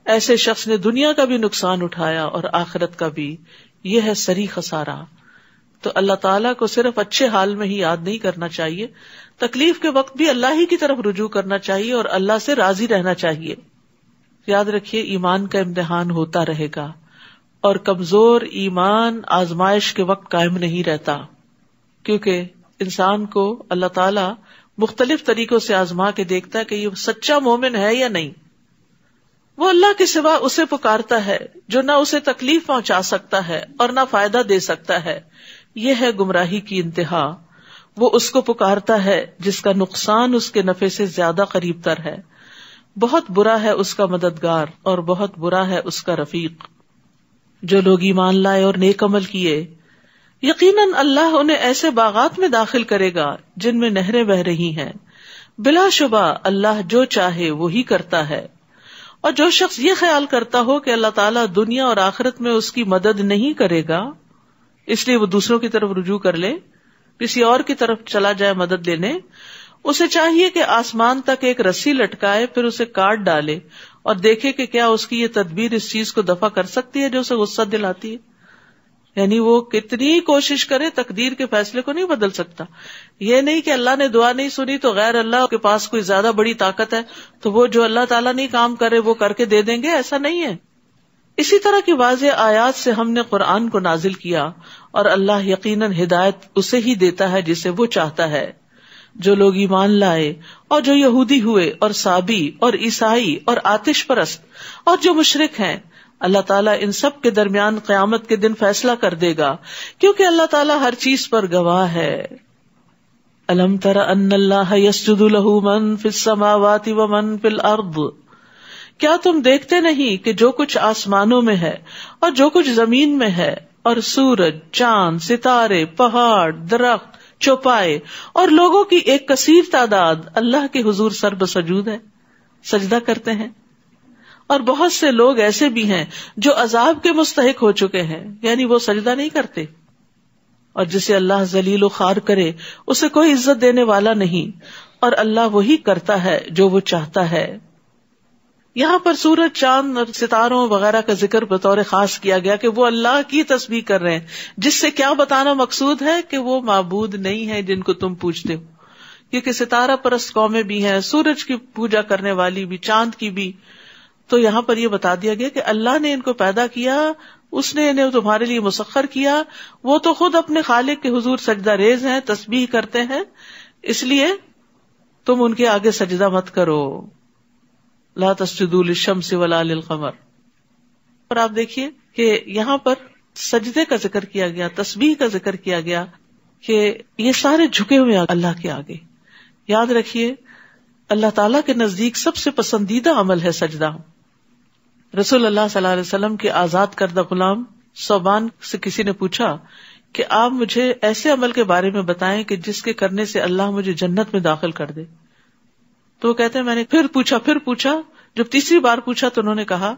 ایسے شخص نے دنیا کا بھی نقصان اٹھایا اور آخرت کا بھی، یہ ہے سری خسارہ. تو اللہ تعالیٰ کو صرف اچھے حال میں ہی یاد نہیں کرنا چاہیے، تکلیف کے وقت بھی اللہ ہی کی طرف رجوع کرنا چاہیے اور اللہ سے راضی رہنا چاہیے. یاد رکھیے ایمان کا امتحان ہوتا رہے گا، اور کمزور ایمان آزمائش کے وقت قائم نہیں رہتا، کیونکہ انسان کو اللہ تعالیٰ مختلف طریقوں سے آزما کے دیکھتا ہے کہ یہ سچا مومن ہے یا نہیں. وہ اللہ کے سوا اسے پکارتا ہے جو نہ اسے تکلیف پہنچا سکتا ہے اور نہ فائدہ دے سکتا ہے. یہ ہے گمراہی کی انتہا. وہ اس کو پکارتا ہے جس کا نقصان اس کے نفع سے زیادہ قریب تر ہے. بہت برا ہے اس کا مددگار اور بہت برا ہے اس کا رفیق. جو لوگ ایمان لائے اور نیک عمل کیے، یقیناً اللہ انہیں ایسے باغات میں داخل کرے گا جن میں نہریں بہ رہی ہیں. بلا شبہ اللہ جو چاہے وہی کرتا ہے. اور جو شخص یہ خیال کرتا ہو کہ اللہ تعالیٰ دنیا اور آخرت میں اس کی مدد نہیں کرے گا، اس لیے وہ دوسروں کی طرف رجوع کر لے، کسی اور کی طرف چلا جائے مدد لینے، اسے چاہیے کہ آسمان تک ایک رسی لٹکائے، پھر اسے کاٹ ڈالے اور دیکھے کہ کیا اس کی یہ تدبیر اس چیز کو دفع کر سکتی ہے جو اسے غصہ دلاتی ہے. یعنی وہ کتنی کوشش کرے تقدیر کے فیصلے کو نہیں بدل سکتا. یہ نہیں کہ اللہ نے دعا نہیں سنی تو غیر اللہ کے پاس کوئی زیادہ بڑی طاقت ہے تو وہ جو اللہ تعالیٰ نہیں کام کرے وہ کر کے دے دیں گے، ایسا نہیں ہے. اسی طرح کی واضح آیات سے ہم نے قرآن کو نازل کیا، اور اللہ یقیناً ہدایت اسے ہی دیتا ہے جسے وہ چاہتا ہے. جو لوگ ایمان لائے اور جو یہودی ہوئے اور صابی اور عیسائی اور آتش پرست اور جو مشرک ہیں، اللہ تعالیٰ ان سب کے درمیان قیامت کے دن فیصلہ کر دے گا، کیونکہ اللہ تعالیٰ ہر چیز پر گواہ ہے. الم تر ان اللہ یسجد لہ من فی السماوات ومن فی الارض، کیا تم دیکھتے نہیں کہ جو کچھ آسمانوں میں ہے اور جو کچھ زمین میں ہے، اور سورج، چاند، ستارے، پہاڑ، درخت، چوپائے اور لوگوں کی ایک کثیر تعداد اللہ کے حضور سر بسجود ہے، سجدہ کرتے ہیں. اور بہت سے لوگ ایسے بھی ہیں جو عذاب کے مستحق ہو چکے ہیں، یعنی وہ سجدہ نہیں کرتے. اور جسے اللہ ذلیل و خوار کرے اسے کوئی عزت دینے والا نہیں، اور اللہ وہی کرتا ہے جو وہ چاہتا ہے. یہاں پر سورج، چاند اور ستاروں وغیرہ کا ذکر بطور خاص کیا گیا کہ وہ اللہ کی تسبیح کر رہے ہیں، جس سے کیا بتانا مقصود ہے کہ وہ معبود نہیں ہے جن کو تم پوجتے ہو. کیونکہ ستارہ پرست قومیں بھی ہیں، سورج کی پوجا کرنے والی بھی، چاند کی بھی. تو یہاں پر یہ بتا دیا گیا کہ اللہ نے ان کو پیدا کیا، اس نے انہیں تمہارے لیے مسخر کیا، وہ تو خود اپنے خالق کے حضور سجدہ ریز ہیں، تسبیح کرتے ہیں، اس لیے تم ان کے آگے سجدہ مت کرو. لا تسجدوا للشمس ولا للقمر. اور آپ دیکھیے کہ یہاں پر سجدے کا ذکر کیا گیا، تسبیح کا ذکر کیا گیا کہ یہ سارے جھکے ہوئے اللہ کے آگے. یاد رکھیے اللہ تعالیٰ کے نزدیک سب سے پسندیدہ عمل ہے سجدہ. رسول اللہ صلی اللہ علیہ وسلم کے آزاد کردہ غلام صوبان سے کسی نے پوچھا کہ آپ مجھے ایسے عمل کے بارے میں بتائیں کہ جس کے کرنے سے اللہ مجھے جنت میں داخل کر دے. تو وہ کہتے ہیں میں نے پھر پوچھا. جب تیسری بار پوچھا تو انہوں نے کہا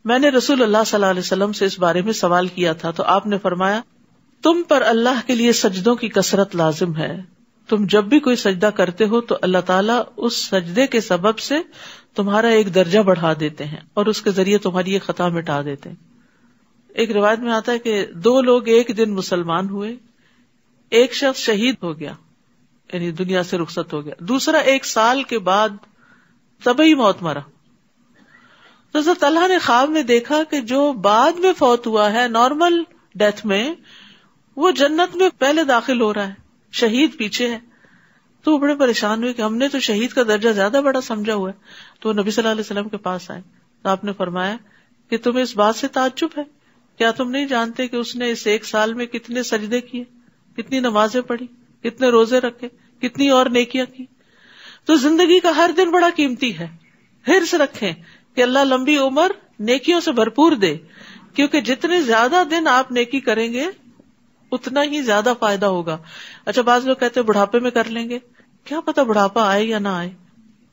میں نے رسول اللہ صلی اللہ علیہ وسلم سے اس بارے میں سوال کیا تھا تو آپ نے فرمایا تم پر اللہ کے لیے سجدوں کی کثرت لازم ہے. تم جب بھی کوئی سجدہ کرتے ہو تو اللہ تعالیٰ اس سجدے کے سبب سے تمہارا ایک درجہ بڑھا دیتے ہیں اور اس کے ذریعے تمہاری ایک خطا مٹا دیتے ہیں. ایک روایت میں آتا ہے کہ 2 لوگ ایک دن مسلمان ہوئے، ایک شخص شہید ہو گیا یعنی دنیا سے رخصت ہو گیا، دوسرا 1 سال کے بعد طبعی موت مرا. تو حضرت اللہ نے خواب میں دیکھا کہ جو بعد میں فوت ہوا ہے نارمل ڈیتھ میں، وہ جنت میں پہلے داخل ہو رہا ہے، شہید پیچھے ہے. تو وہ بڑے پریشان ہوئے کہ ہم نے تو شہید کا درجہ زیادہ بڑا سمجھا ہوا ہے. تو وہ نبی صلی اللہ علیہ وسلم کے پاس آئے تو آپ نے فرمایا کہ تمہیں اس بات سے تعجب ہے، کیا تم نہیں جانتے کہ اس نے اس 1 سال میں کتنے سجدے کیے، کتنی نمازیں پڑھی، کتنے روزے رکھے، کتنی اور نیکیاں کی. تو زندگی کا ہر دن بڑا قیمتی ہے. حرص رکھیں کہ اللہ لمبی عمر نیکیوں سے بھرپور دے، کیونکہ جتنے زیادہ دن آپ نیکی کریں گے اتنا ہی زیادہ فائدہ ہوگا. اچھا بعض لوگ کہتے ہیں بڑھاپے میں کر لیں گے، کیا پتا بڑھاپا آئے یا نہ آئے.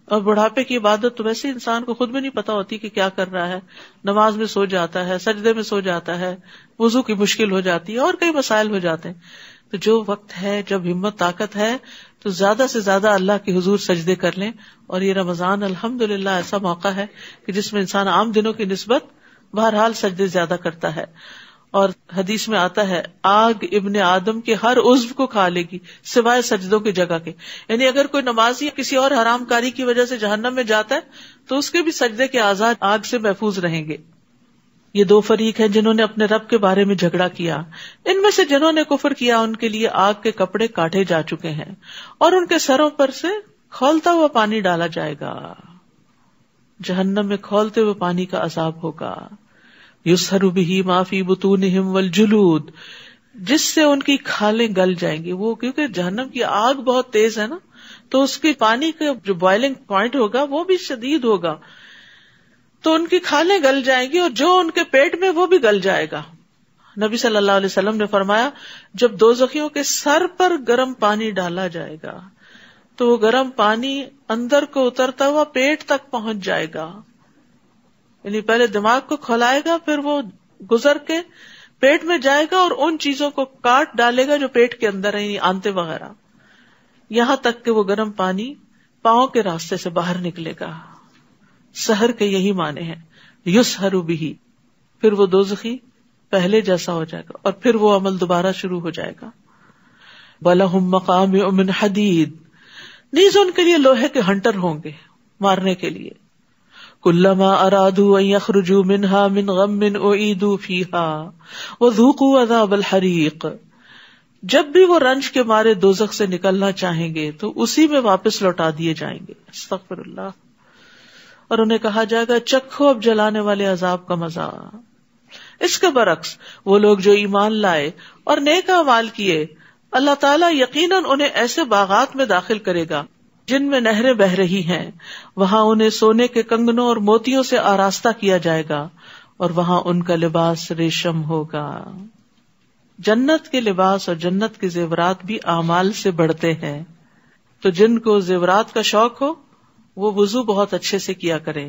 اور بڑھاپے کی عبادت تو ویسے انسان کو خود بھی نہیں پتا ہوتی کہ کیا کر رہا ہے. نماز میں سو جاتا ہے، سجدے میں سو جاتا ہے، وضو کی مشکل ہو جاتی ہے اور کئی مسائل ہو جاتے ہیں. تو جو وقت ہے جب ہمت طاقت ہے تو زیادہ سے زیادہ اللہ کے حضور سجدے کر لیں. اور یہ رمضان الحمدللہ ایسا موقع ہے کہ جس میں انسان عام دنوں کی نسبت بہرحال سجدے زیادہ کرتا ہے. اور حدیث میں آتا ہے آگ ابن آدم کے ہر عضو کو کھا لے گی سوائے سجدوں کی جگہ کے. یعنی اگر کوئی نمازی کسی اور حرام کاری کی وجہ سے جہنم میں جاتا ہے تو اس کے بھی سجدے کے اعضاء آگ سے محفوظ رہیں گے. یہ 2 فریق ہیں جنہوں نے اپنے رب کے بارے میں جھگڑا کیا. ان میں سے جنہوں نے کفر کیا ان کے لیے آگ کے کپڑے کاٹے جا چکے ہیں اور ان کے سروں پر سے کھولتا ہوا پانی ڈالا جائے گا. جہنم میں کھولتے ہوئے پانی کا عذاب ہوگا. یسہر بہ ما فی بطونہم والجلود، جس سے ان کی کھالیں گل جائیں گی. وہ کیونکہ جہنم کی آگ بہت تیز ہے نا، تو اس کے پانی کا جو بوائلنگ پوائنٹ ہوگا وہ بھی شدید ہوگا، تو ان کی کھالیں گل جائیں گی اور جو ان کے پیٹ میں وہ بھی گل جائے گا. نبی صلی اللہ علیہ وسلم نے فرمایا جب دوزخیوں کے سر پر گرم پانی ڈالا جائے گا تو وہ گرم پانی اندر کو اترتا ہوا پیٹ تک پہنچ جائے گا. یعنی پہلے دماغ کو کھولائے گا، پھر وہ گزر کے پیٹ میں جائے گا اور ان چیزوں کو کاٹ ڈالے گا جو پیٹ کے اندر ہیں، یعنی آنتے وغیرہ، یہاں تک کہ وہ گرم پانی پاؤں کے راستے سے باہر نکلے گا. سحر کے یہی معنی ہیں، یسحر بہ. پھر وہ دوزخی پہلے جیسا ہو جائے گا اور پھر وہ عمل دوبارہ شروع ہو جائے گا. وَلَهُمْ مَقَامِعُ مِنْ حَدِيدٍ، نیز ان کے لیے لوہے کے ہنٹر ہوں گے مارنے کے لیے. كُلَّمَا أَرَادُوا أَن يَخْرُجُوا مِنْهَا مِنْ غَمٍّ أُعِيدُوا فِيهَا وَذُوقُوا عَذَابَ الْحَرِيقِ، جب بھی وہ رنج کے مارے دوزخ سے نکلنا چاہیں گے تو اسی میں واپس لوٹا دیے جائیں گے. استغفر اللہ. اور انہیں کہا جائے گا چکھو اب جلانے والے عذاب کا مزہ. اس کے برعکس وہ لوگ جو ایمان لائے اور نیک اعمال کیے، اللہ تعالیٰ یقیناً انہیں ایسے باغات میں داخل کرے گا جن میں نہریں بہ رہی ہیں، وہاں انہیں سونے کے کنگنوں اور موتیوں سے آراستہ کیا جائے گا اور وہاں ان کا لباس ریشم ہوگا. جنت کے لباس اور جنت کے زیورات بھی اعمال سے بڑھتے ہیں. تو جن کو زیورات کا شوق ہو وہ وضو بہت اچھے سے کیا کرے.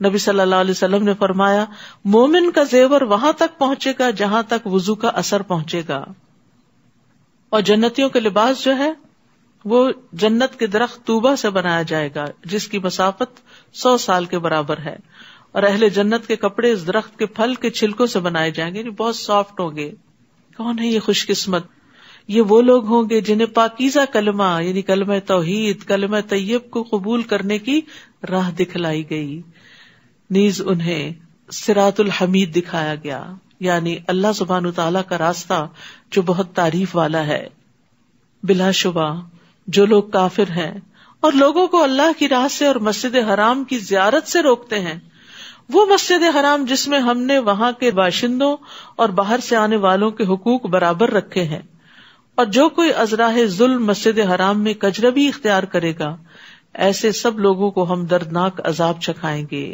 نبی صلی اللہ علیہ وسلم نے فرمایا مومن کا زیور وہاں تک پہنچے گا جہاں تک وضو کا اثر پہنچے گا. اور جنتیوں کے لباس جو ہے وہ جنت کے درخت طوبہ سے بنایا جائے گا جس کی مسافت 100 سال کے برابر ہے. اور اہل جنت کے کپڑے اس درخت کے پھل کے چھلکوں سے بنائے جائیں گے، بہت سافٹ ہوں گے. کون ہے یہ خوش قسمت؟ یہ وہ لوگ ہوں گے جنہیں پاکیزہ کلمہ یعنی کلمہ توحید، کلمہ طیب کو قبول کرنے کی راہ دکھلائی گئی. نیز انہیں صراط الحمید دکھایا گیا، یعنی اللہ سبحانہ تعالیٰ کا راستہ جو بہت تعریف والا ہے. بلا شبہ جو لوگ کافر ہیں اور لوگوں کو اللہ کی راہ سے اور مسجد حرام کی زیارت سے روکتے ہیں، وہ مسجد حرام جس میں ہم نے وہاں کے باشندوں اور باہر سے آنے والوں کے حقوق برابر رکھے ہیں، اور جو کوئی ازراہ ظلم مسجد حرام میں کجربی اختیار کرے گا، ایسے سب لوگوں کو ہم دردناک عذاب چکھائیں گے۔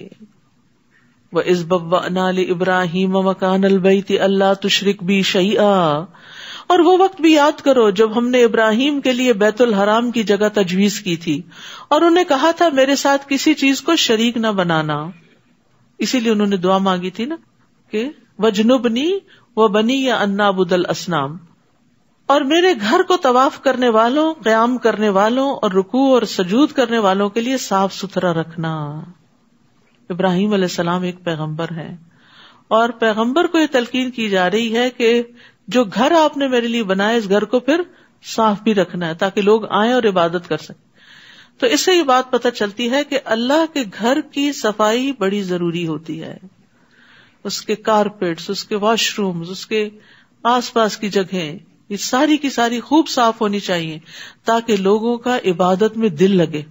وَإِذْ بَوَّأْنَا لِإِبْرَاهِيمَ مَكَانَ الْبَيْتِ أَلَّا تُشْرِكْ بِي شَيْئًا، اور وہ وقت بھی یاد کرو جب ہم نے ابراہیم کے لیے بیت الحرام کی جگہ تجویز کی تھی اور انہیں کہا تھا میرے ساتھ کسی چیز کو شریک نہ بنانا۔ اسی لیے انہوں نے دعا مانگی تھی نا کہ وَجْنُبْنِي وَبَنِيَّ أَن نَعْبُدَ الْأَصْنَامَ، اور میرے گھر کو طواف کرنے والوں، قیام کرنے والوں اور رکوع اور سجود کرنے والوں کے لیے صاف ستھرا رکھنا۔ ابراہیم علیہ السلام ایک پیغمبر ہیں، اور پیغمبر کو یہ تلقین کی جا رہی ہے کہ جو گھر آپ نے میرے لیے بنایا اس گھر کو پھر صاف بھی رکھنا ہے تاکہ لوگ آئیں اور عبادت کر سکیں۔ تو اس سے یہ بات پتہ چلتی ہے کہ اللہ کے گھر کی صفائی بڑی ضروری ہوتی ہے، اس کے کارپیٹس، اس کے واش رومز، اس کے آس پاس کی جگہیں، یہ ساری کی ساری خوب صاف ہونی چاہیے تاکہ لوگوں کا عبادت میں دل لگے۔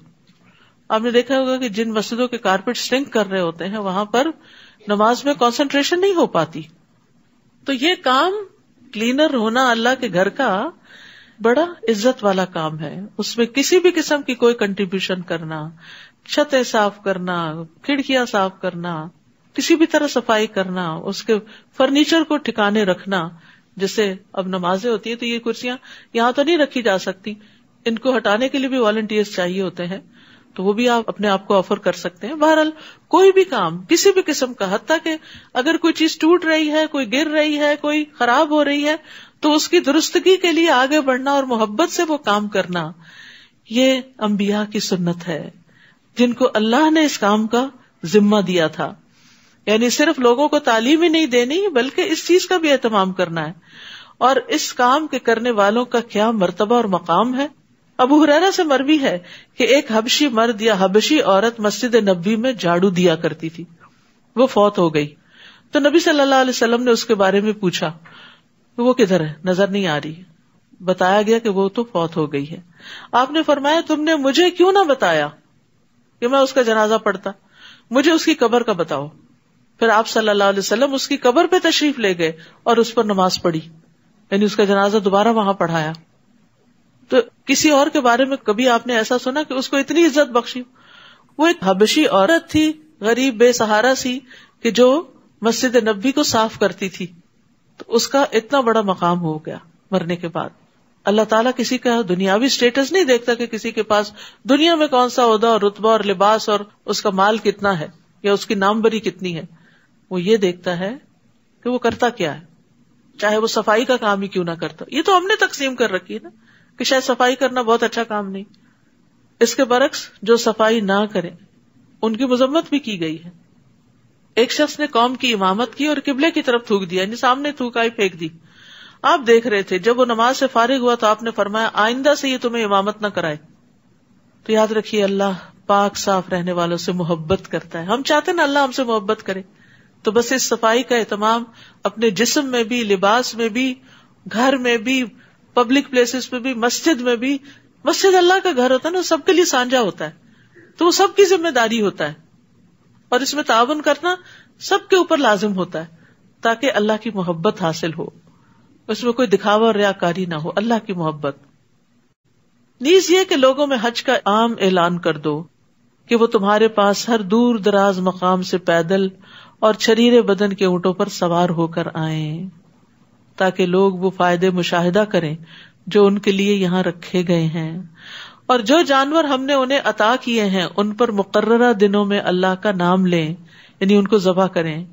آپ نے دیکھا ہوگا کہ جن مسجدوں کے کارپیٹ سٹنک کر رہے ہوتے ہیں وہاں پر نماز میں کنسنٹریشن نہیں ہو پاتی۔ تو یہ کام کلینر ہونا اللہ کے گھر کا بڑا عزت والا کام ہے، اس میں کسی بھی قسم کی کوئی کنٹریبیوشن کرنا، چھتیں صاف کرنا، کھڑکیاں صاف کرنا، کسی بھی طرح صفائی کرنا، اس کے فرنیچر کو ٹھکانے رکھنا۔ جیسے اب نمازیں ہوتی ہیں تو یہ کرسیاں یہاں تو نہیں رکھی جا سکتی، ان کو ہٹانے کے لیے بھی والنٹیئرز چاہیے ہوتے ہیں، تو وہ بھی آپ اپنے آپ کو آفر کر سکتے ہیں۔ بہرحال کوئی بھی کام کسی بھی قسم کا، حتیٰ کہ اگر کوئی چیز ٹوٹ رہی ہے، کوئی گر رہی ہے، کوئی خراب ہو رہی ہے تو اس کی درستگی کے لیے آگے بڑھنا اور محبت سے وہ کام کرنا، یہ انبیاء کی سنت ہے جن کو اللہ نے اس کام کا ذمہ دیا تھا۔ یعنی صرف لوگوں کو تعلیم ہی نہیں دینی بلکہ اس چیز کا بھی اہتمام کرنا ہے، اور اس کام کے کرنے والوں کا کیا مرتبہ اور مقام ہے۔ ابو ہریرہ سے مروی ہے کہ ایک حبشی مرد یا حبشی عورت مسجد نبوی میں جھاڑو دیا کرتی تھی، وہ فوت ہو گئی تو نبی صلی اللہ علیہ وسلم نے اس کے بارے میں پوچھا کہ وہ کدھر ہے، نظر نہیں آ رہی۔ بتایا گیا کہ وہ تو فوت ہو گئی ہے۔ آپ نے فرمایا تم نے مجھے کیوں نہ بتایا کہ میں اس کا جنازہ پڑھتا، مجھے اس کی قبر کا بتاؤ۔ پھر آپ صلی اللہ علیہ وسلم اس کی قبر پہ تشریف لے گئے اور اس پر نماز پڑھی، یعنی اس کا جنازہ دوبارہ وہاں پڑھایا۔ تو کسی اور کے بارے میں کبھی آپ نے ایسا سنا کہ اس کو اتنی عزت بخشی؟ وہ ایک حبشی عورت تھی، غریب بے سہارا سی، کہ جو مسجد نبوی کو صاف کرتی تھی، تو اس کا اتنا بڑا مقام ہو گیا مرنے کے بعد۔ اللہ تعالیٰ کسی کا دنیاوی سٹیٹس نہیں دیکھتا کہ کسی کے پاس دنیا میں کون سا عہدہ اور رتبہ اور لباس اور اس کا مال کتنا ہے یا اس کی ناموری کتنی ہے، وہ یہ دیکھتا ہے کہ وہ کرتا کیا ہے، چاہے وہ صفائی کا کام ہی کیوں نہ کرتا۔ یہ تو ہم نے تقسیم کر رکھی ہے نا کہ شاید صفائی کرنا بہت اچھا کام نہیں، اس کے برعکس جو صفائی نہ کریں ان کی مذمت بھی کی گئی ہے۔ ایک شخص نے قوم کی امامت کی اور قبلے کی طرف تھوک دیا، یعنی سامنے تھوکائی پھینک دی، آپ دیکھ رہے تھے۔ جب وہ نماز سے فارغ ہوا تو آپ نے فرمایا آئندہ سے یہ تمہیں امامت نہ کرائے۔ تو یاد رکھیے اللہ پاک صاف رہنے والوں سے محبت کرتا ہے، ہم چاہتے ہیں نا اللہ ہم سے محبت کرے، تو بس اس صفائی کا اہتمام اپنے جسم میں بھی، لباس میں بھی، گھر میں بھی، پبلک پلیسز پہ بھی، مسجد میں بھی۔ مسجد اللہ کا گھر ہوتا ہے نا، سب کے لیے سانجا ہوتا ہے، تو وہ سب کی ذمہ داری ہوتا ہے، اور اس میں تعاون کرنا سب کے اوپر لازم ہوتا ہے تاکہ اللہ کی محبت حاصل ہو، اس میں کوئی دکھاوا اور ریاکاری نہ ہو، اللہ کی محبت۔ نیز یہ کہ لوگوں میں حج کا عام اعلان کر دو کہ وہ تمہارے پاس ہر دور دراز مقام سے پیدل اور چھریرے بدن کے اونٹوں پر سوار ہو کر آئیں، تاکہ لوگ وہ فائدے مشاہدہ کریں جو ان کے لیے یہاں رکھے گئے ہیں، اور جو جانور ہم نے انہیں عطا کیے ہیں ان پر مقررہ دنوں میں اللہ کا نام لیں، یعنی ان کو ذبح کریں،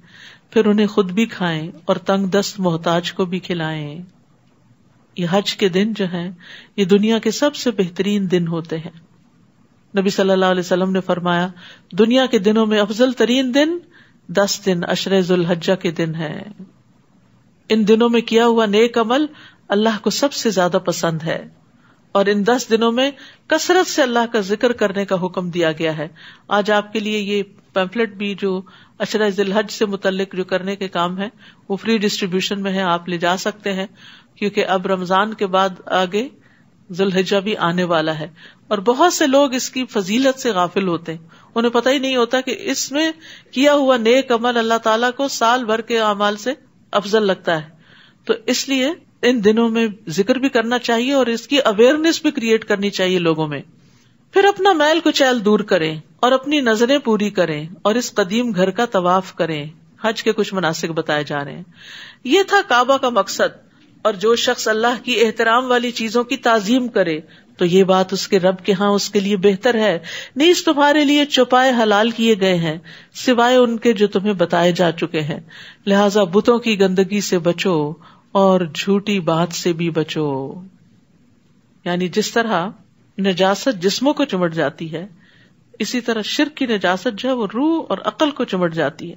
پھر انہیں خود بھی کھائیں اور تنگ دست محتاج کو بھی کھلائیں۔ یہ حج کے دن جو ہیں یہ دنیا کے سب سے بہترین دن ہوتے ہیں۔ نبی صلی اللہ علیہ وسلم نے فرمایا دنیا کے دنوں میں افضل ترین دن 10 دن عشر ذو الحجہ کے دن ہے، ان دنوں میں کیا ہوا نیک عمل اللہ کو سب سے زیادہ پسند ہے، اور ان 10 دنوں میں کثرت سے اللہ کا ذکر کرنے کا حکم دیا گیا ہے۔ آج آپ کے لیے یہ پیمفلٹ بھی جو عشرہ ذی الحج سے متعلق جو کرنے کے کام ہے وہ فری ڈسٹریبیوشن میں ہے، آپ لے جا سکتے ہیں، کیونکہ اب رمضان کے بعد آگے ذو الحجہ بھی آنے والا ہے، اور بہت سے لوگ اس کی فضیلت سے غافل ہوتے ہیں، انہیں پتہ ہی نہیں ہوتا کہ اس میں کیا ہوا نیک عمل اللہ تعالیٰ کو سال بھر کے اعمال سے افضل لگتا ہے. تو اس لیے ان دنوں میں ذکر بھی کرنا چاہیے اور اس کی اویئرنیس بھی کریٹ کرنی چاہیے لوگوں میں. پھر اپنا میل کچیل دور کریں اور اپنی نظریں پوری کریں اور اس قدیم گھر کا طواف کریں. حج کے کچھ مناسک بتائے جا رہے ہیں. یہ تھا کعبہ کا مقصد. اور جو شخص اللہ کی احترام والی چیزوں کی تعظیم کرے تو یہ بات اس کے رب کے ہاں اس کے لیے بہتر ہے. نیز تمہارے لیے چھپائے حلال کیے گئے ہیں سوائے ان کے جو تمہیں بتائے جا چکے ہیں. لہذا بتوں کی گندگی سے بچو اور جھوٹی بات سے بھی بچو. یعنی جس طرح نجاست جسموں کو چمٹ جاتی ہے, اسی طرح شرک کی نجاست جو ہے وہ روح اور عقل کو چمٹ جاتی ہے.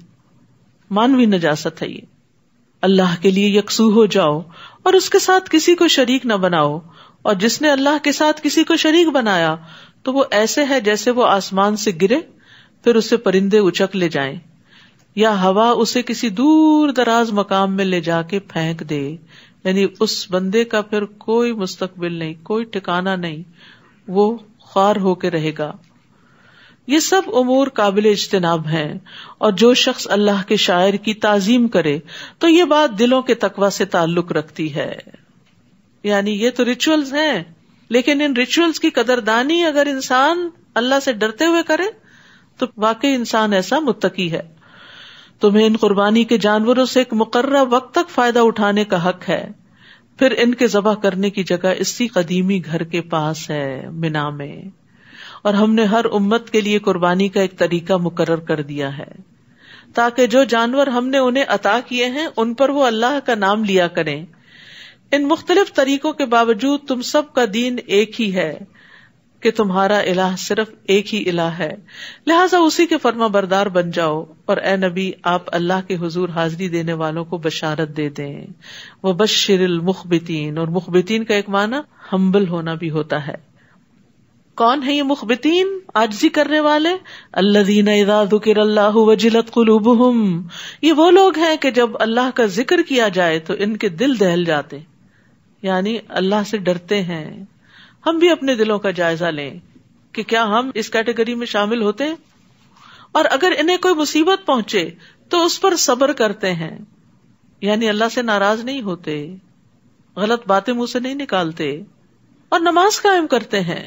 مانوی نجاست ہے یہ. اللہ کے لیے یکسو ہو جاؤ اور اس کے ساتھ کسی کو شریک نہ بناؤ, اور جس نے اللہ کے ساتھ کسی کو شریک بنایا تو وہ ایسے ہے جیسے وہ آسمان سے گرے پھر اسے پرندے اچک لے جائیں یا ہوا اسے کسی دور دراز مقام میں لے جا کے پھینک دے. یعنی اس بندے کا پھر کوئی مستقبل نہیں, کوئی ٹھکانہ نہیں, وہ خوار ہو کے رہے گا. یہ سب امور قابل اجتناب ہیں. اور جو شخص اللہ کے شاعر کی تعظیم کرے تو یہ بات دلوں کے تقوی سے تعلق رکھتی ہے. یعنی یہ تو ریچولز ہیں, لیکن ان ریچولز کی قدردانی اگر انسان اللہ سے ڈرتے ہوئے کرے تو واقعی انسان ایسا متقی ہے. تمہیں ان قربانی کے جانوروں سے ایک مقررہ وقت تک فائدہ اٹھانے کا حق ہے, پھر ان کے ذبح کرنے کی جگہ اسی قدیمی گھر کے پاس ہے منا میں. اور ہم نے ہر امت کے لیے قربانی کا ایک طریقہ مقرر کر دیا ہے تاکہ جو جانور ہم نے انہیں عطا کیے ہیں ان پر وہ اللہ کا نام لیا کریں. ان مختلف طریقوں کے باوجود تم سب کا دین ایک ہی ہے کہ تمہارا الہ صرف ایک ہی الہ ہے, لہٰذا اسی کے فرما بردار بن جاؤ. اور اے نبی آپ اللہ کے حضور حاضری دینے والوں کو بشارت دے دیں. وبشر المخبتین, اور مخبتین کا ایک معنی ہمبل ہونا بھی ہوتا ہے. کون ہے یہ مخبتین, عاجزی کرنے والے؟ الذین اذا ذکر اللہ وجلت قلوبہم, یہ وہ لوگ ہیں کہ جب اللہ کا ذکر کیا جائے تو ان کے دل دہل جاتے, یعنی اللہ سے ڈرتے ہیں. ہم بھی اپنے دلوں کا جائزہ لیں کہ کیا ہم اس کیٹیگری میں شامل ہوتے ہیں, اور اگر انہیں کوئی مصیبت پہنچے تو اس پر صبر کرتے ہیں, یعنی اللہ سے ناراض نہیں ہوتے, غلط باتیں منہ سے نہیں نکالتے, اور نماز قائم کرتے ہیں,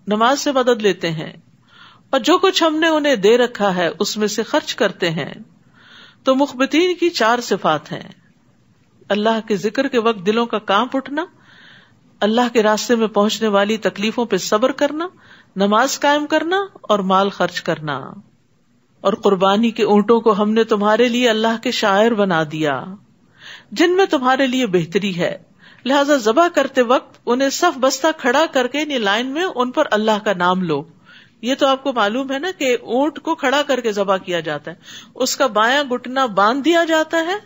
نماز سے مدد لیتے ہیں, اور جو کچھ ہم نے انہیں دے رکھا ہے اس میں سے خرچ کرتے ہیں. تو مخبتین کی 4 صفات ہیں. اللہ کے ذکر کے وقت دلوں کا کانپ اٹھنا, اللہ کے راستے میں پہنچنے والی تکلیفوں پہ صبر کرنا, نماز قائم کرنا اور مال خرچ کرنا. اور قربانی کے اونٹوں کو ہم نے تمہارے لیے اللہ کے شاعر بنا دیا جن میں تمہارے لیے بہتری ہے, لہذا ذبح کرتے وقت انہیں صف بستہ کھڑا کر کے یعنی لائن میں ان پر اللہ کا نام لو. یہ تو آپ کو معلوم ہے نا کہ اونٹ کو کھڑا کر کے ذبح کیا جاتا ہے, اس کا بایاں گھٹنا باندھ دیا جاتا ہے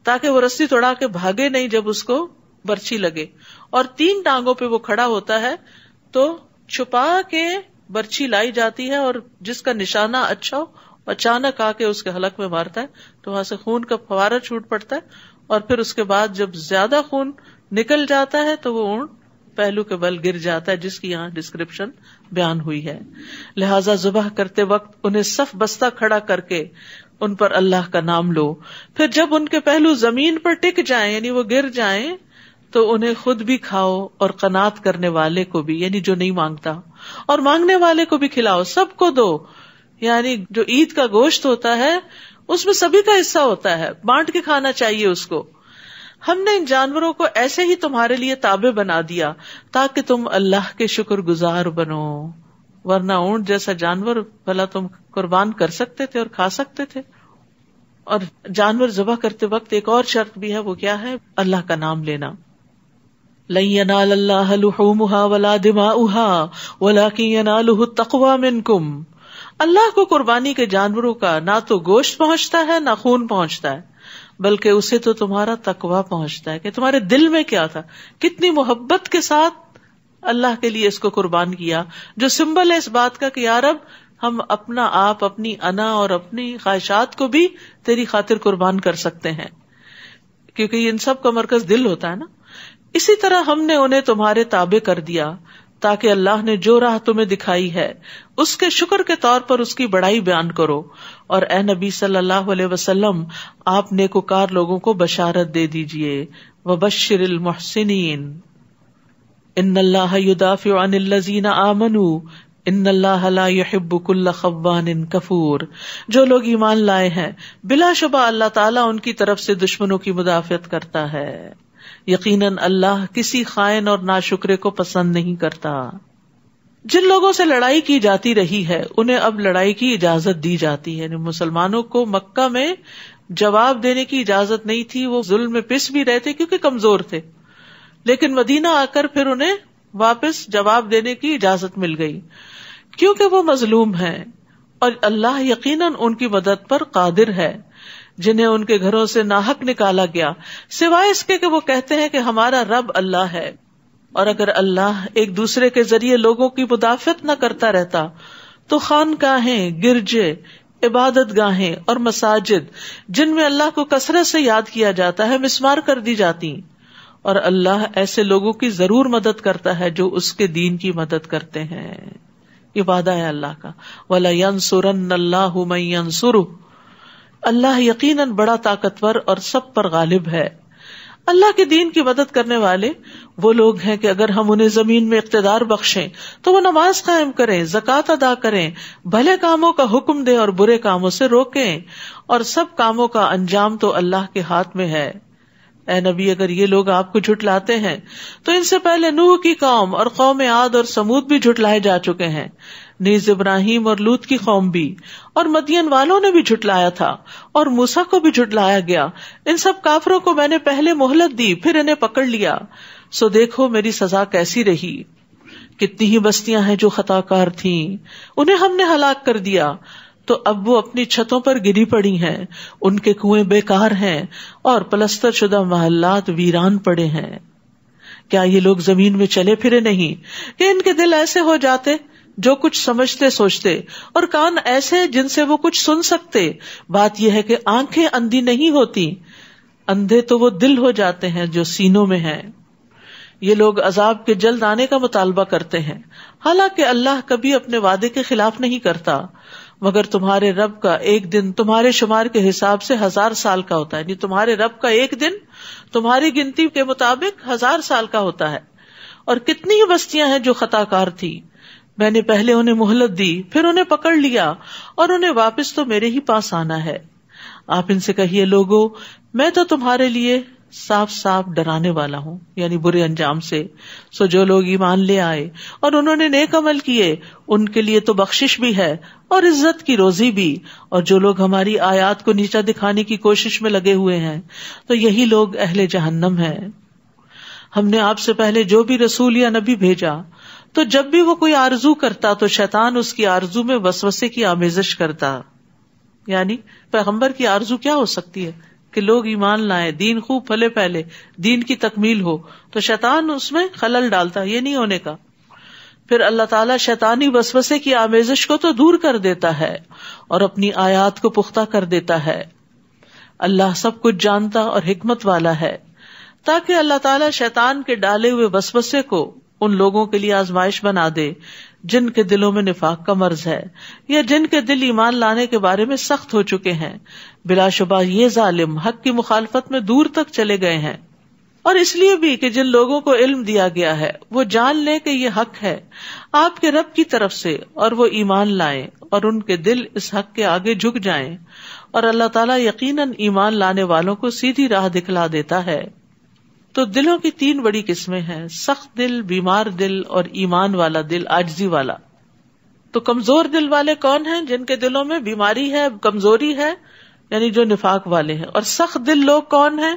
تاکہ وہ رسی توڑا کے بھاگے نہیں جب اس کو برچھی لگے, اور 3 ٹانگوں پہ وہ کھڑا ہوتا ہے تو چھپا کے برچھی لائی جاتی ہے, اور جس کا نشانہ اچھا ہو اچانک آ کے اس کے حلق میں مارتا ہے تو وہاں سے خون کا فوارہ چھوٹ پڑتا ہے, اور پھر اس کے بعد جب زیادہ خون نکل جاتا ہے تو وہ اونٹ پہلو کے بل گر جاتا ہے, جس کی یہاں ڈسکرپشن بیان ہوئی ہے. لہذا ذبح کرتے وقت انہیں صف بستہ کھڑا کر کے ان پر اللہ کا نام لو. پھر جب ان کے پہلو زمین پر ٹک جائیں یعنی وہ گر جائیں تو انہیں خود بھی کھاؤ اور قناعت کرنے والے کو بھی, یعنی جو نہیں مانگتا, اور مانگنے والے کو بھی کھلاؤ, سب کو دو. یعنی جو عید کا گوشت ہوتا ہے اس میں سبھی کا حصہ ہوتا ہے, بانٹ کے کھانا چاہیے اس کو. ہم نے ان جانوروں کو ایسے ہی تمہارے لیے تابع بنا دیا تاکہ تم اللہ کے شکر گزار بنو, ورنہ اونٹ جیسا جانور بھلا تم قربان کر سکتے تھے اور کھا سکتے تھے. اور جانور ذبح کرتے وقت ایک اور شرط بھی ہے, وہ کیا ہے؟ اللہ کا نام لینا. لن ينال اللہ لحومها ولا دماؤها ولكن يناله التقوى منكم. اللہ کو قربانی کے جانوروں کا نہ تو گوشت پہنچتا ہے نہ خون پہنچتا ہے, بلکہ اسے تو تمہارا تقویٰ پہنچتا ہے کہ تمہارے دل میں کیا تھا, کتنی محبت کے ساتھ اللہ کے لیے اس کو قربان کیا, جو سمبل ہے اس بات کا کہ یا رب ہم اپنا آپ, اپنی انا اور اپنی خواہشات کو بھی تیری خاطر قربان کر سکتے ہیں, کیونکہ ان سب کا مرکز دل ہوتا ہے نا. اسی طرح ہم نے انہیں تمہارے تابع کر دیا تاکہ اللہ نے جو راہ تمہیں دکھائی ہے اس کے شکر کے طور پر اس کی بڑائی بیان کرو. اور اے نبی صلی اللہ علیہ وسلم آپ نیکوکار لوگوں کو بشارت دے دیجئے. وبشر المحسنین ان اللہ یدافع عن الذین آمنوا ان اللہ لا يحب كل خوان کفور. جو لوگ ایمان لائے ہیں بلا شبہ اللہ تعالیٰ ان کی طرف سے دشمنوں کی مدافعت کرتا ہے. یقیناً اللہ کسی خائن اور ناشکرے کو پسند نہیں کرتا. جن لوگوں سے لڑائی کی جاتی رہی ہے انہیں اب لڑائی کی اجازت دی جاتی ہے. یعنی مسلمانوں کو مکہ میں جواب دینے کی اجازت نہیں تھی، وہ ظلم میں پس بھی رہے تھے کیونکہ کمزور تھے، لیکن مدینہ آ کر پھر انہیں واپس جواب دینے کی اجازت مل گئی کیونکہ وہ مظلوم ہیں، اور اللہ یقیناً ان کی مدد پر قادر ہے. جنہیں ان کے گھروں سے ناحق نکالا گیا سوائے اس کے کہ وہ کہتے ہیں کہ ہمارا رب اللہ ہے. اور اگر اللہ ایک دوسرے کے ذریعے لوگوں کی مدافعت نہ کرتا رہتا تو خانقاہیں، گرجے، عبادت گاہیں اور مساجد جن میں اللہ کو کثرت سے یاد کیا جاتا ہے مسمار کر دی جاتی. اور اللہ ایسے لوگوں کی ضرور مدد کرتا ہے جو اس کے دین کی مدد کرتے ہیں. یہ وعدہ ہے اللہ کا. وَلَيَنْصُرَنَّ اللَّهُ مَن يَنْصُرُهُ. اللہ یقیناً بڑا طاقتور اور سب پر غالب ہے. اللہ کے دین کی مدد کرنے والے وہ لوگ ہیں کہ اگر ہم انہیں زمین میں اقتدار بخشیں تو وہ نماز قائم کریں، زکوٰۃ ادا کریں، بھلے کاموں کا حکم دیں اور برے کاموں سے روکیں، اور سب کاموں کا انجام تو اللہ کے ہاتھ میں ہے. اے نبی اگر یہ لوگ آپ کو جھٹلاتے ہیں تو ان سے پہلے نوح کی قوم اور قوم عاد اور سمود بھی جھٹلائے جا چکے ہیں، نیز ابراہیم اور لوط کی قوم بھی، اور مدین والوں نے بھی جھٹلایا تھا، اور موسیٰ کو بھی جھٹلایا گیا. ان سب کافروں کو میں نے پہلے مہلت دی پھر انہیں پکڑ لیا، سو دیکھو میری سزا کیسی رہی. کتنی ہی بستیاں ہیں جو خطا کار تھیں، انہیں ہم نے ہلاک کر دیا، تو اب وہ اپنی چھتوں پر گری پڑی ہیں، ان کے کنویں بیکار ہیں اور پلستر شدہ محلات ویران پڑے ہیں. کیا یہ لوگ زمین میں چلے پھرے نہیں کہ ان کے دل ایسے ہو جاتے جو کچھ سمجھتے سوچتے، اور کان ایسے جن سے وہ کچھ سن سکتے. بات یہ ہے کہ آنکھیں اندھی نہیں ہوتی، اندھے تو وہ دل ہو جاتے ہیں جو سینوں میں ہیں. یہ لوگ عذاب کے جلد آنے کا مطالبہ کرتے ہیں، حالانکہ اللہ کبھی اپنے وعدے کے خلاف نہیں کرتا. مگر تمہارے رب کا ایک دن تمہارے شمار کے حساب سے 1000 سال کا ہوتا ہے. یعنی تمہارے رب کا ایک دن تمہاری گنتی کے مطابق 1000 سال کا ہوتا ہے. اور کتنی ہی بستیاں ہیں جو خطا کار تھی، میں نے پہلے انہیں مہلت دی پھر انہیں پکڑ لیا، اور انہیں واپس تو میرے ہی پاس آنا ہے. آپ ان سے کہیے لوگو میں تو تمہارے لیے صاف صاف ڈرانے والا ہوں، یعنی برے انجام سے. سو جو لوگ ایمان لے آئے اور انہوں نے نیک عمل کیے ان کے لیے تو بخشش بھی ہے اور عزت کی روزی بھی. اور جو لوگ ہماری آیات کو نیچا دکھانے کی کوشش میں لگے ہوئے ہیں تو یہی لوگ اہل جہنم ہیں. ہم نے آپ سے پہلے جو بھی رسول یا نبی بھیجا تو جب بھی وہ کوئی آرزو کرتا تو شیطان اس کی آرزو میں وسوسے کی آمیزش کرتا. یعنی پیغمبر کی آرزو کیا ہو سکتی ہے کہ لوگ ایمان لائیں، دین خوب پھلے پہلے، دین کی تکمیل ہو، تو شیطان اس میں خلل ڈالتا، یہ نہیں ہونے کا. پھر اللہ تعالیٰ شیطانی وسوسے کی آمیزش کو تو دور کر دیتا ہے اور اپنی آیات کو پختہ کر دیتا ہے. اللہ سب کچھ جانتا اور حکمت والا ہے، تاکہ اللہ تعالیٰ شیطان کے ڈالے ہوئے وسوسے کو ان لوگوں کے لیے آزمائش بنا دے جن کے دلوں میں نفاق کا مرض ہے یا جن کے دل ایمان لانے کے بارے میں سخت ہو چکے ہیں. بلا شبہ یہ ظالم حق کی مخالفت میں دور تک چلے گئے ہیں. اور اس لیے بھی کہ جن لوگوں کو علم دیا گیا ہے وہ جان لیں کہ یہ حق ہے آپ کے رب کی طرف سے، اور وہ ایمان لائیں اور ان کے دل اس حق کے آگے جھک جائیں. اور اللہ تعالیٰ یقیناً ایمان لانے والوں کو سیدھی راہ دکھلا دیتا ہے. تو دلوں کی 3 بڑی قسمیں ہیں: سخت دل، بیمار دل اور ایمان والا دل، عاجزی والا. تو کمزور دل والے کون ہیں؟ جن کے دلوں میں بیماری ہے، کمزوری ہے، یعنی جو نفاق والے ہیں. اور سخت دل لوگ کون ہیں؟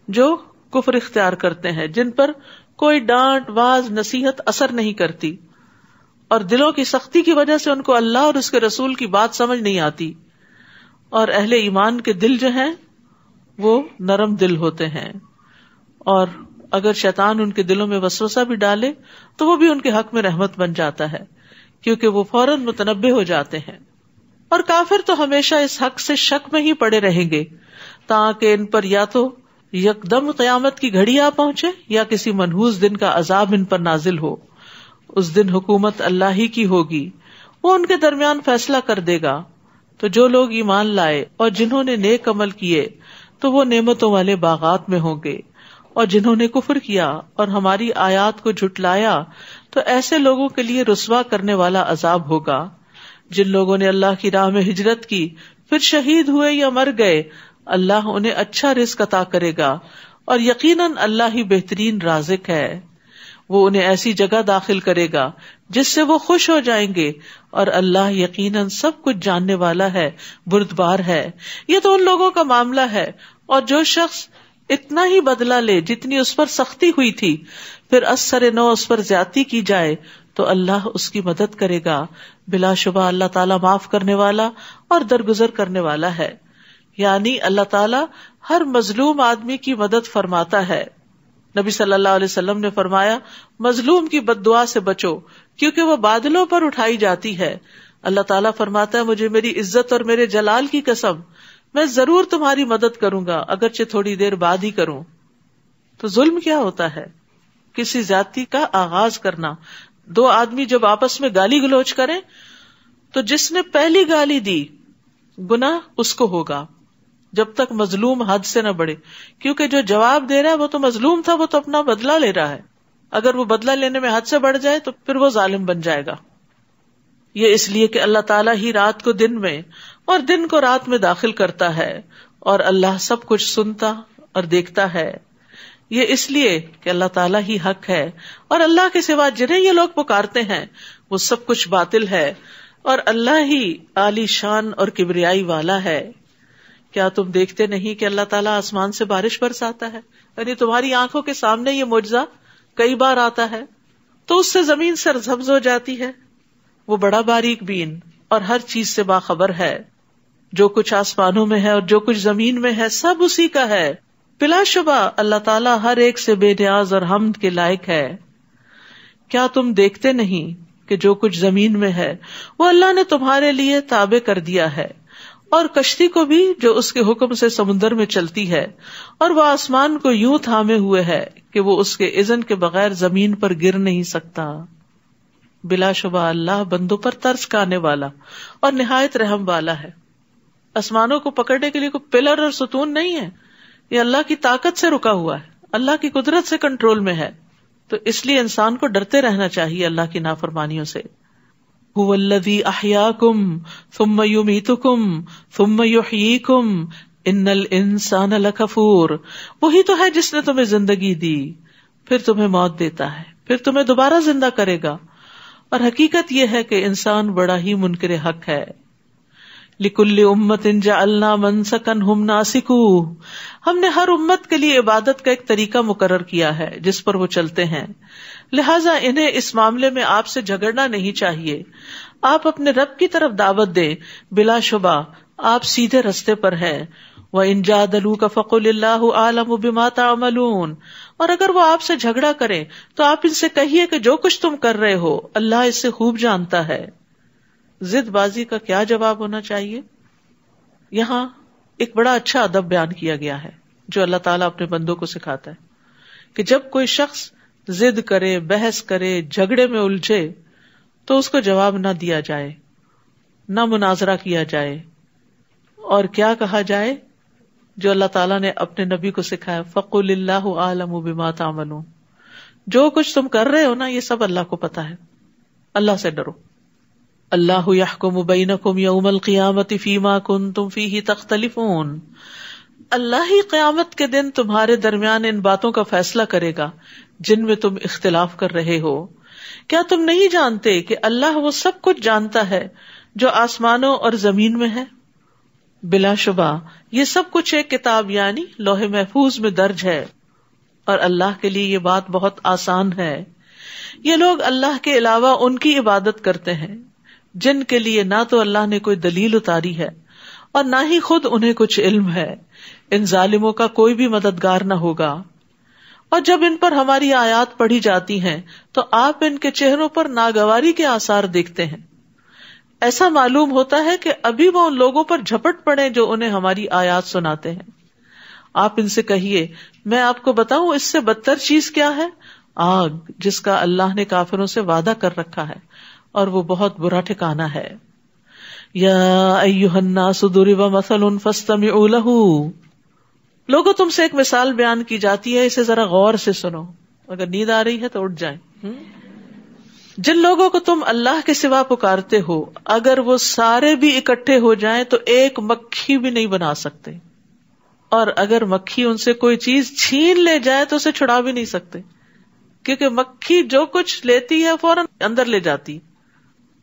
جو کفر اختیار کرتے ہیں، جن پر کوئی ڈانٹ، واز، نصیحت اثر نہیں کرتی، اور دلوں کی سختی کی وجہ سے ان کو اللہ اور اس کے رسول کی بات سمجھ نہیں آتی. اور اہل ایمان کے دل جو ہیں وہ نرم دل ہوتے ہیں، اور اگر شیطان ان کے دلوں میں وسوسہ بھی ڈالے تو وہ بھی ان کے حق میں رحمت بن جاتا ہے، کیونکہ وہ فوراً متنبہ ہو جاتے ہیں. اور کافر تو ہمیشہ اس حق سے شک میں ہی پڑے رہیں گے تاکہ ان پر یا تو یکدم قیامت کی گھڑی آ پہنچے یا کسی منحوس دن کا عذاب ان پر نازل ہو. اس دن حکومت اللہ ہی کی ہوگی، وہ ان کے درمیان فیصلہ کر دے گا. تو جو لوگ ایمان لائے اور جنہوں نے نیک عمل کیے تو وہ نعمتوں والے باغات میں ہوں گے، اور جنہوں نے کفر کیا اور ہماری آیات کو جھٹلایا تو ایسے لوگوں کے لیے رسوا کرنے والا عذاب ہوگا. جن لوگوں نے اللہ کی راہ میں ہجرت کی پھر شہید ہوئے یا مر گئے، اللہ انہیں اچھا رزق عطا کرے گا، اور یقیناً اللہ ہی بہترین رازق ہے. وہ انہیں ایسی جگہ داخل کرے گا جس سے وہ خوش ہو جائیں گے، اور اللہ یقیناً سب کچھ جاننے والا ہے، بردبار ہے. یہ تو ان لوگوں کا معاملہ ہے، اور جو شخص اتنا ہی بدلہ لے جتنی اس پر سختی ہوئی تھی، پھر اثر نو اس پر زیادتی کی جائے تو اللہ اس کی مدد کرے گا. بلا شبہ اللہ تعالیٰ معاف کرنے والا اور درگزر کرنے والا ہے. یعنی اللہ تعالیٰ ہر مظلوم آدمی کی مدد فرماتا ہے. نبی صلی اللہ علیہ وسلم نے فرمایا، مظلوم کی بد دعا سے بچو کیونکہ وہ بادلوں پر اٹھائی جاتی ہے. اللہ تعالیٰ فرماتا ہے، مجھے میری عزت اور میرے جلال کی قسم، میں ضرور تمہاری مدد کروں گا اگرچہ تھوڑی دیر بعد ہی کروں. تو ظلم کیا ہوتا ہے؟ کسی زیادتی کا آغاز کرنا. دو آدمی جب آپس میں گالی گلوچ کریں تو جس نے پہلی گالی دی گناہ اس کو ہوگا، جب تک مظلوم حد سے نہ بڑھے. کیونکہ جو جواب دے رہا ہے وہ تو مظلوم تھا، وہ تو اپنا بدلہ لے رہا ہے. اگر وہ بدلہ لینے میں حد سے بڑھ جائے تو پھر وہ ظالم بن جائے گا. یہ اس لیے کہ اللہ تعالیٰ ہی رات کو دن میں اور دن کو رات میں داخل کرتا ہے، اور اللہ سب کچھ سنتا اور دیکھتا ہے. یہ اس لیے کہ اللہ تعالیٰ ہی حق ہے، اور اللہ کے سوا جنہیں یہ لوگ پکارتے ہیں وہ سب کچھ باطل ہے، اور اللہ ہی عالی شان اور کبریائی والا ہے. کیا تم دیکھتے نہیں کہ اللہ تعالیٰ آسمان سے بارش برساتا ہے؟ یعنی تمہاری آنکھوں کے سامنے یہ معجزہ کئی بار آتا ہے تو اس سے زمین سرسبز ہو جاتی ہے. وہ بڑا باریک بین اور ہر چیز سے باخبر ہے. جو کچھ آسمانوں میں ہے اور جو کچھ زمین میں ہے سب اسی کا ہے. بلا شبہ اللہ تعالیٰ ہر ایک سے بے نیاز اور حمد کے لائق ہے. کیا تم دیکھتے نہیں کہ جو کچھ زمین میں ہے وہ اللہ نے تمہارے لیے تابع کر دیا ہے، اور کشتی کو بھی جو اس کے حکم سے سمندر میں چلتی ہے، اور وہ آسمان کو یوں تھامے ہوئے ہے کہ وہ اس کے اذن کے بغیر زمین پر گر نہیں سکتا. بلا شبہ اللہ بندوں پر ترس کھانے والا اور نہایت رحم والا ہے. آسمانوں کو پکڑنے کے لیے کوئی پلر اور ستون نہیں ہے، یہ اللہ کی طاقت سے رکا ہوا ہے، اللہ کی قدرت سے کنٹرول میں ہے. تو اس لیے انسان کو ڈرتے رہنا چاہیے اللہ کی نافرمانیوں سے. هو الذی احیاکم ثم یمیتکم ثم یحییکم ان الانسان لکفور. وہی تو ہے جس نے تمہیں زندگی دی، پھر تمہیں موت دیتا ہے، پھر تمہیں دوبارہ زندہ کرے گا. اور حقیقت یہ ہے کہ انسان بڑا ہی منکر حق ہے. لِكُلِّ أُمَّةٍ جَعَلْنَا مَنْسَكًا هُمْ نَاسِكُوهُ. ہم نے ہر امت کے لیے عبادت کا ایک طریقہ مقرر کیا ہے جس پر وہ چلتے ہیں، لہٰذا انہیں اس معاملے میں آپ سے جھگڑنا نہیں چاہیے. آپ اپنے رب کی طرف دعوت دیں، بلا شبہ آپ سیدھے رستے پر ہیں. وَإِن جَادَلُوكَ فَقُلِ اللَّهُ أَعْلَمُ بِمَا تَعْمَلُونَ. اور اگر وہ آپ سے جھگڑا کریں تو آپ ان سے کہیے کہ جو کچھ تم کر رہے ہو اللہ اس سے خوب جانتا ہے. ضد بازی کا کیا جواب ہونا چاہیے؟ یہاں ایک بڑا اچھا ادب بیان کیا گیا ہے جو اللہ تعالیٰ اپنے بندوں کو سکھاتا ہے کہ جب کوئی شخص ضد کرے، بحث کرے، جھگڑے میں الجھے تو اس کو جواب نہ دیا جائے، نہ مناظرہ کیا جائے، اور کیا کہا جائے جو اللہ تعالیٰ نے اپنے نبی کو سکھایا، فَقُلِ اللَّهُ أَعْلَمُ بِمَا تَعْمَلُونَ. جو کچھ تم کر رہے ہو نا یہ سب اللہ کو پتا ہے. اللہ سے ڈرو. اللہ یحکم بینکم یوم القیامۃ فیما کنتم فیہ تختلفون. اللہ ہی قیامت کے دن تمہارے درمیان ان باتوں کا فیصلہ کرے گا جن میں تم اختلاف کر رہے ہو. کیا تم نہیں جانتے کہ اللہ وہ سب کچھ جانتا ہے جو آسمانوں اور زمین میں ہے؟ بلا شبہ یہ سب کچھ ایک کتاب یعنی لوح محفوظ میں درج ہے، اور اللہ کے لیے یہ بات بہت آسان ہے. یہ لوگ اللہ کے علاوہ ان کی عبادت کرتے ہیں جن کے لیے نہ تو اللہ نے کوئی دلیل اتاری ہے اور نہ ہی خود انہیں کچھ علم ہے. ان ظالموں کا کوئی بھی مددگار نہ ہوگا. اور جب ان پر ہماری آیات پڑھی جاتی ہیں تو آپ ان کے چہروں پر ناگواری کے آثار دیکھتے ہیں. ایسا معلوم ہوتا ہے کہ ابھی وہ ان لوگوں پر جھپٹ پڑے جو انہیں ہماری آیات سناتے ہیں. آپ ان سے کہیے، میں آپ کو بتاؤں اس سے بدتر چیز کیا ہے؟ آگ جس کا اللہ نے کافروں سے وعدہ کر رکھا ہے اور وہ بہت برا ٹھکانہ ہے. یا ایھا الناس ضرب مثل فاستمعوا لہ. لوگوں تم سے ایک مثال بیان کی جاتی ہے، اسے ذرا غور سے سنو. اگر نیند آ رہی ہے تو اٹھ جائیں. جن لوگوں کو تم اللہ کے سوا پکارتے ہو اگر وہ سارے بھی اکٹھے ہو جائیں تو ایک مکھی بھی نہیں بنا سکتے، اور اگر مکھی ان سے کوئی چیز چھین لے جائے تو اسے چھڑا بھی نہیں سکتے، کیونکہ مکھی جو کچھ لیتی ہے فوراً اندر لے جاتی،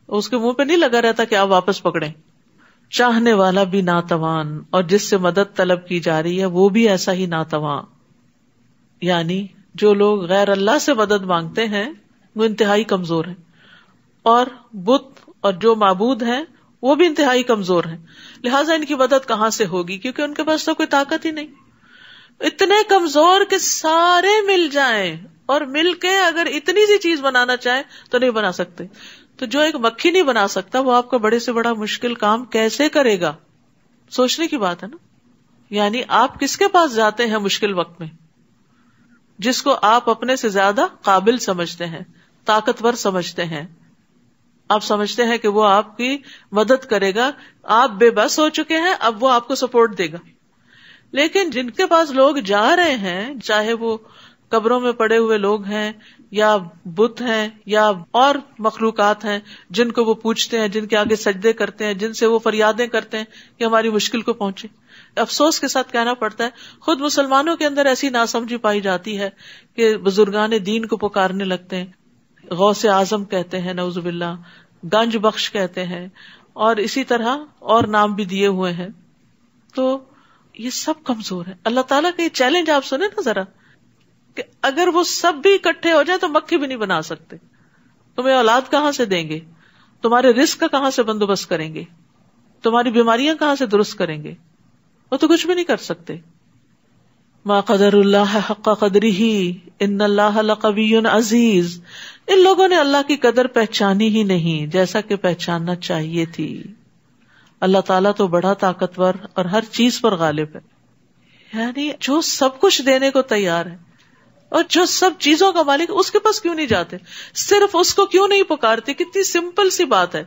اس کے منہ پہ نہیں لگا رہتا کہ آپ واپس پکڑیں. چاہنے والا بھی ناتوان، اور جس سے مدد طلب کی جا رہی ہے وہ بھی ایسا ہی ناتواں. یعنی جو لوگ غیر اللہ سے مدد مانگتے ہیں وہ انتہائی کمزور ہیں، اور بت اور جو معبود ہیں وہ بھی انتہائی کمزور ہیں. لہٰذا ان کی مدد کہاں سے ہوگی، کیونکہ ان کے پاس تو کوئی طاقت ہی نہیں. اتنے کمزور کہ سارے مل جائیں اور مل کے اگر اتنی سی چیز بنانا چاہیں تو نہیں بنا سکتے. تو جو ایک مکھی نہیں بنا سکتا وہ آپ کا بڑے سے بڑا مشکل کام کیسے کرے گا؟ سوچنے کی بات ہے نا. یعنی آپ کس کے پاس جاتے ہیں مشکل وقت میں؟ جس کو آپ اپنے سے زیادہ قابل سمجھتے ہیں، طاقتور سمجھتے ہیں. آپ سمجھتے ہیں کہ وہ آپ کی مدد کرے گا، آپ بے بس ہو چکے ہیں، اب وہ آپ کو سپورٹ دے گا. لیکن جن کے پاس لوگ جا رہے ہیں، چاہے وہ قبروں میں پڑے ہوئے لوگ ہیں یا بت ہیں یا اور مخلوقات ہیں جن کو وہ پوچھتے ہیں، جن کے آگے سجدے کرتے ہیں، جن سے وہ فریادیں کرتے ہیں کہ ہماری مشکل کو پہنچے. افسوس کے ساتھ کہنا پڑتا ہے خود مسلمانوں کے اندر ایسی ناسمجھی پائی جاتی ہے کہ بزرگان دین کو پکارنے لگتے ہیں، غوث اعظم کہتے ہیں، نعوذ باللہ، گنج بخش کہتے ہیں، اور اسی طرح اور نام بھی دیے ہوئے ہیں. تو یہ سب کمزور ہے. اللہ تعالیٰ کا یہ چیلنج آپ سنیں نا ذرا، کہ اگر وہ سب بھی اکٹھے ہو جائیں تو مکھی بھی نہیں بنا سکتے. تمہیں اولاد کہاں سے دیں گے؟ تمہارے رزق کا کہاں سے بندوبست کریں گے؟ تمہاری بیماریاں کہاں سے درست کریں گے؟ وہ تو کچھ بھی نہیں کر سکتے. ما قدر اللہ حق قدرہ ان اللہ لقوی عزیز. ان لوگوں نے اللہ کی قدر پہچانی ہی نہیں جیسا کہ پہچاننا چاہیے تھی. اللہ تعالیٰ تو بڑا طاقتور اور ہر چیز پر غالب ہے. یعنی جو سب کچھ دینے کو تیار ہے اور جو سب چیزوں کا مالک، اس کے پاس کیوں نہیں جاتے؟ صرف اس کو کیوں نہیں پکارتے؟ کتنی سمپل سی بات ہے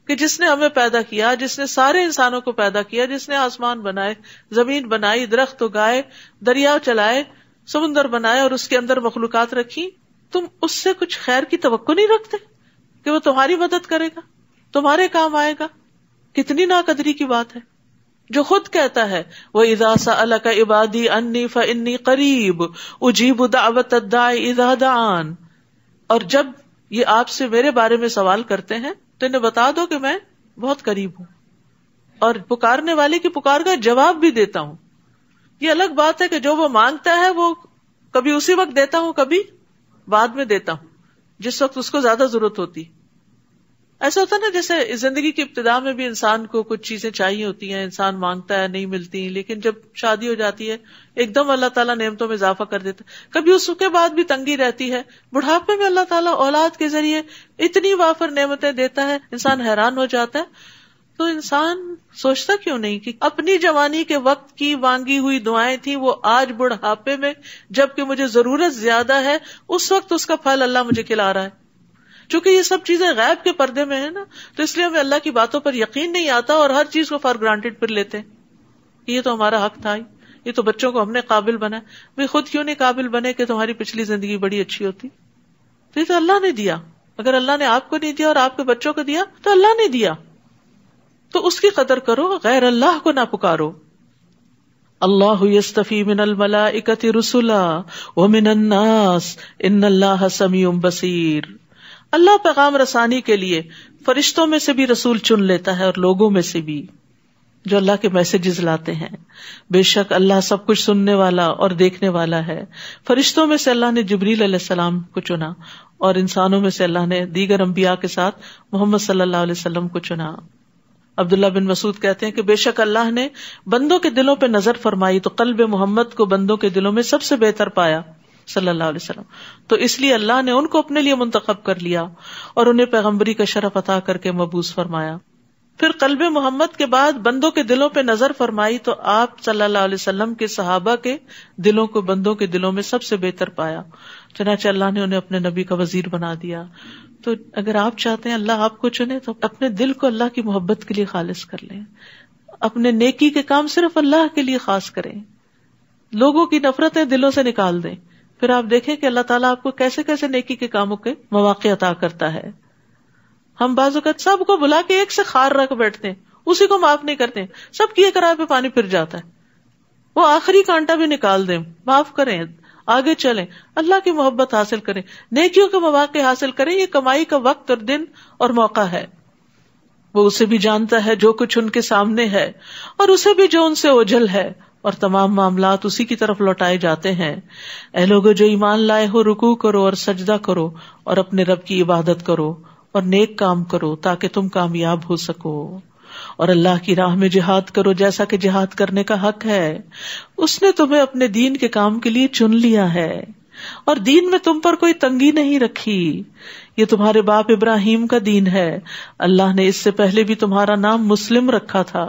کہ جس نے ہمیں پیدا کیا، جس نے سارے انسانوں کو پیدا کیا، جس نے آسمان بنائے، زمین بنائی، درخت اگائے، دریا چلائے، سمندر بنائے اور اس کے اندر مخلوقات رکھی، تم اس سے کچھ خیر کی توقع نہیں رکھتے کہ وہ تمہاری مدد کرے گا، تمہارے کام آئے گا؟ کتنی ناقدری کی بات ہے. جو خود کہتا ہے وَإِذَا سَأَلَكَ عِبَادِي عَنِّي فَإِنِّي قَرِيبٌ أُجِيبُ دَعْوَةَ الدَّاعِ إِذَا دَعَانِ. اور جب یہ آپ سے میرے بارے میں سوال کرتے ہیں تو انہیں بتا دو کہ میں بہت قریب ہوں اور پکارنے والے کی پکار کا جواب بھی دیتا ہوں. یہ الگ بات ہے کہ جو وہ مانگتا ہے وہ کبھی اسی وقت دیتا ہوں، کبھی بعد میں دیتا ہوں جس وقت اس کو زیادہ ضرورت ہوتی. ایسا ہوتا ہے نا جیسے زندگی کی ابتدا میں بھی انسان کو کچھ چیزیں چاہیے ہوتی ہیں، انسان مانگتا ہے، نہیں ملتی، لیکن جب شادی ہو جاتی ہے ایک دم اللہ تعالیٰ نعمتوں میں اضافہ کر دیتا ہے. کبھی اس کے بعد بھی تنگی رہتی ہے، بڑھاپے میں اللہ تعالیٰ اولاد کے ذریعے اتنی وافر نعمتیں دیتا ہے، انسان حیران ہو جاتا ہے. تو انسان سوچتا کیوں نہیں کہ اپنی جوانی کے وقت کی مانگی ہوئی دعائیں تھیں، وہ آج بڑھاپے میں جبکہ مجھے ضرورت زیادہ ہے اس وقت اس کا پھل اللہ مجھے کھلا رہا ہے. چونکہ یہ سب چیزیں غیب کے پردے میں ہیں نا، تو اس لیے ہمیں اللہ کی باتوں پر یقین نہیں آتا اور ہر چیز کو فار گرانٹیڈ پر لیتے ہیں. یہ تو ہمارا حق تھا، یہ تو بچوں کو ہم نے قابل بنا. بھئی خود کیوں نہیں قابل بنے کہ تمہاری پچھلی زندگی بڑی اچھی ہوتی؟ تو یہ تو اللہ نے دیا. اگر اللہ نے آپ کو نہیں دیا اور آپ کے بچوں کو دیا تو اللہ نے دیا، تو اس کی قدر کرو، غیر اللہ کو نہ پکارو. اللہ یستفی من الملائکۃ رسلا ومن الناس ان اللہ سمیع بصیر. اللہ پیغام رسانی کے لیے فرشتوں میں سے بھی رسول چن لیتا ہے اور لوگوں میں سے بھی جو اللہ کے میسجز لاتے ہیں. بے شک اللہ سب کچھ سننے والا اور دیکھنے والا ہے. فرشتوں میں سے اللہ نے جبریل علیہ السلام کو چنا اور انسانوں میں سے اللہ نے دیگر انبیاء کے ساتھ محمد صلی اللہ علیہ وسلم کو چنا. عبداللہ بن مسعود کہتے ہیں کہ بے شک اللہ نے بندوں کے دلوں پہ نظر فرمائی تو قلب محمد کو بندوں کے دلوں میں سب سے بہتر پایا صلی اللہ علیہ وسلم. تو اس لیے اللہ نے ان کو اپنے لیے منتخب کر لیا اور انہیں پیغمبری کا شرف عطا کر کے مبعوث فرمایا. پھر قلب محمد کے بعد بندوں کے دلوں پہ نظر فرمائی تو آپ صلی اللہ علیہ وسلم کے صحابہ کے دلوں کو بندوں کے دلوں میں سب سے بہتر پایا، چنانچہ اللہ نے انہیں اپنے نبی کا وزیر بنا دیا. تو اگر آپ چاہتے ہیں اللہ آپ کو چنے تو اپنے دل کو اللہ کی محبت کے لیے خالص کر لیں، اپنے نیکی کے کام صرف اللہ کے لیے خاص کریں، لوگوں کی نفرتیں دلوں سے نکال دیں. پھر آپ دیکھیں کہ اللہ تعالیٰ آپ کو کیسے کیسے نیکی کے کاموں کے مواقع عطا کرتا ہے. ہم بعض اوقات سب کو بلا کے ایک سے خار رکھ بیٹھتے ہیں، اسی کو معاف نہیں کرتے، سب کی کرائے پہ پانی پھر جاتا ہے. وہ آخری کانٹا بھی نکال دیں، معاف کریں، آگے چلیں، اللہ کی محبت حاصل کریں، نیکیوں کے مواقع حاصل کریں. یہ کمائی کا وقت اور دن اور موقع ہے. وہ اسے بھی جانتا ہے جو کچھ ان کے سامنے ہے، اور اسے بھی جو ان سے اوجھل ہے، اور تمام معاملات اسی کی طرف لوٹائے جاتے ہیں. اے لوگو جو ایمان لائے ہو، رکوع کرو اور سجدہ کرو اور اپنے رب کی عبادت کرو اور نیک کام کرو تاکہ تم کامیاب ہو سکو، اور اللہ کی راہ میں جہاد کرو جیسا کہ جہاد کرنے کا حق ہے. اس نے تمہیں اپنے دین کے کام کے لیے چن لیا ہے، اور دین میں تم پر کوئی تنگی نہیں رکھی. یہ تمہارے باپ ابراہیم کا دین ہے. اللہ نے اس سے پہلے بھی تمہارا نام مسلم رکھا تھا،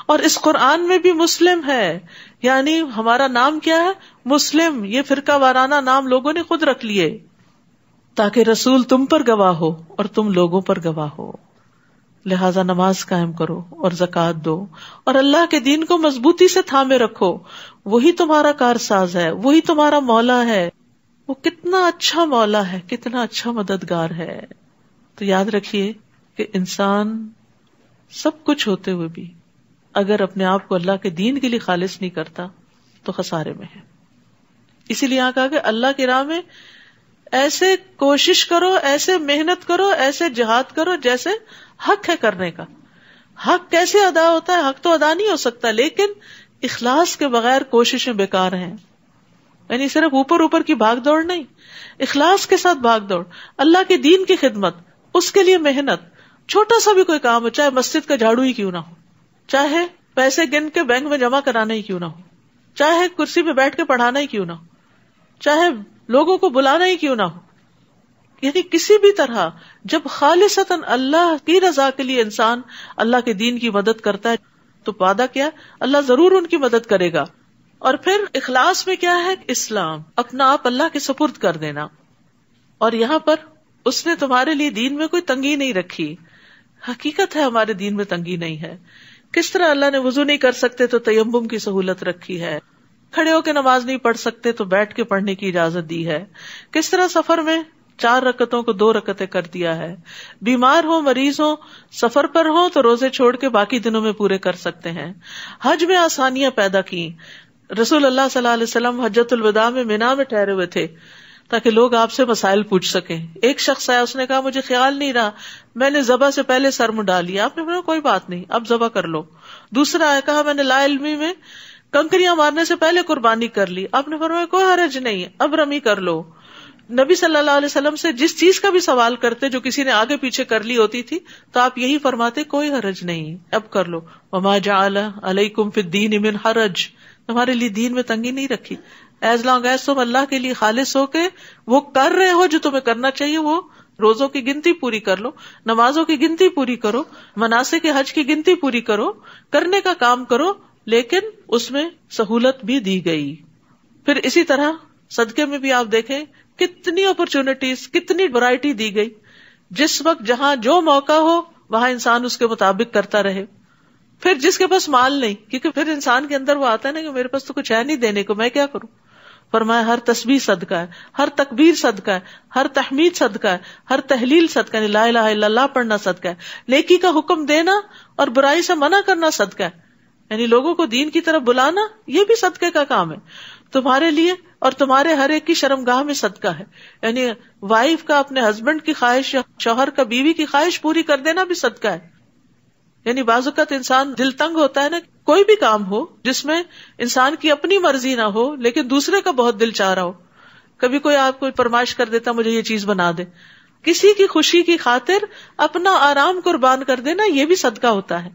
اور اس قرآن میں بھی مسلم ہے. یعنی ہمارا نام کیا ہے؟ مسلم. یہ فرقہ وارانہ نام لوگوں نے خود رکھ لیے تاکہ رسول تم پر گواہ ہو اور تم لوگوں پر گواہ ہو. لہذا نماز قائم کرو اور زکوٰۃ دو اور اللہ کے دین کو مضبوطی سے تھامے رکھو. وہی تمہارا کارساز ہے، وہی تمہارا مولا ہے. وہ کتنا اچھا مولا ہے، کتنا اچھا مددگار ہے. تو یاد رکھیے کہ انسان سب کچھ ہوتے ہوئے بھی اگر اپنے آپ کو اللہ کے دین کے لیے خالص نہیں کرتا تو خسارے میں ہے. اسی لیے یہاں کہا کہ اللہ کی راہ میں ایسے کوشش کرو، ایسے محنت کرو، ایسے جہاد کرو جیسے حق ہے کرنے کا. حق کیسے ادا ہوتا ہے؟ حق تو ادا نہیں ہو سکتا، لیکن اخلاص کے بغیر کوششیں بیکار ہیں. یعنی صرف اوپر اوپر کی بھاگ دوڑ نہیں، اخلاص کے ساتھ بھاگ دوڑ، اللہ کے دین کی خدمت، اس کے لیے محنت. چھوٹا سا بھی کوئی کام ہو، چاہے مسجد کا جھاڑو ہی کیوں نہ ہو، چاہے پیسے گن کے بینک میں جمع کرانا ہی کیوں نہ ہو، چاہے کرسی پہ بیٹھ کے پڑھانا ہی کیوں نہ ہو، چاہے لوگوں کو بلانا ہی کیوں نہ ہو. یعنی کسی بھی طرح جب خالصتاً اللہ کی رضا کے لیے انسان اللہ کے دین کی مدد کرتا ہے تو وعدہ کیا؟ اللہ ضرور ان کی مدد کرے گا. اور پھر اخلاص میں کیا ہے؟ اسلام، اپنا آپ اللہ کے سپرد کر دینا. اور یہاں پر اس نے تمہارے لیے دین میں کوئی تنگی نہیں رکھی. حقیقت ہے ہمارے دین میں تنگی نہیں ہے. کس طرح اللہ نے وضو نہیں کر سکتے تو تیمم کی سہولت رکھی ہے، کھڑے ہو کے نماز نہیں پڑھ سکتے تو بیٹھ کے پڑھنے کی اجازت دی ہے. کس طرح سفر میں 4 رکعتوں کو 2 رکعتیں کر دیا ہے. بیمار ہو، مریض ہو، سفر پر ہو تو روزے چھوڑ کے باقی دنوں میں پورے کر سکتے ہیں. حج میں آسانیاں پیدا کی. رسول اللہ صلی اللہ علیہ وسلم حجۃ الوداع میں مینا میں ٹھہرے ہوئے تھے تاکہ لوگ آپ سے مسائل پوچھ سکیں. ایک شخص آیا، اس نے کہا مجھے خیال نہیں رہا، میں نے ذبح سے پہلے سر منڈا لیا. آپ نے بولا کوئی بات نہیں، اب ذبح کر لو. دوسرا آیا، کہا میں نے لا علمی میں کنکریاں مارنے سے پہلے قربانی کر لی. آپ نے فرمایا کوئی حرج نہیں، اب رمی کر لو. نبی صلی اللہ علیہ وسلم سے جس چیز کا بھی سوال کرتے جو کسی نے آگے پیچھے کر لی ہوتی تھی تو آپ یہی فرماتے کوئی حرج نہیں، اب کر لو. وما جعل علیکم فی الدین من حرج، تمہارے لیے دین میں تنگی نہیں رکھی. ایز لانگ ایز تم اللہ کے لیے خالص ہو کے وہ کر رہے ہو جو تمہیں کرنا چاہیے، وہ روزوں کی گنتی پوری کر لو، نمازوں کی گنتی پوری کرو، مناسک حج کی گنتی پوری کرو، کرنے کا کام کرو، لیکن اس میں سہولت بھی دی گئی. پھر اسی طرح صدقے میں بھی آپ دیکھیں کتنی اپرچونٹیز، کتنی ورائٹی دی گئی. جس وقت جہاں جو موقع ہو وہاں انسان اس کے مطابق کرتا رہے. پھر جس کے پاس مال نہیں، کیونکہ پھر انسان کے اندر وہ آتا ہے نا کہ میرے پاس تو کچھ ہے نہیں دینے کو، میں کیا کروں. فرمایا ہر تسبیح صدقہ ہے، ہر تکبیر صدقہ ہے، ہر تحمید صدقہ ہے، ہر تحلیل صدقہ ہے، لا الہ الا اللہ پڑھنا صدقہ ہے، نیکی کا حکم دینا اور برائی سے منع کرنا صدقہ ہے. یعنی لوگوں کو دین کی طرف بلانا یہ بھی صدقے کا کام ہے تمہارے لیے، اور تمہارے ہر ایک کی شرمگاہ میں صدقہ ہے. یعنی وائف کا اپنے ہسبینڈ کی خواہش یا شوہر کا بیوی کی خواہش پوری کر دینا بھی صدقہ ہے. یعنی بعض اوقات انسان دل تنگ ہوتا ہے نا، کوئی بھی کام ہو جس میں انسان کی اپنی مرضی نہ ہو لیکن دوسرے کا بہت دل چاہ رہا ہو. کبھی کوئی آپ کو فرمائش کر دیتا مجھے یہ چیز بنا دے، کسی کی خوشی کی خاطر اپنا آرام قربان کر دینا یہ بھی صدقہ ہوتا ہے.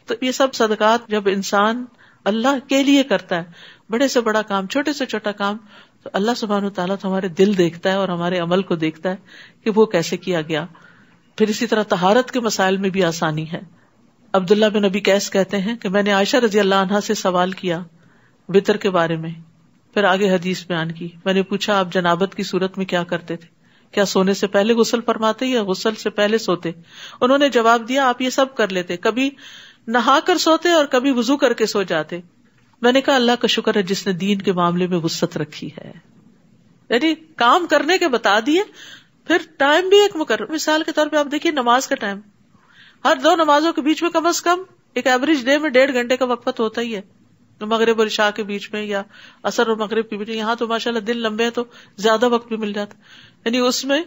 تو یہ سب صدقات جب انسان اللہ کے لیے کرتا ہے، بڑے سے بڑا کام، چھوٹے سے چھوٹا کام، تو اللہ سبحانہ وتعالیٰ تو ہمارے دل دیکھتا ہے اور ہمارے عمل کو دیکھتا ہے کہ وہ کیسے کیا گیا. پھر اسی طرح طہارت کے مسائل میں بھی آسانی ہے. عبداللہ بن ابی قیس کہتے ہیں کہ میں نے عائشہ رضی اللہ عنہا سے سوال کیا وطر کے بارے میں، پھر آگے حدیث بیان کی. میں نے پوچھا آپ جنابت کی صورت میں کیا کرتے تھے، کیا سونے سے پہلے غسل فرماتے یا غسل سے پہلے سوتے؟ انہوں نے جواب دیا آپ یہ سب کر لیتے، کبھی نہا کر سوتے اور کبھی وضو کر کے سو جاتے. میں نے کہا اللہ کا شکر ہے جس نے دین کے معاملے میں وسعت رکھی ہے، یعنی کام کرنے کے بتا دیے. پھر ٹائم بھی ایک مقرر، مثال کے طور پہ آپ دیکھیے نماز کا ٹائم، ہر 2 نمازوں کے بیچ میں کم از کم ایک ایوریج ڈے میں 1.5 گھنٹے کا وقفہ تو ہوتا ہی ہے، مغرب اور عشاء کے بیچ میں یا عصر اور مغرب کے بیچ میں. یہاں تو ماشاءاللہ دن لمبے ہیں تو زیادہ وقت بھی مل جاتا، یعنی اس میں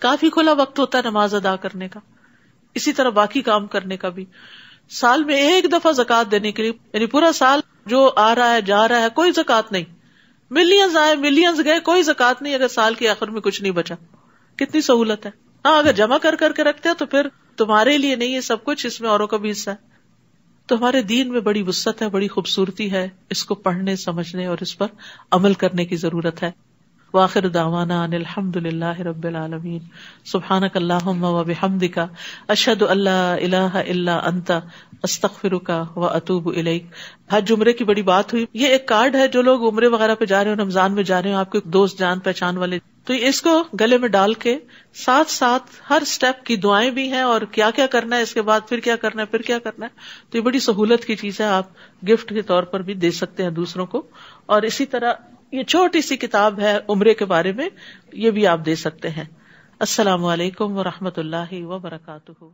کافی کھلا وقت ہوتا ہے نماز ادا کرنے کا. اسی طرح باقی کام کرنے کا بھی. سال میں ایک دفعہ زکوٰۃ دینے کے لیے، یعنی پورا سال جو آ رہا ہے جا رہا ہے کوئی زکوٰۃ نہیں، ملینز آئے ملینز گئے کوئی زکوٰۃ نہیں اگر سال کے آخر میں کچھ نہیں بچا. کتنی سہولت ہے. ہاں اگر جمع کر کے رکھتے ہیں تو پھر تمہارے لیے نہیں، یہ سب کچھ اس میں اوروں کا بھی حصہ ہے. تو ہمارے دین میں بڑی وسعت ہے، بڑی خوبصورتی ہے، اس کو پڑھنے سمجھنے اور اس پر عمل کرنے کی ضرورت ہے. وآخر دعوانا ان الحمد للہ رب العالمین. سبحانک اللہم وبحمدک اشہد ان لا الہ الا انت استغفرک واتوب الیک. حج عمرے کی بڑی بات ہوئی. یہ ایک کارڈ ہے، جو لوگ عمرے وغیرہ پہ جا رہے ہیں، رمضان میں جا رہے ہیں، آپ کے دوست جان پہچان والے، تو اس کو گلے میں ڈال کے ساتھ ساتھ ہر سٹیپ کی دعائیں بھی ہیں اور کیا کیا کرنا ہے، اس کے بعد پھر کیا کرنا ہے، پھر کیا کرنا ہے. تو یہ بڑی سہولت کی چیز ہے، آپ گفٹ کے طور پر بھی دے سکتے ہیں دوسروں کو. اور اسی طرح یہ چھوٹی سی کتاب ہے عمرے کے بارے میں، یہ بھی آپ دے سکتے ہیں. السلام علیکم ورحمۃ اللہ وبرکاتہ.